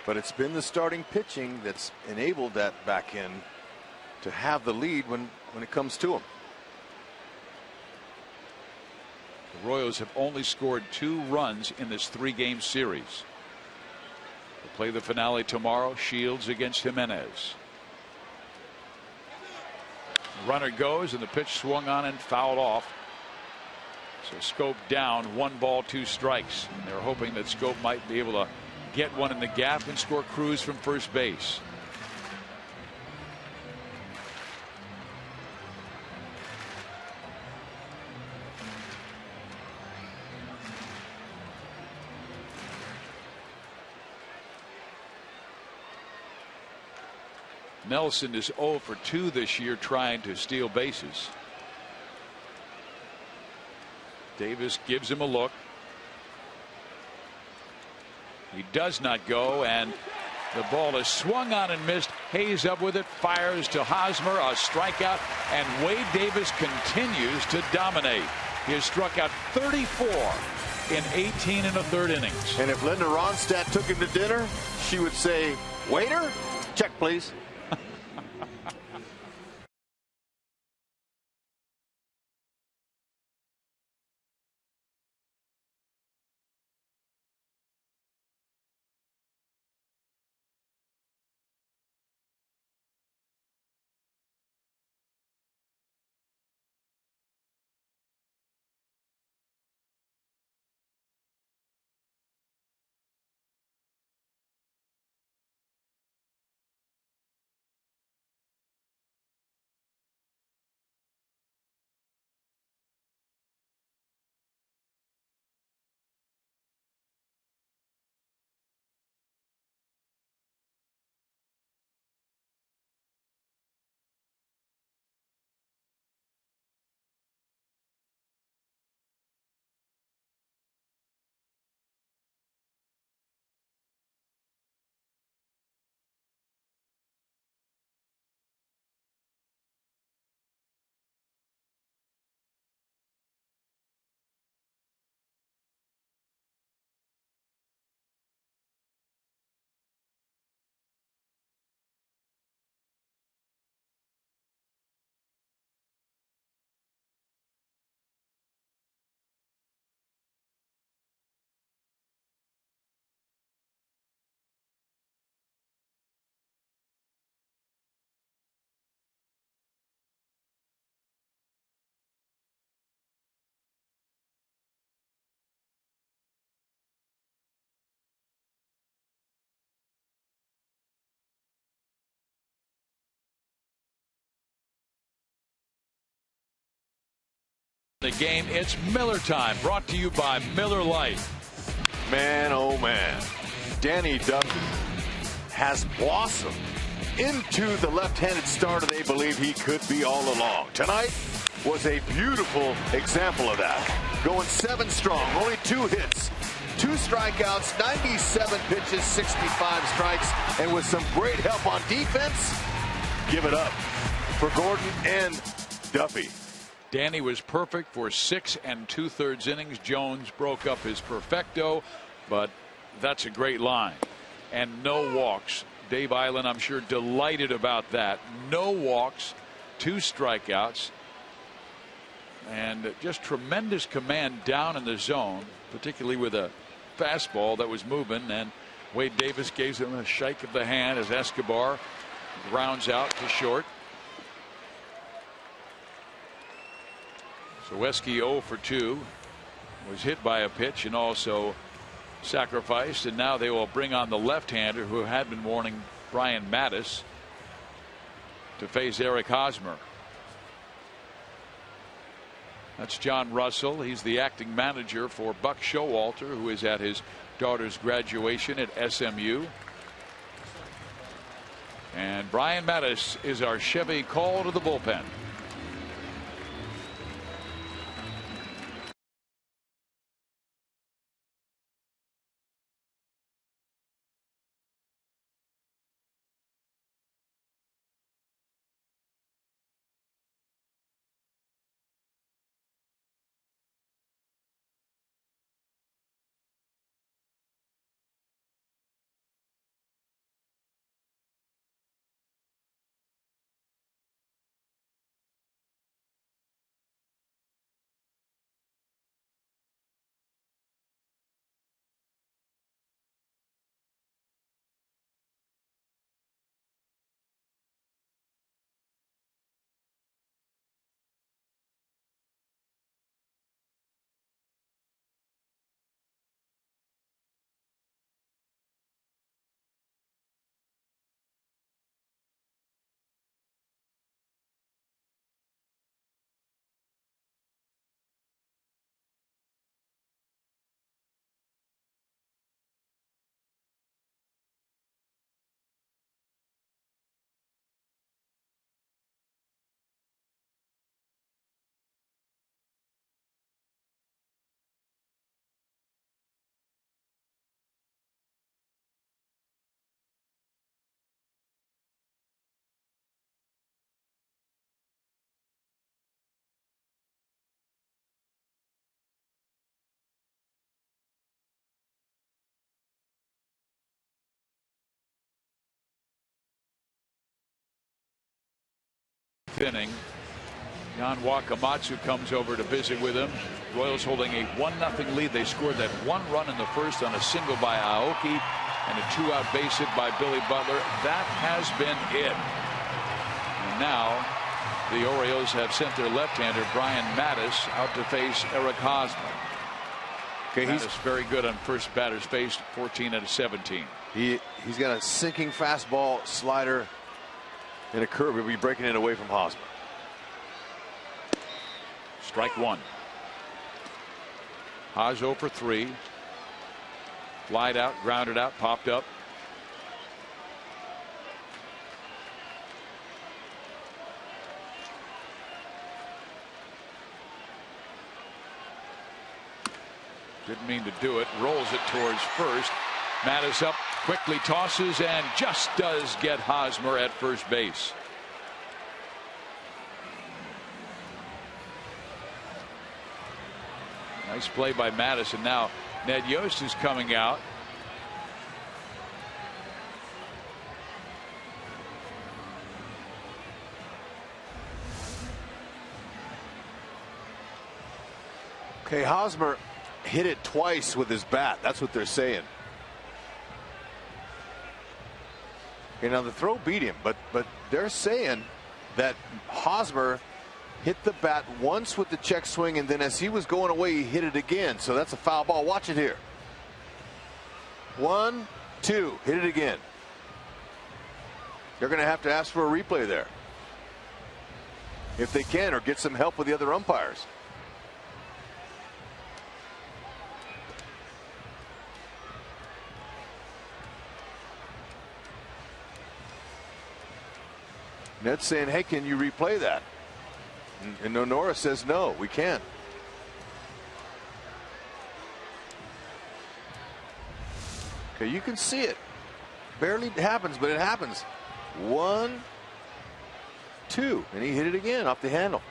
But it's been the starting pitching that's enabled that back end to have the lead when it comes to them. The Royals have only scored 2 runs in this 3-game series. They'll play the finale tomorrow. Shields against Jimenez. Runner goes, and the pitch swung on and fouled off. So Schoop down, 1 ball, 2 strikes. And they're hoping that Schoop might be able to get one in the gap and score CRUZ from first base. Nelson is 0 for 2 this year trying to steal bases. Davis gives him a look. He does not go, and the ball is swung on and missed. Hayes up with it, fires to Hosmer, a strikeout, and Wade Davis continues to dominate. He has struck out 34 in 18 1/3 innings. And if Linda Ronstadt took him to dinner, she would say, "Waiter, check please." The game, it's Miller time, brought to you by Miller Lite. Man, oh man, Danny Duffy has blossomed into the left-handed starter they believe he could be all along. Tonight was a beautiful example of that. Going 7 strong, only 2 hits, 2 strikeouts, 97 pitches, 65 strikes, and with some great help on defense, give it up for Gordon and Duffy. Danny was perfect for 6 2/3 innings. Jones broke up his perfecto, but that's a great line. And no walks. Dave Island, I'm sure, delighted about that. No walks, 2 strikeouts, and just tremendous command down in the zone, particularly with a fastball that was moving. And Wade Davis gives him a shake of the hand as Escobar grounds out to short. So Wesky 0 for 2, was hit by a pitch and also sacrificed, and now they will bring on the left-hander who had been warning Brian Mattis to face Eric Hosmer. That's John Russell. He's the acting manager for Buck Showalter, who is at his daughter's graduation at SMU. And Brian Mattis is our Chevy call to the bullpen. 9th inning. Jan Wakamatsu comes over to visit with him. Royals holding a 1-0 lead. They scored that 1 run in the first on a single by Aoki and a 2-out base hit by Billy Butler. That has been it. And now the Orioles have sent their left-hander Brian Mattis out to face Eric Hosmer. Okay, he's very good on first batters faced, 14 out of 17. He's got a sinking fastball, slider, and a curve. He'll be breaking it away from Hosmer. Strike one. Haas 0 for 3. Flied out, grounded out, popped up. Didn't mean to do it. Rolls it towards first. Mattis up, quickly tosses, and just does get Hosmer at first base. Nice play by Mattis, and now Ned Yost is coming out. Okay, Hosmer hit it twice with his bat. That's what they're saying. Okay, now the throw beat him, but they're saying that Hosmer hit the bat once with the check swing, and then as he was going away, he hit it again. So that's a foul ball. Watch it here. 1, 2, hit it again. They're going to have to ask for a replay there, if they can, or get some help with the other umpires. Ned's saying, hey, can you replay that? And Nonora says, no, we can't. Okay, you can see it. Barely happens, but it happens. 1, 2, and he hit it again off the handle.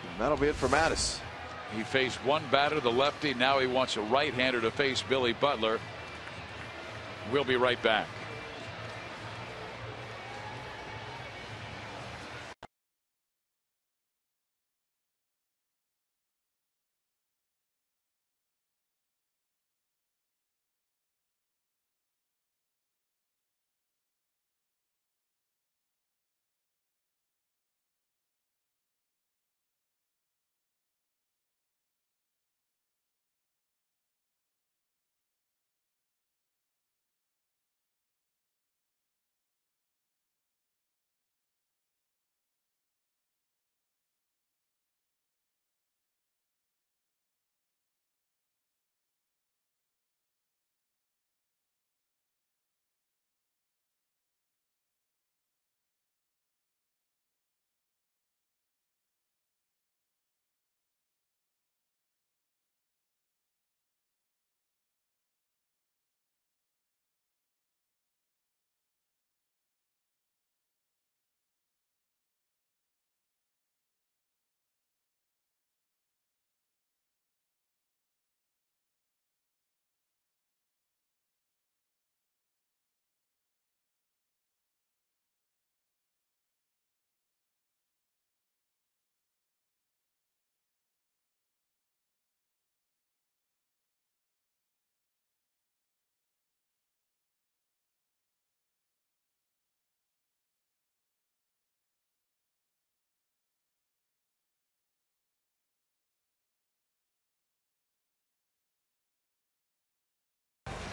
And that'll be it for Mattis. He faced one batter, the lefty. Now he wants a right-hander to face Billy Butler. We'll be right back.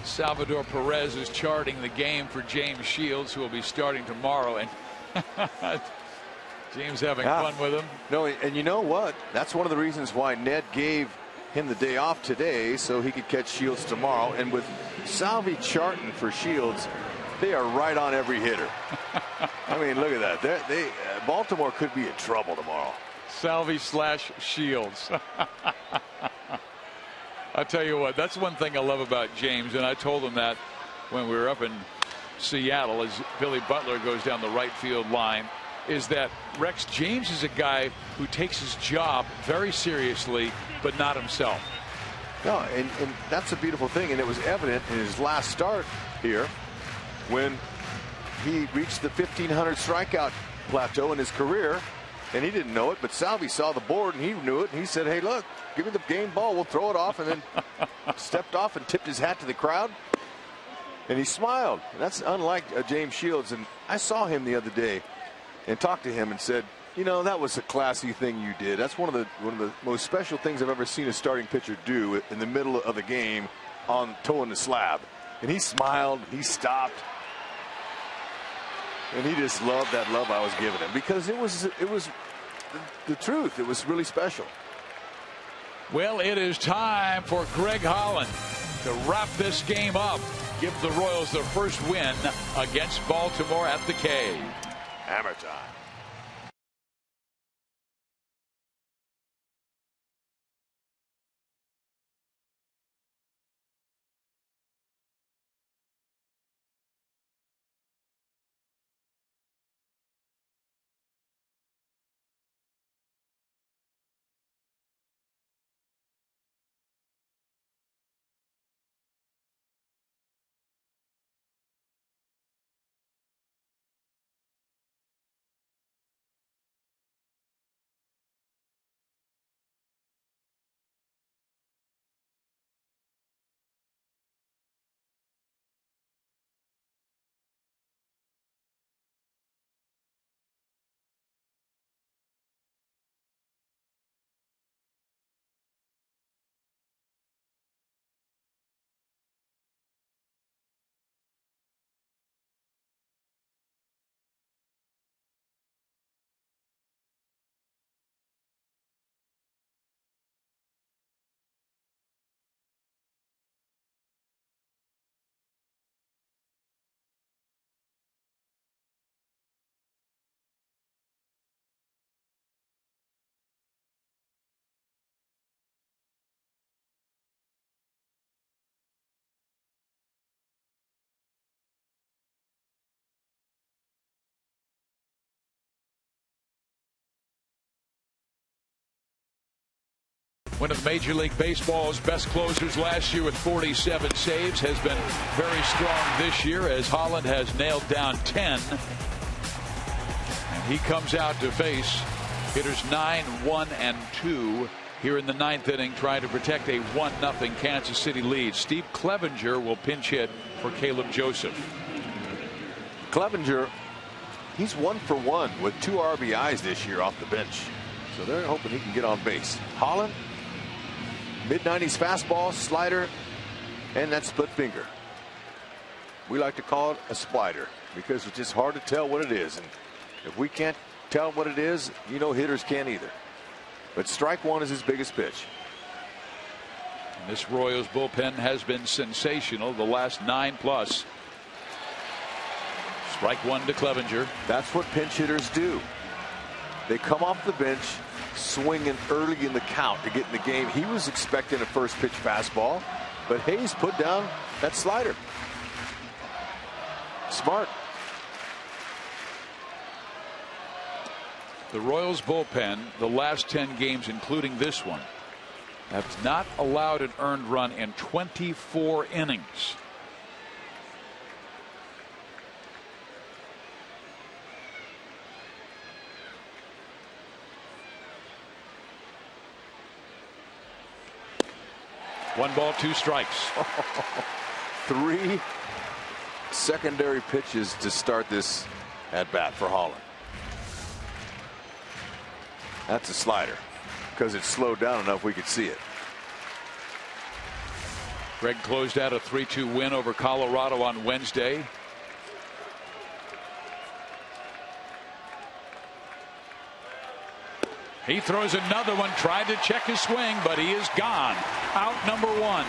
Salvador Perez is charting the game for James Shields, who will be starting tomorrow, and James having fun with him. No, and you know what? That's one of the reasons why Ned gave him the day off today, so he could catch Shields tomorrow. And with Salvi charting for Shields, they are right on every hitter. I mean, look at that. Baltimore could be in trouble tomorrow. Salvi / Shields. I'll tell you what, that's one thing I love about James, and I told him that when we were up in Seattle as Billy Butler goes down the right field line, is that Rex James is a guy who takes his job very seriously, but not himself. No, and that's a beautiful thing, and it was evident in his last start here when he reached the 1,500 strikeout plateau in his career, and he didn't know it, but Salvi saw the board and he knew it, and he said, hey, look, give me the game ball, we'll throw it off, and then stepped off and tipped his hat to the crowd, and he smiled. That's unlike James Shields, and I saw him the other day and talked to him and said, you know, that was a classy thing you did. That's one of the most special things I've ever seen a starting pitcher do in the middle of the game on toeing the slab. And he smiled, he stopped, and he just loved that love I was giving him, because it was the truth. It was really special. Well, it is time for Greg Holland to wrap this game up, give the Royals their first win against Baltimore at the K. Hammer time. One of Major League Baseball's best closers last year with 47 saves has been very strong this year, as Holland has nailed down 10. And he comes out to face hitters 9, 1, and 2 here in the ninth inning, trying to protect a 1-0 Kansas City lead. Steve Clevenger will pinch hit for Caleb Joseph. Clevenger, he's 1 for 1 with 2 RBIs this year off the bench. So they're hoping he can get on base. Holland, mid-90s fastball, slider, and that split finger. We like to call it a splitter because it's just hard to tell what it is. And if we can't tell what it is, you know hitters can't either. But strike one is his biggest pitch. And this Royals bullpen has been sensational the last 9+. Strike one to Clevenger. That's what pinch hitters do. They come off the bench swinging early in the count to get in the game. He was expecting a first pitch fastball, but Hayes put down that slider. Smart. The Royals bullpen, the last 10 games, including this one, have not allowed an earned run in 24 innings. One ball, 2 strikes. 3 secondary pitches to start this at bat for Holland. That's a slider because it slowed down enough we could see it. Greg closed out a 3-2 win over Colorado on Wednesday. He throws another one, tried to check his swing, but he is gone. Out number 1.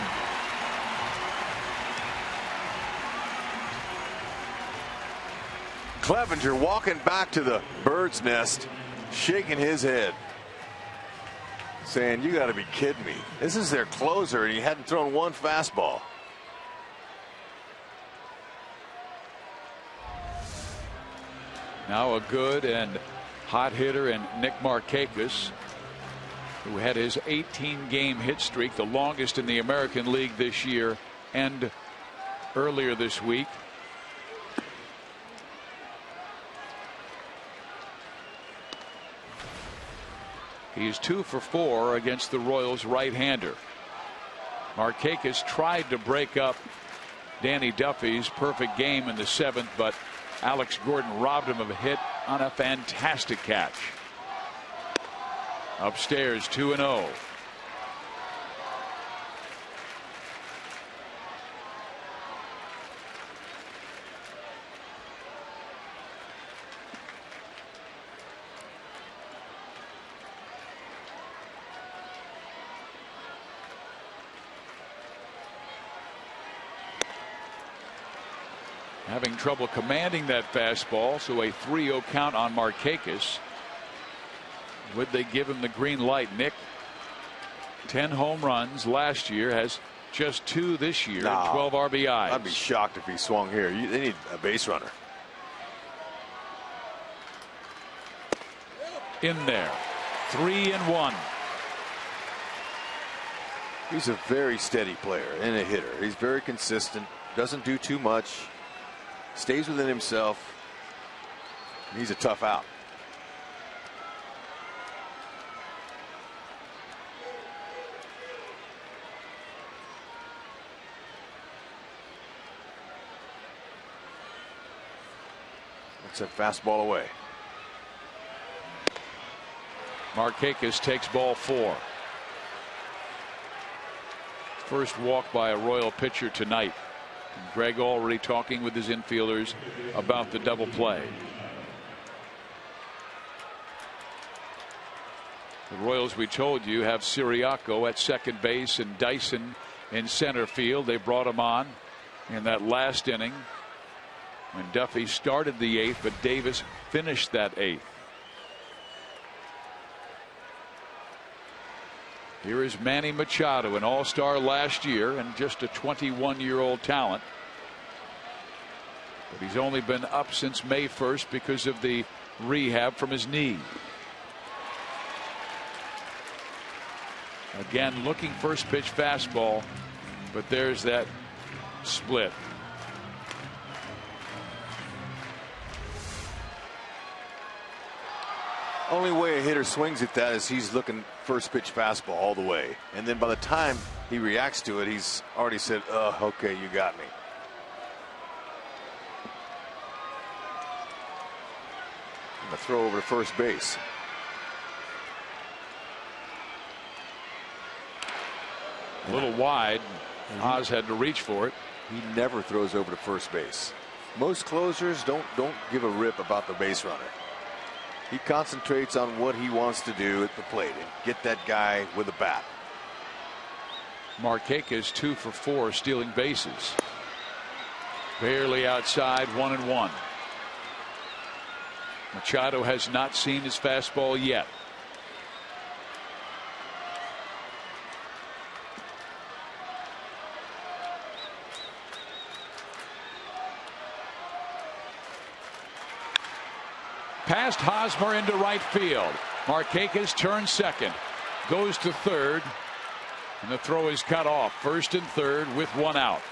Clevenger walking back to the bird's nest, shaking his head, saying, you got to be kidding me. This is their closer, and he hadn't thrown one fastball. Now a good and hot hitter in Nick Markakis. who had his 18-game hit streak, the longest in the American League this year, and earlier this week. He's 2 for 4 against the Royals right-hander. Markakis tried to break up Danny Duffy's perfect game in the 7th, but Alex Gordon robbed him of a hit on a fantastic catch. Upstairs 2-0. Having trouble commanding that fastball, so a 3-0 count on Markakis. Would they give him the green light, Nick? 10 home runs last year, has just 2 this year, 12 RBIs. I'd be shocked if he swung here. They need a base runner. In there, 3-1. He's a very steady player and a hitter. He's very consistent, doesn't do too much, stays within himself. He's a tough out. That's a fastball away. Markakis takes ball 4. First walk by a Royal pitcher tonight. And Greg already talking with his infielders about the double play. The Royals, we told you, have Siriaco at second base and Dyson in center field. They brought him on in that last inning when Duffy started the 8th, but Davis finished that 8th. Here is Manny Machado, an all-star last year and just a 21-year-old talent. But he's only been up since May 1st because of the rehab from his knee. Again, looking first pitch fastball, but there's that split. Only way a hitter swings at that is he's looking first pitch fastball all the way, and then by the time he reacts to it, he's already said, okay, you got me. I'm gonna throw over to first base. A little wide. Oz had to reach for it. He never throws over to first base. Most closers don't give a rip about the base runner. He concentrates on what he wants to do at the plate and get that guy with a bat. Markakis 2 for 4 stealing bases. Barely outside, 1-1. Machado has not seen his fastball yet. Past Hosmer into right field. Markakis turns second, goes to third, and the throw is cut off. First and third with 1 out.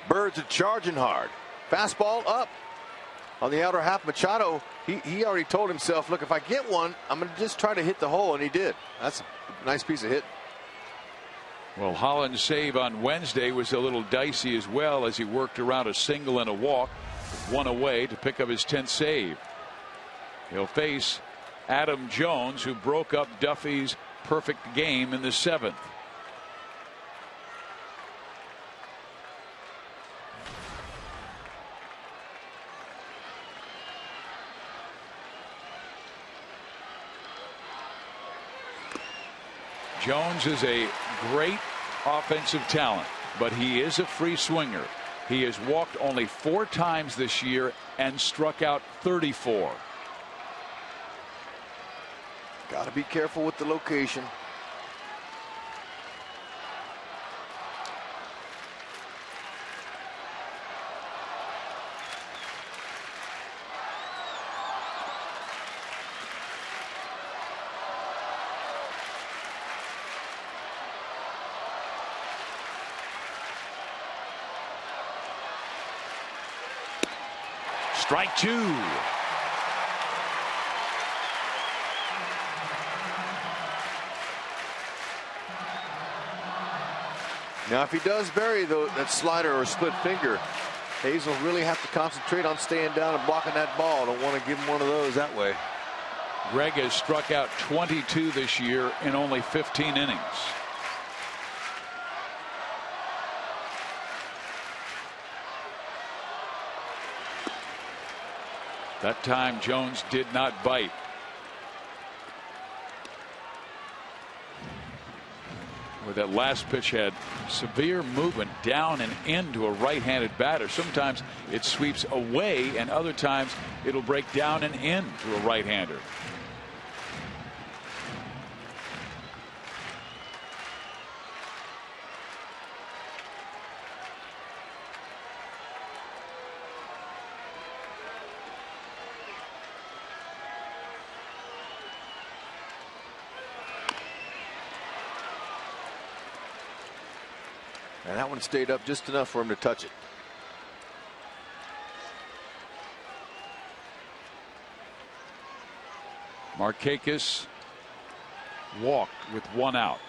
Birds are charging hard. Fastball up on the outer half. Machado, he already told himself, look, if I get one, I'm going to just try to hit the hole, and he did. That's a nice piece of hit. Well, Holland's save on Wednesday was a little dicey as well, as he worked around a single and a walk, 1 away to pick up his 10th save. He'll face Adam Jones, who broke up Duffy's perfect game in the 7th. Jones is a great offensive talent, but he is a free swinger. He has walked only 4 times this year and struck out 34. Got to be careful with the location. Strike two. Now, if he does bury that slider or split finger, Hayes will really have to concentrate on staying down and blocking that ball. Don't want to give him one of those that way. Greg has struck out 22 this year in only 15 innings. That time Jones did not bite. Where that last pitch had severe movement down and into a right-handed batter. Sometimes it sweeps away, and other times it'll break down and in to a right-hander. And that one stayed up just enough for him to touch it. Markakis walked with one out.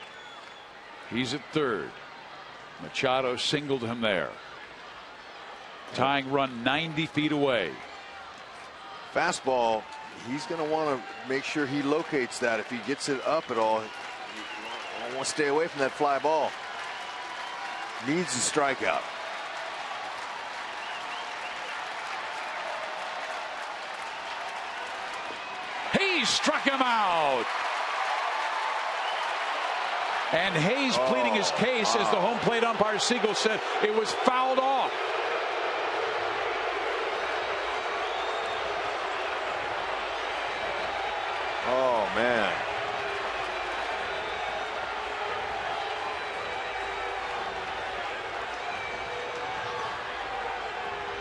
He's at third. Machado singled him there. Tying run 90 feet away. Fastball, he's going to want to make sure he locates that. If he gets it up at all, I want to stay away from that fly ball. Needs a strikeout. He struck him out. And Hayes pleading his case as the home plate umpire Siegel said it was fouled off. Oh, man.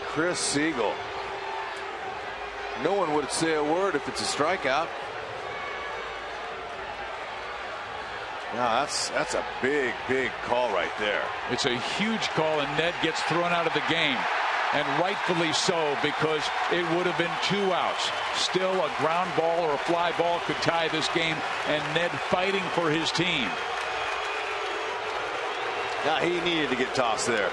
Chris Siegel. No one would say a word if it's a strikeout. Now that's a big call right there. It's a huge call, and Ned gets thrown out of the game, and rightfully so, because it would have been 2 outs. Still, a ground ball or a fly ball could tie this game, and Ned fighting for his team. Now he needed to get tossed there.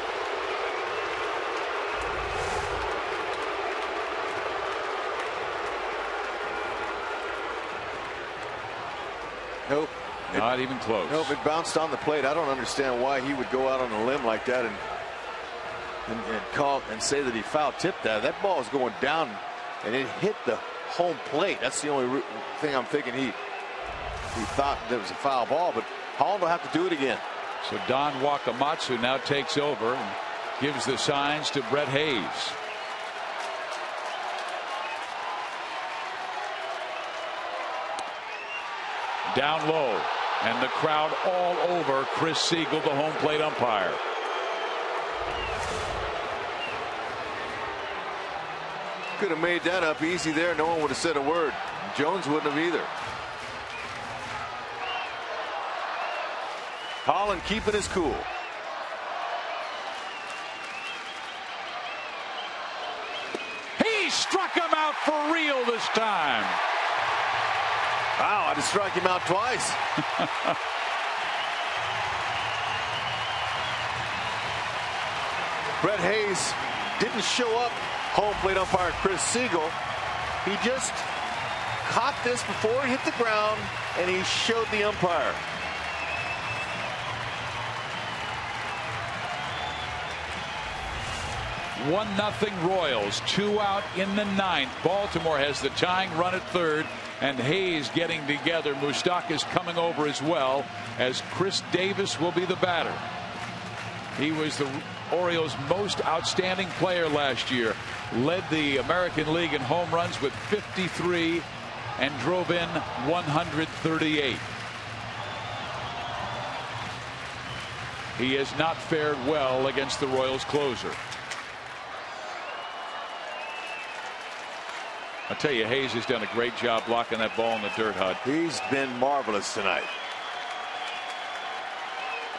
Nope. Not even close. Nope, it bounced on the plate. I don't understand why he would go out on a limb like that and call and say that he foul tipped that. That ball is going down, and it hit the home plate. That's the only thing I'm thinking he thought that was a foul ball, but Holland will have to do it again. So Don Wakamatsu now takes over and gives the signs to Brett Hayes. Down low, and the crowd all over Chris Siegel, the home plate umpire. Could have made that up easy there. No one would have said a word. Jones wouldn't have either. Holland keeping his cool. He struck him out for real this time. Wow, I just struck him out twice. Brett Hayes didn't show up, home plate umpire Chris Siegel. He just caught this before it hit the ground, and he showed the umpire. One nothing Royals, 2 out in the 9th. Baltimore has the tying run at third, and Hayes getting together. Moustakas coming over as well, as Chris Davis will be the batter. He was the Orioles' most outstanding player last year. Led the American League in home runs with 53 and drove in 138. He has not fared well against the Royals closer. I'll tell you, Hayes has done a great job blocking that ball in the dirt, Hud. He's been marvelous tonight.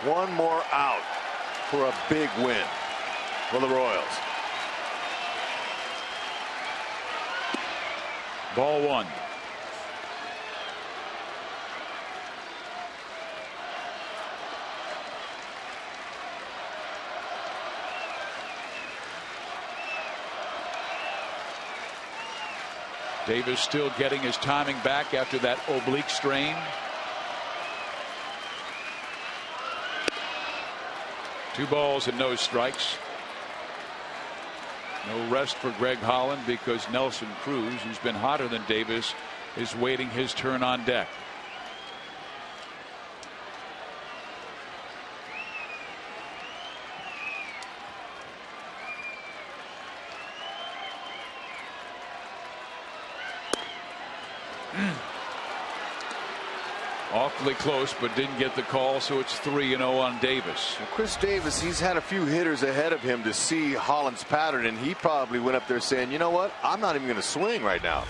One more out for a big win for the Royals. Ball one. Davis still getting his timing back after that oblique strain. 2 balls and no strikes. No rest for Greg Holland because Nelson Cruz, who's been hotter than Davis, is waiting his turn on deck. Awfully close, but didn't get the call, so it's 3-0 on Davis. Well, Chris Davis, he's had a few hitters ahead of him to see Holland's pattern, and he probably went up there saying, you know what, I'm not even going to swing right now.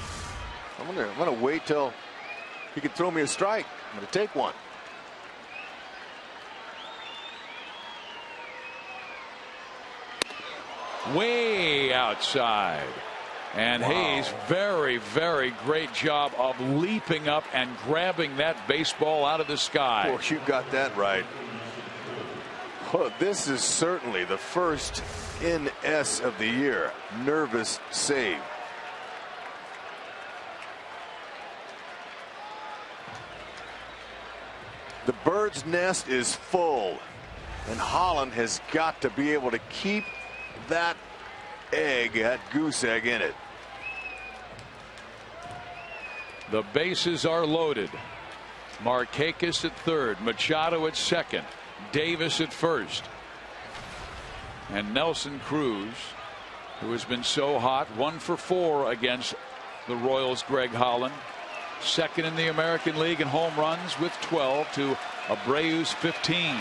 I'm going to wait till he can throw me a strike. I'm going to take one. Way outside. And wow. Hayes, very, very great job of leaping up and grabbing that baseball out of the sky. Oh, you got that right. Oh, this is certainly the first NS of the year. Nervous save. The bird's nest is full, and Holland has got to be able to keep that egg, that goose egg, in it. The bases are loaded. Markakis at third, Machado at second, Davis at first, and Nelson Cruz, who has been so hot, 1 for 4 against the Royals' Greg Holland, second in the American League in home runs with 12 to Abreu's 15.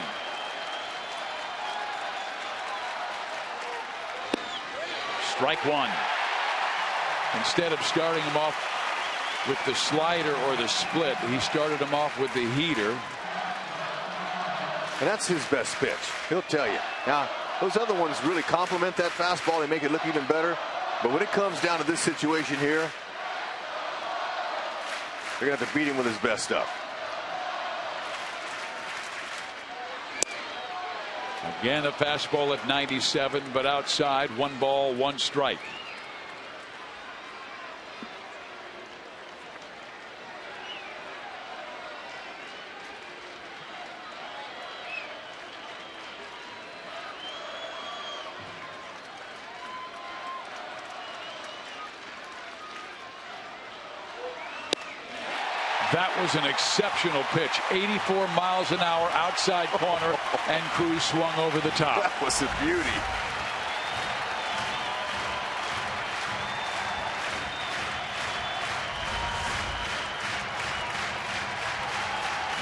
Strike one. Instead of starting him off with the slider or the split, he started him off with the heater. And that's his best pitch. He'll tell you. Now, those other ones really complement that fastball. They make it look even better. But when it comes down to this situation here, they're going to have to beat him with his best stuff. Again, a fastball at 97, but outside. 1 ball, 1 strike. That was an exceptional pitch. 84 miles an hour outside corner, and Cruz swung over the top. That was a beauty.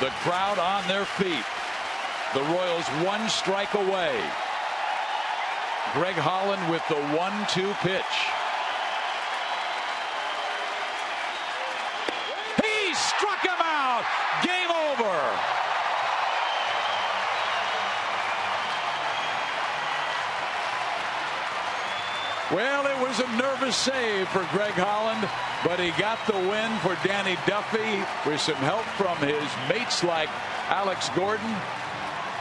The crowd on their feet. The Royals 1 strike away. Greg Holland with the 1-2 pitch. Struck him out. Game over. Well, it was a nervous save for Greg Holland, but he got the win for Danny Duffy with some help from his mates like Alex Gordon.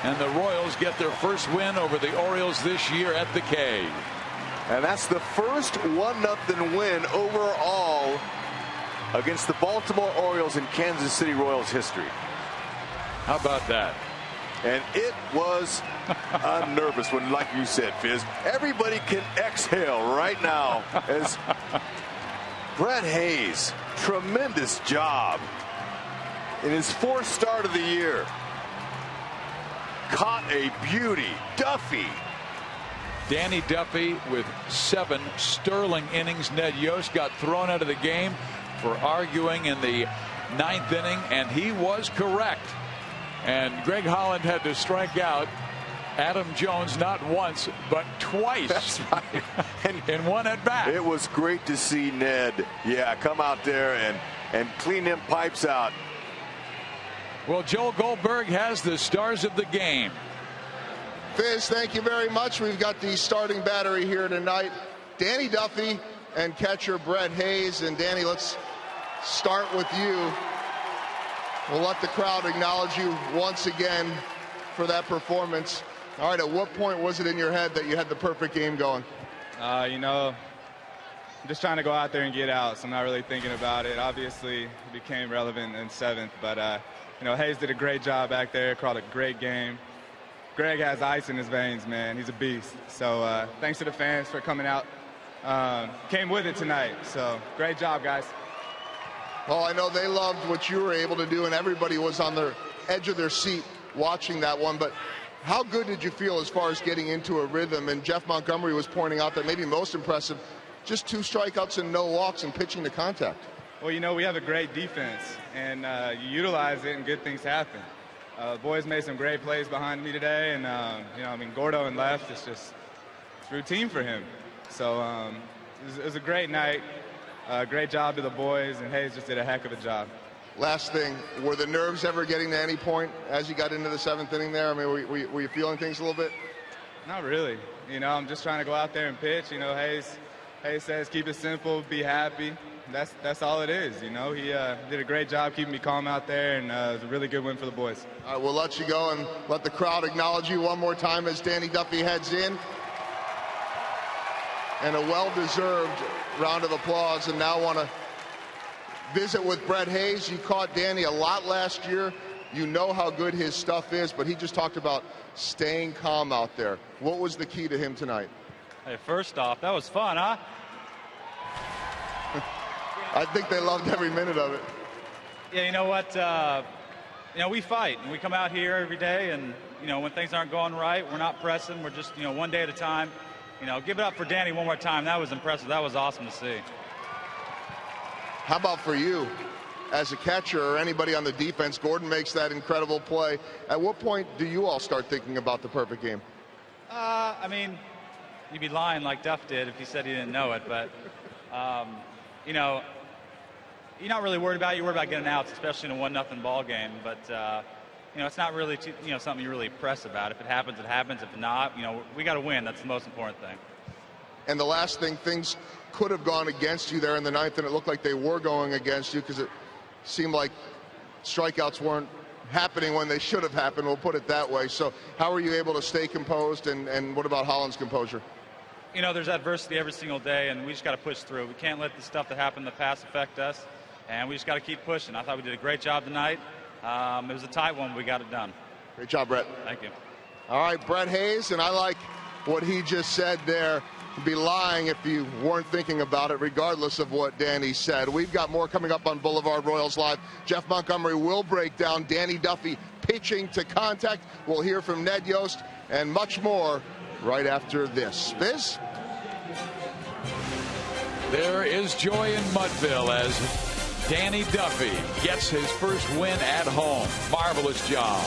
And the Royals get their first win over the Orioles this year at the K. And that's the first 1-0 win overall against the Baltimore Orioles in Kansas City Royals history. How about that? And it was a nervous one, like you said, Fizz. Everybody can exhale right now as Brett Hayes, tremendous job in his 4th start of the year. Caught a beauty. Duffy. Danny Duffy with 7 sterling innings. Ned Yost got thrown out of the game for arguing in the 9th inning, and he was correct. And Greg Holland had to strike out Adam Jones not once but twice. That's right. And in 1 at bat. It was great to see Ned, come out there and clean them pipes out. Well, Joel Goldberg has the stars of the game. Fizz, thank you very much. We've got the starting battery here tonight. Danny Duffy and catcher Brett Hayes. And Danny, let's start with you. We'll let the crowd acknowledge you once again for that performance. All right, at what point was it in your head that you had the perfect game going? You know, I'm just trying to go out there and get out, so I'm not really thinking about it. Obviously, it became relevant in 7th, but, you know, Hayes did a great job back there, called a great game. Greg has ice in his veins, man. He's a beast. So thanks to the fans for coming out. Came with it tonight, so great job, guys. Well, I know they loved what you were able to do, and everybody was on the edge of their seat watching that one, but how good did you feel as far as getting into a rhythm? And Jeff Montgomery was pointing out that maybe most impressive, just 2 strikeouts and no walks and pitching to contact. Well, you know, we have a great defense, and you utilize it and good things happen. Boys made some great plays behind me today, and, you know, I mean, Gordo and left, it's routine for him. So it was a great night. Great job to the boys, and Hayes just did a heck of a job. Last thing, were the nerves ever getting to any point as you got into the 7th inning there? I mean, were you feeling things a little bit? Not really. You know, I'm just trying to go out there and pitch. You know, Hayes says keep it simple, be happy. That's all it is. You know, he did a great job keeping me calm out there, and it was a really good win for the boys. All right, we'll let you go and let the crowd acknowledge you one more time as Danny Duffy heads in. And a well-deserved round of applause. And now want to visit with Brett Hayes. You caught Danny a lot last year. You know how good his stuff is, but he just talked about staying calm out there. What was the key to him tonight? Hey, first off, that was fun, huh? I think they loved every minute of it. Yeah, you know what? You know, we fight, and we come out here every day, and, you know, when things aren't going right, we're not pressing. We're just, you know, one day at a time. You know, give it up for Danny one more time. That was impressive. That was awesome to see. How about for you as a catcher or anybody on the defense? Gordon makes that incredible play. At what point do you all start thinking about the perfect game? I mean, you'd be lying like Duff did if he said he didn't know it. But, you know, you're not really worried about it. You're worried about getting outs, especially in a 1-0 ball game. But, you know, it's not really, you know, something you really press about. If it happens, it happens. If not, you know, we got to win. That's the most important thing. And the last thing, things could have gone against you there in the 9th, and it looked like they were going against you because it seemed like strikeouts weren't happening when they should have happened. We'll put it that way. So how are you able to stay composed, and what about Holland's composure? You know, there's adversity every single day, and we just got to push through. We can't let the stuff that happened in the past affect us, and we just got to keep pushing. I thought we did a great job tonight. It was a tight one, but we got it done. Great job, Brett. Thank you. All right, Brett Hayes, and I like what he just said there. You'd be lying if you weren't thinking about it, regardless of what Danny said. We've got more coming up on Boulevard Royals Live. Jeff Montgomery will break down Danny Duffy pitching to contact. We'll hear from Ned Yost and much more right after this. Biz? There is joy in Mudville as Danny Duffy gets his first win at home. Marvelous job.